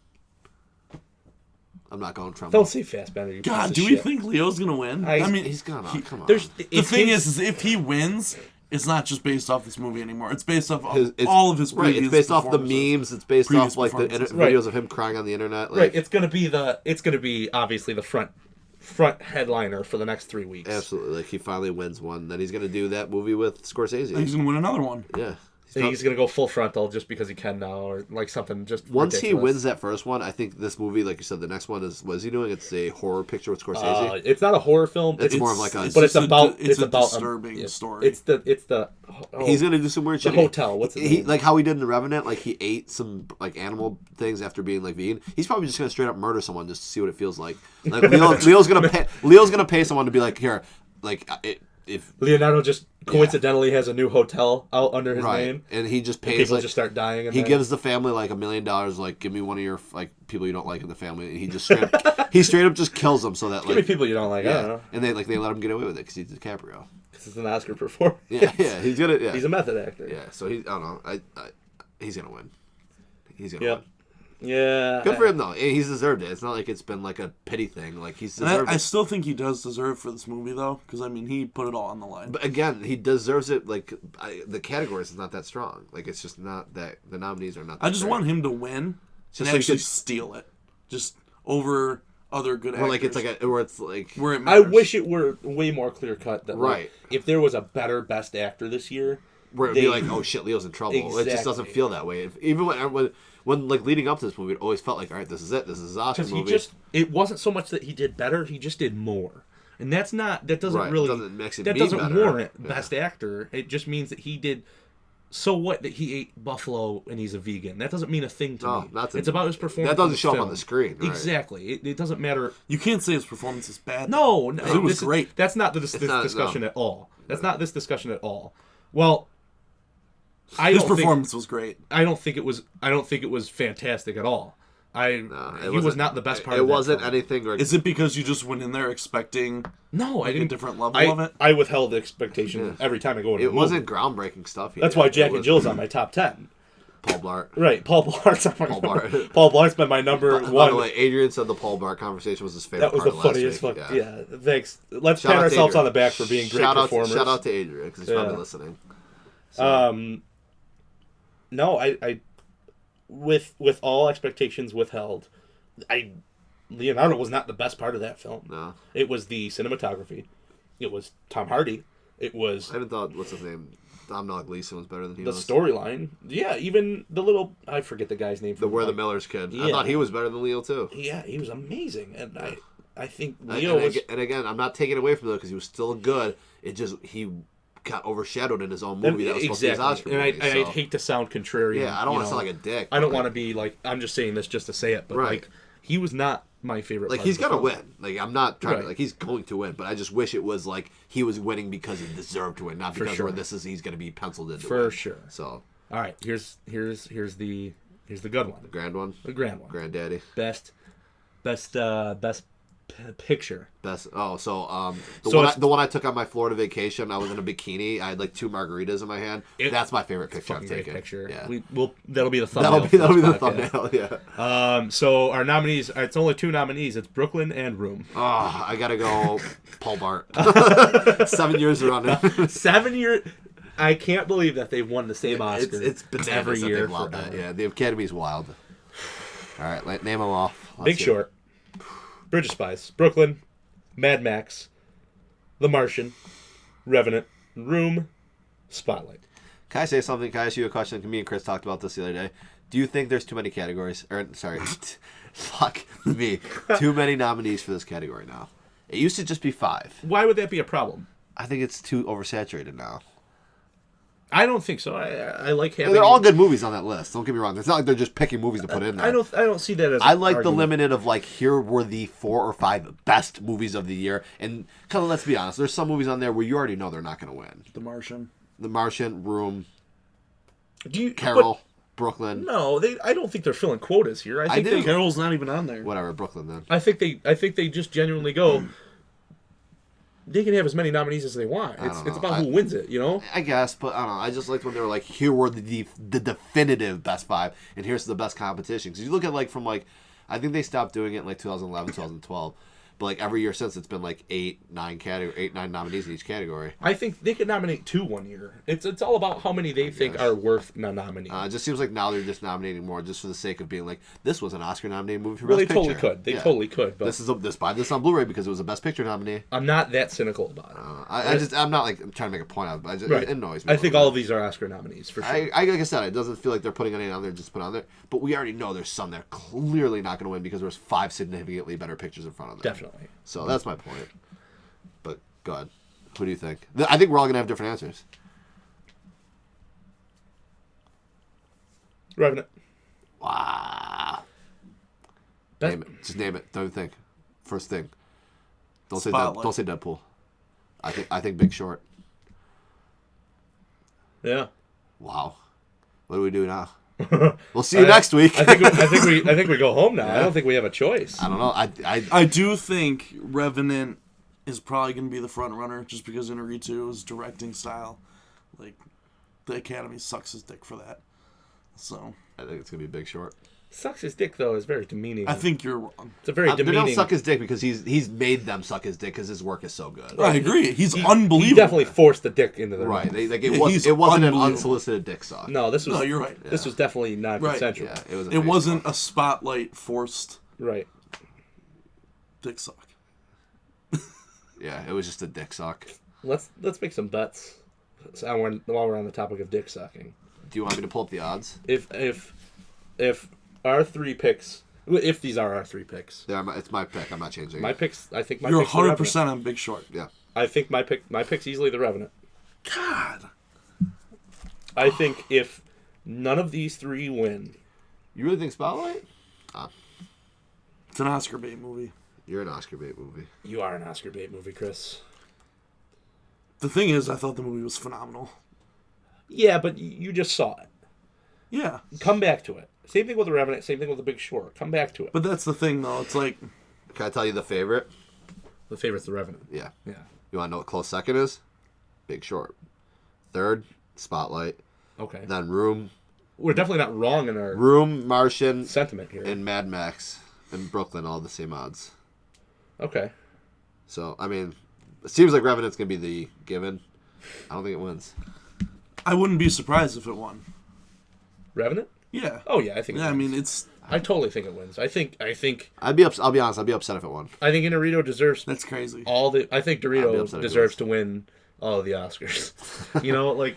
I'm not going Trumbo. Don't say Fassbender. You God, piece do of we shit. think Leo's going to win? I I mean, He's going to. Come on. the thing is if he wins, it's not just based off this movie anymore. It's based off all of his right. previous It's based off the performances. memes. It's based Previous off like the performances. videos of him crying on the internet. Like, Right. It's gonna be obviously the front headliner for the next 3 weeks. absolutely. Like he finally wins one. Then he's gonna do that movie with Scorsese. He's going to win another one. Yeah. He's gonna go full frontal just because he can now, or like something just Once ridiculous. he wins that first one, I think this movie, like you said, the next one is what is he doing? It's a horror picture with Scorsese. It's not a horror film. It's more of like a- but it's just about it's a about disturbing story. It's the He's gonna do some weird shit. hotel, what's its he name? like how he did in The Revenant? Like he ate some like animal things after being like vegan. He's probably just gonna straight up murder someone just to see what it feels like. Like Leo's gonna pay someone to be like, here, like if Leonardo just coincidentally has a new hotel out under his right, name, and he just and pays people like just start dying. In he there. gives the family like $1 million, like give me one of your like people you don't like in the family, and he just straight up just kills them so that Give me like people you don't like. I don't yeah, know. and they let him get away with it because he's DiCaprio. Because it's an Oscar performance. Yeah, he's gonna. Yeah, He's a method actor. yeah. So I don't know. He's gonna win. He's gonna Yep. win. Yeah. Good for him though. He's deserved it. It's not like it's been like a pity thing. Like he's And deserved I it. still think he does deserve for this movie, though, because, I mean, he put it all on the line. But again, he deserves it. Like the categories is not that strong. Like it's just not that the nominees are not. That I just great. want him to win Just and so you actually could- steal it. Just over other good actors. Or like it's like where it's like where it I matters. wish it were way more clear cut. That like, Right. if there was a better best actor this year, where it'd be like, oh shit, Leo's in trouble. It just Exactly. doesn't feel that way. Even when like leading up to this movie, it always felt like, all right, this is it. This is his Oscar because movie. it wasn't so much that he did better, he just did more. And that doesn't Right, really doesn't makes it that mean doesn't better. warrant Yeah. best actor. It just means that he did so what that he ate buffalo and he's a vegan? That doesn't mean a thing to me. It's about his performance. That doesn't in show film. up on the screen. Right? Exactly. It doesn't matter. You can't say his performance is bad. No, it was great. That's not this discussion at all. That's not this discussion at all. Well, his performance was great. I don't think it was fantastic at all. He was not the best part of it. It wasn't anything. Is it because you just went in there expecting I didn't a different level of it? I withheld the expectation every time I go into It wasn't groundbreaking stuff. That's why Jack and Jill's on my top 10. Paul Blart. Right, Paul Blart's on my Paul number. Blart. Paul Blart's been my number one. By the way, Adrian said the Paul Blart conversation was his favorite. That was part the of last funniest week. fuck. Yeah, thanks. Let's pat out to ourselves Adrian. on the back for being great performers. Shout out to Adrian because he's probably listening. So. No, I with all expectations withheld, Leonardo was not the best part of that film. No. It was the cinematography. It was Tom Hardy. It was... I thought, what's his name? Domhnall Gleeson was better than he the was. The storyline. Yeah, even the little... I forget the guy's name. We're the Miller's kid. Yeah. I thought he was better than Leo, too. Yeah, he was amazing. And I think Leo was... And again, I'm not taking away from Leo because he was still good. It just... He got overshadowed in his own movie that was supposed to be his Oscar movie. And I'd hate to sound contrarian. Yeah, I don't want to sound like a dick. I don't want to be like... I'm just saying this just to say it. But like, he was not my favorite. Like, he's gonna win. Like, I'm not trying to, like, he's going to win, but I just wish it was like he was winning because he deserved to win, not because he's gonna be penciled in to win. For sure. So, all right, here's the good one. The grand one. The grand one. Granddaddy. Best picture. Best. Oh, so the one I took on my Florida vacation, I was in a bikini. I had like 2 margaritas in my hand. That's my favorite picture I've taken. Picture. Yeah. That'll be the thumbnail. That'll be the thumbnail. Yeah. So our nominees. It's only 2 nominees. It's Brooklyn and Room. Oh, I gotta go. Paul Bart. 7 years running. 7 years. I can't believe that they've won the same Oscar. It's every year. Yeah, the Academy's wild. All right, name them off. Big Short. Bridge of Spies, Brooklyn, Mad Max, The Martian, Revenant, Room, Spotlight. Can I say something? Can I ask you a question? Me and Chris talked about this the other day. Do you think there's too many categories? Or, sorry, fuck me. Too many nominees for this category now. It used to just be 5. Why would that be a problem? I think it's too oversaturated now. I don't think so. I like having... They're all good movies on that list. Don't get me wrong. It's not like they're just picking movies to put in there. I don't see that as I like the limited of, like, here were the 4 or 5 best movies of the year. And kind of, let's be honest, there's some movies on there where you already know they're not going to win. The Martian, Room, Carol, Brooklyn. No, I don't think they're filling quotas here. I think Carol's not even on there. Whatever, Brooklyn then. I think they just genuinely go... They can have as many nominees as they want. It's about who wins it, you know? I guess, but I don't know. I just liked when they were like, here were the definitive best 5, and here's the best competition. Because you look at, like, from, like, I think they stopped doing it in, like, 2011, 2012. But, like, every year since, it's been, like, 8, 9 nominees in each category. I think they could nominate 2 one year. It's all about how many they think are worth nominating. It just seems like now they're just nominating more just for the sake of being like, this was an Oscar-nominated movie for Best Picture. Totally could. They totally could. But buy this on Blu-ray because it was a Best Picture nominee. I'm not that cynical about it. I'm not, like, I'm trying to make a point out of it, but it annoys me. I think all of these are Oscar nominees, for sure. Like I said, it doesn't feel like they're putting any on there just to put on there. But we already know there's some that are clearly not going to win because there's 5 significantly better pictures in front of them. Definitely. So that's my point. But go ahead. Who do you think? I think we're all gonna have different answers. Revenant. Wow. Name it. Just name it. Don't even think. First thing. Don't say Deadpool. I think Big Short. Yeah. Wow. What do we do now? We'll see you next week. I think we go home now. Yeah. I don't think we have a choice. I don't know. I do think Revenant is probably going to be the front runner just because Inarritu's directing style, like, the Academy sucks his dick for that. So I think it's going to be Big Short. Sucks his dick though is very demeaning. I think you're wrong. It's a very demeaning. They don't suck his dick because he's made them suck his dick because his work is so good. I agree. He's unbelievable. He definitely forced the dick into the right. It wasn't an unsolicited dick suck. No, this was. No, you're right. This was definitely non-consensual. Right. Yeah, it wasn't a spotlight forced. Right. Dick suck. Yeah, it was just a dick suck. Let's make some bets. While we're on the topic of dick sucking. Do you want me to pull up the odds? If our 3 picks, if these are our 3 picks, it's my pick. I'm not changing. My picks. I think my you're picks 100% on Big Short. Yeah. I think my pick's easily the Revenant. God. I think if none of these three win, You really think Spotlight? It's an Oscar bait movie. You're an Oscar bait movie. you are an Oscar bait movie, Chris. The thing is, I thought the movie was phenomenal. Yeah, but you just saw it. Yeah. Come back to it. Same thing with The Revenant. Same thing with The Big Short. Come back to it. But that's the thing, though. It's like... Can I tell you the favorite? The favorite's The Revenant. Yeah. Yeah. You want to know what close second is? Big Short. Third, Spotlight. Okay. Then Room, We're definitely not wrong in our Martian, sentiment here. and Mad Max, and Brooklyn, all the same odds. Okay. So, I mean, it seems like Revenant's going to be the given. I don't think it wins. I wouldn't be surprised if it won. Revenant? Yeah. Oh yeah, I think. It Yeah, I wins. mean, it's... I totally think it wins. I think. I'll be honest, I'd be upset if it won. I think Inarito deserves That's crazy. all the. I think I'd be Dorito upset if he deserves was. to win all of the Oscars. You know, like,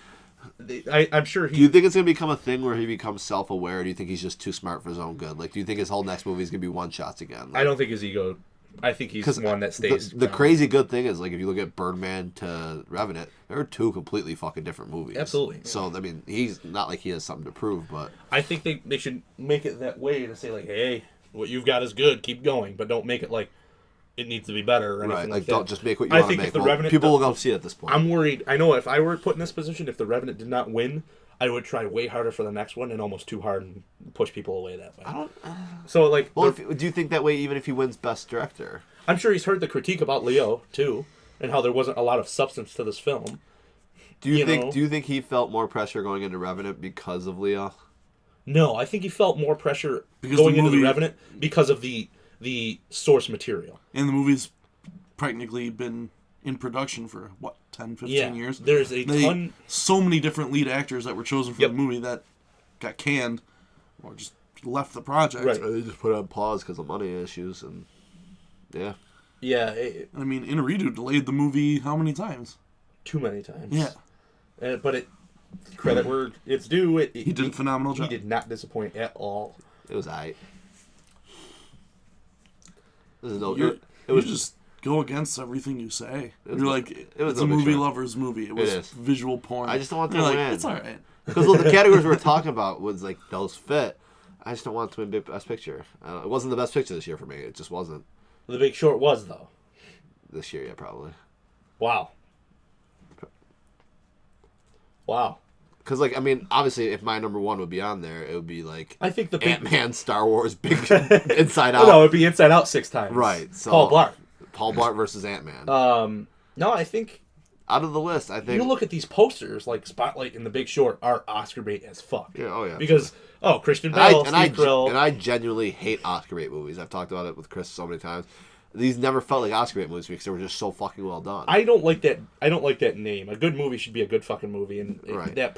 I'm sure he. Do you think it's going to become a thing where he becomes self-aware, or do you think he's just too smart for his own good? Like, do you think his whole next movie is going to be one-shots again? I don't think his ego. I think he's one that stays. The crazy good thing is, like, if you look at Birdman to Revenant, they're two completely fucking different movies. Absolutely. So, I mean, he's not like he has something to prove, but... I think they should make it that way to say like, hey, what you've got is good, keep going, but don't make it like it needs to be better or anything Right, like that. don't just make what you want to think make. if the Well, Revenant, people will go see it at this point. I'm worried. I know if I were put in this position, if the Revenant did not win, I would try way harder for the next one and almost too hard and push people away that way. I don't... So like, Well, do you think that way even if he wins Best Director? I'm sure he's heard the critique about Leo too, and how there wasn't a lot of substance to this film. Do you know? think he felt more pressure going into Revenant because of Leo? No, I think he felt more pressure Because going the into the movie- Revenant because of the source material. And the movie's practically been in production for, what, 10, 15 years? There's a ton. So many different lead actors that were chosen for Yep. the movie that got canned or just left the project. Right. They just put it on pause because of money issues, and yeah. Yeah, I mean, Inarritu delayed the movie how many times? too many times. Yeah. But it credit where it's due. He did a phenomenal job. He did not disappoint at all. It was aight. This is no. You It was just go against everything you say. was You're no- like, it was it's no a Big movie Short. lover's movie. It was is. visual porn. I just don't want You're to like, win. it's all right. because the categories we were talking about was like those fit. I just don't want to win Best Picture. It wasn't the best picture this year for me. It just wasn't The Big Short was though. this year. Yeah, probably. Wow. Wow. Because like I mean, obviously, if my number one would be on there, it would be like I think the big. Ant-Man, Star Wars, Big Inside Out. Oh, no, it'd be Inside Out 6 times. Right. So Paul Blart. Paul Blart versus Ant-Man. No, I think Out of the list, I think. you look at these posters like Spotlight and The Big Short are Oscar bait as fuck. Yeah, oh yeah. Because Christian Bale, Steve Carell. And I genuinely hate Oscar bait movies. I've talked about it with Chris so many times. These never felt like Oscar bait movies because they were just so fucking well done. I don't like that. I don't like that name. A good movie should be a good fucking movie, and Right. that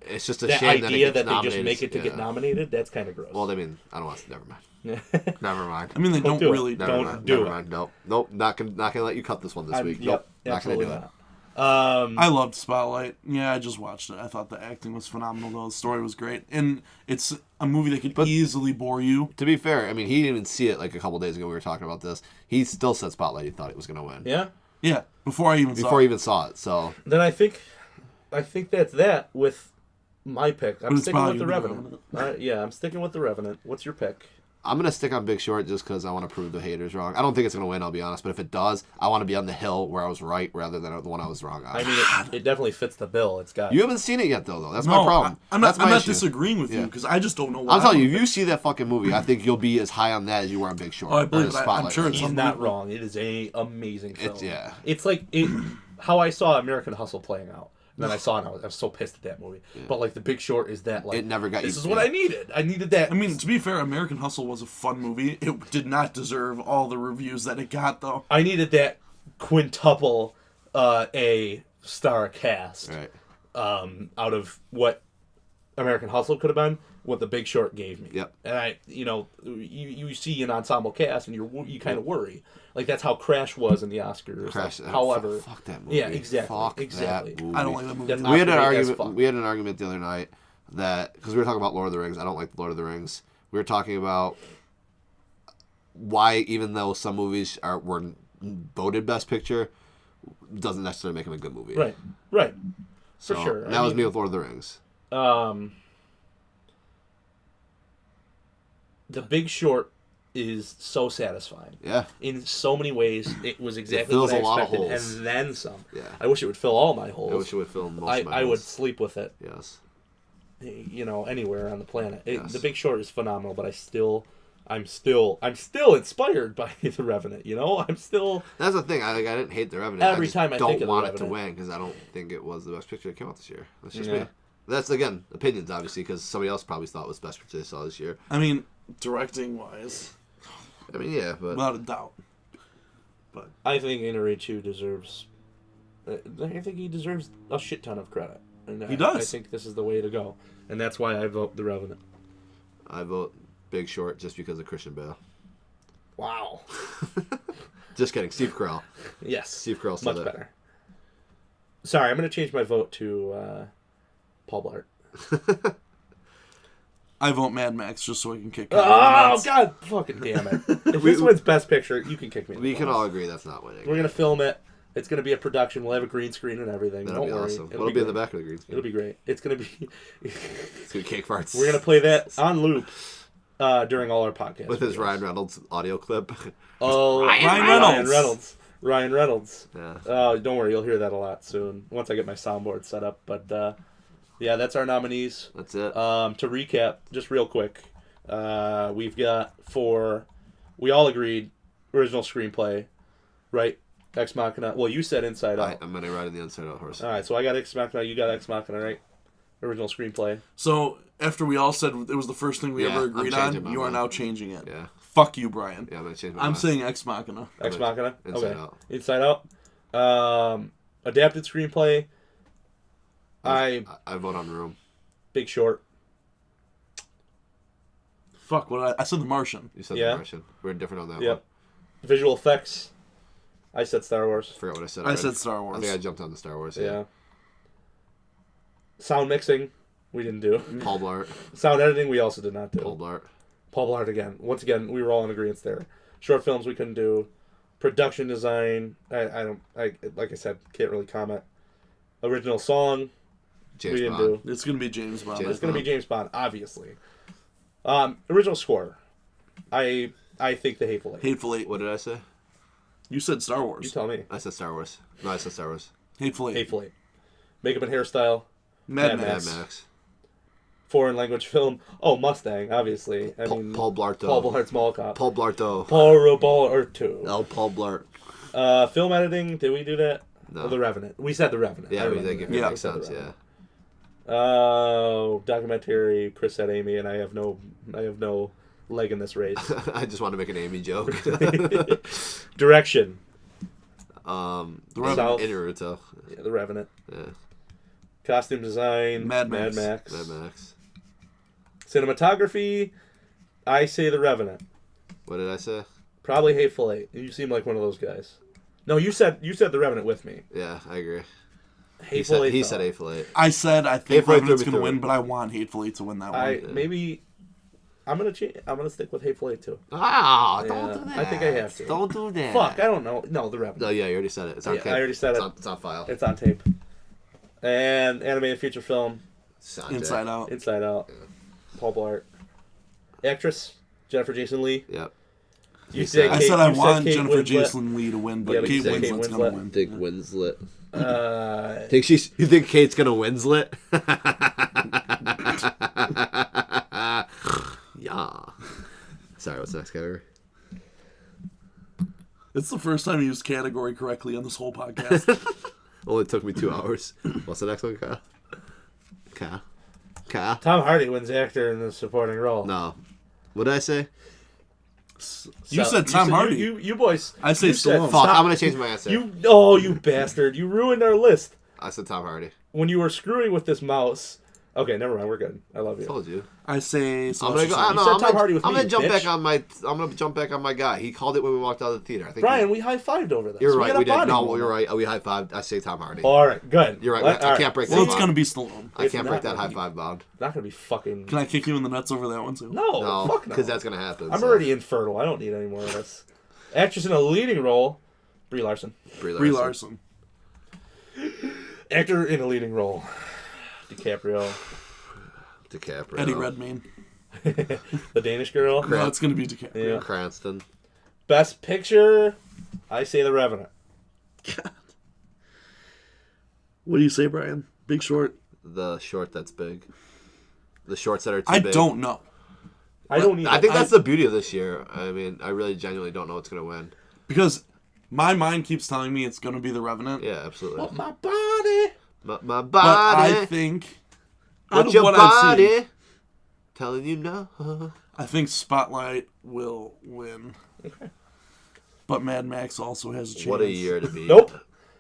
It's just a that shame that it idea gets that they just nominated. make it to get Yeah. nominated. That's kind of gross. Well, I mean, I don't want to. Never mind. Never mind. I mean, they Don't don't do it. really. Never don't mind. do Never it. mind. Nope. Not gonna let you cut this one this week. Nope. Not gonna do absolutely it. not. I loved Spotlight. Yeah, I just watched it. I thought the acting was phenomenal, though. The story was great. And it's a movie that could easily bore you. To be fair, I mean, he didn't even see it like a couple days ago. We were talking about this. He still said Spotlight. He thought it was gonna win. Yeah. Yeah, before I even saw Before it. he even saw it. So Then I think that's that with my pick. I'm It's sticking with probably The gonna be Revenant. Yeah, I'm sticking with The Revenant. What's your pick? I'm gonna stick on Big Short just because I want to prove the haters wrong. I don't think it's gonna win. I'll be honest. But if it does, I want to be on the hill where I was right rather than the one I was wrong on. I mean, it definitely fits the bill. It's got. You haven't seen it yet, though. That's No, my problem. I'm That's not my issue. disagreeing with you Yeah. because I just don't know why. I'm telling you, if you see that fucking movie, I think you'll be as high on that as you were on Big Short. Oh, I or believe the it. I'm Spotlight sure race. it's He's not unbelievable. wrong. It is a amazing film. yeah. It's like how I saw American Hustle playing out. And then I saw it and I was so pissed at that movie. But like The Big Short is that like It never got this you- is what yeah. I needed. I needed that. I mean, to be fair, American Hustle was a fun movie. It did not deserve all the reviews that it got, though. I needed that quintuple A star cast Right. out of what American Hustle could have been, what The Big Short gave me. Yep. And you see an ensemble cast and you kind of worry. Like that's how Crash was in the Oscars. Crash. Like, however, Fuck that movie. yeah, exactly, Fuck exactly. That movie. I don't like that movie. That's We had an Oscar bait as argument. fuck. We had an argument the other night that because we were talking about Lord of the Rings. I don't like Lord of the Rings. We were talking about why, even though some movies were voted Best Picture, doesn't necessarily make them a good movie. Right. For So, sure. and that was me with Lord of the Rings. The Big Short is so satisfying. Yeah. In so many ways, it was exactly fills what I a lot of expected, holes. and then some. Yeah. I wish it would fill all my holes. I wish it would fill most of my I would holes. sleep with it. Yes. Anywhere on the planet. Yes. The Big Short is phenomenal, but I'm still inspired by The Revenant. I'm still. That's the thing. I didn't hate The Revenant. Every I just time I don't think of The want it to Revenant. win because I don't think it was the best picture that came out this year. That's just Yeah. me. That's again opinions, obviously, because somebody else probably thought it was the best picture they saw this year. I mean, directing wise, I mean, yeah, but without a doubt. But I think Inarritu deserves. I think he deserves a shit ton of credit. And He does. I think this is the way to go, and that's why I vote The Revenant. I vote Big Short just because of Christian Bale. Wow. Just kidding, Steve Carell. Yes. Steve Carell said Much it. better. Sorry, I'm going to change my vote to Paul Blart. I vote Mad Max just so I can kick. Oh, God fucking damn it. If this wins Best Picture, you can kick me in the We can balls. all agree that's not winning. We're going to film it. It's going to be a production. We'll have a green screen and everything. That'll Don't be worry. awesome. It'll What'll be in the great. back of the green screen? It'll be great. It's going to be... It's gonna be cake farts. We're going to play that on loop during all our podcasts. with his videos. Ryan Reynolds audio clip. Oh, Ryan Reynolds. Ryan Reynolds. Yeah. Oh, don't worry. You'll hear that a lot soon once I get my soundboard set up. But, yeah, that's our nominees. That's it. To recap, just real quick, we've got we all agreed, original screenplay, right? Ex Machina. Well, you said Inside Out. I'm gonna ride in the Inside Out horse. All right, so I got Ex Machina, you got Ex Machina, right? Original screenplay. So after we all said it was the first thing we Yeah, ever I'm agreed changing on, my you are mind. now changing it. Yeah. Fuck you, Brian. Yeah, I'm gonna change my I'm mind. saying Ex Machina. Ex Machina. Inside Okay. Out. Inside Out. Adapted screenplay. I vote on Room. Big Short. Fuck, what I said The Martian. You said Yeah. The Martian. We're different on that Yep. one. Visual effects. I said Star Wars. I forgot what I said. I already. said Star Wars. I think I jumped on the Star Wars. Yeah. Sound mixing. We didn't do. Paul Blart. Sound editing. We also did not do. Paul Blart. Paul Blart again. Once again, we were all in agreement there. Short films we couldn't do. Production design. I like I said, can't really comment. Original song. James we didn't Bond. do. It's gonna be James Bond. James It's going to be Bond. James Bond, obviously. Original score. I think The Hateful Eight. Hateful Eight. What did I say? You said Star You Wars. tell me. I said Star Wars. No, I said Star Wars. Hateful Eight. Hateful Eight. Makeup and hairstyle. Mad Mad Max. Mad Max. Foreign language film. Oh, Mustang, obviously. I Paul, mean, Paul Blart though. Paul Blart's Mall Cop. Paul Blart though. Paul Blart 2. Oh, Paul Blart. Film editing. Did we do that? No. Oh, The Revenant. We said The Revenant. Yeah, I we remember think if that. it Yeah. makes We said sense. The Yeah. Revenant. Oh, documentary. Chris said Amy, and I have no leg in this race. I just want to make an Amy joke. Direction. The Revenant. South. Naruto. Yeah, The Revenant. Yeah. Costume design. Mad Max. Mad Max. Cinematography. I say The Revenant. What did I say? Probably Hateful Eight. You seem like one of those guys. No, you said The Revenant with me. Yeah, I agree. Hateful Eight. He though. said Hateful Eight. I said I think Hateful Eight Revenant's threw me gonna through win, it. but I want Hateful Eight to win that one. Maybe. I'm gonna stick with Hateful Eight too. Ah, Yeah, don't do that. I think I have to. Don't do that. Fuck, I don't know. No, The Revenant. No, yeah, you already said it. It's on Yeah, tape. I already said it. It's on file. It's on tape. And animated feature film, Inside Out. Inside Out. Paul Blart. Actress, Jennifer Jason Leigh. Yep. You He said said- I Kate, said I you want Kate Jennifer Winslet. Jason Leigh to win, but Yeah, but Kate you said Kate Winslet's gonna Winslet. win. Think Winslet. Uh, You think Kate's gonna Winslet? Yeah. Sorry, what's the next category? It's the first time you used category correctly on this whole podcast. Only took me 2 hours. What's the next one, Kyle? Kyle? Tom Hardy wins actor in the supporting role. No. What did I say? You said Tom Hardy. You boys. I say you said Stallone. Fuck, Tom- I'm gonna change my answer. You bastard! You ruined our list I said Tom Hardy. when you were screwing with this mouse. Okay, never mind. We're good. I love you. Told you. I say. I'm gonna go. You said Tom Hardy with I'm me, gonna jump bitch. back on my. I'm gonna jump back on my guy. He called it when we walked out of the theater. I think. Brian, we high fived over this. You're right. got a We did. body No, moment. you're right. We high fived. I say Tom Hardy. All right, good. You're right. Let- I all can't break Well, that. it's gonna be Stallone. I It's can't break not that high gonna five bond. Not gonna be fucking. Can I kick you in the nuts over that one too? No, No, fuck no. because that's gonna happen. I'm so. already infertile. I don't need any more of this. Actress in a leading role, Brie Larson. Brie Larson. Actor in a leading role, DiCaprio. DiCaprio. Eddie Redmayne. The Danish Girl. No, it's gonna be DiCaprio. Yeah. Cranston. Best Picture. I say The Revenant. God. What do you say, Brian? Big Short? The short that's big. The shorts that are too I big. don't know. I don't either. I think that's the beauty of this year. I mean, I really genuinely don't know what's going to win. Because my mind keeps telling me it's gonna be The Revenant. Yeah, absolutely. My body. My But body. I think out What's of your what I've seen, body? Telling you no. I think Spotlight will win. Okay. But Mad Max also has a chance. What a year to be. Nope.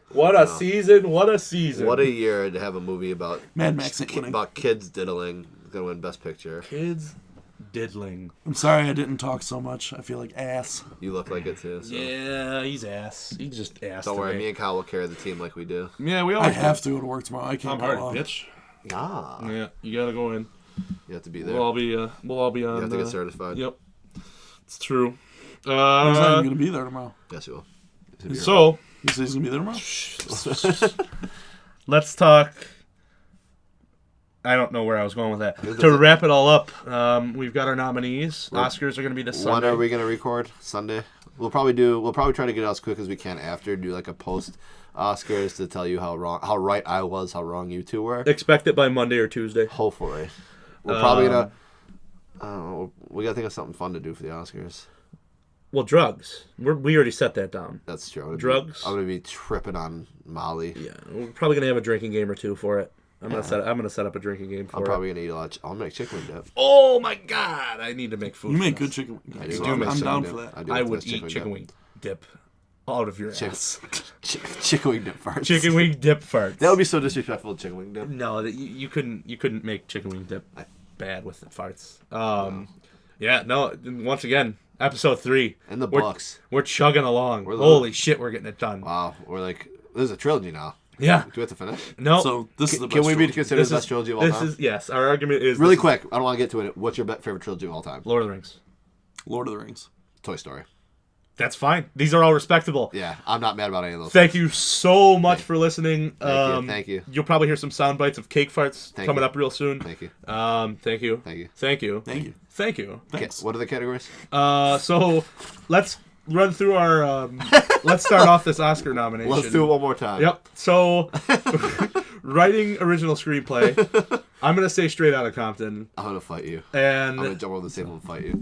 What a season. What a season. What a year to have a movie about Mad Max ain't winning. about kids diddling. Gonna win Best Picture. Kids diddling. I'm sorry I didn't talk so much. I feel like ass. You look like it too. So. Yeah, he's ass. He's just ass. Don't worry, today. me and Kyle will carry the team like we do. Yeah, we I always have to go to work tomorrow. I can't Tom go Hardy, off. bitch. Ah. Yeah, you gotta go in. You have to be there. We'll all be on. You have to get certified. Yep, it's true. He's not even gonna be there tomorrow. Yes, you will. You So say he's gonna be there tomorrow? let's talk. I don't know where I was going with that. This To is- wrap it all up, we've got our nominees. Oscars are going to be this When Sunday. are we gonna record? Sunday. We'll probably try to get it out as quick as we can after. Do like a post Oscars to tell you how right I was, how wrong you two were. Expect it by Monday or Tuesday. Hopefully, we're probably gonna. I don't know. We gotta think of something fun to do for the Oscars. Well, drugs. We already set that down. That's true. Drugs? I'm gonna be tripping on Molly. Yeah, we're probably going to have a drinking game or two for it. I'm gonna set up a drinking game for I'm it. probably gonna eat a lot. I'll make chicken wing dip. Oh my god! I need to make food. You for make this. good chicken wings. I do. So I'll make I'm chicken down dip. for that. do I make would this eat chicken wing dip out of your ass. Chicken wing dip farts. Chicken wing dip farts. That would be so disrespectful. Chicken wing dip. No, you couldn't make chicken wing dip bad with the farts. Yeah, no. Once again, episode 3 In the We're- books. We're chugging along. the- Holy shit, we're getting it done. Wow. We're like, this is a trilogy now. Yeah. Do we have to finish? No. So this is the best. Can we be trilogy. considered this the best trilogy of all this time? is yes. Our argument is Really this is quick. I don't want to get to it. What's your favorite trilogy of all time? Lord of the Rings. Lord of the Rings? Toy Story. That's fine. These are all respectable. Yeah, I'm not mad about any of those. Thank you so much for listening. Thank you. You'll probably hear some sound bites of cake farts Thank coming you. up real soon. Thank you. Thank you. Thank you. Thank you. Thank you. Thank you. Thanks. What are the categories? So let's run through our. Let's start off this Oscar nomination. Let's do it one more time. Yep. So, writing original screenplay. I'm gonna say Straight Outta Compton, I'm gonna fight you. and I'm gonna jump on the table and fight you.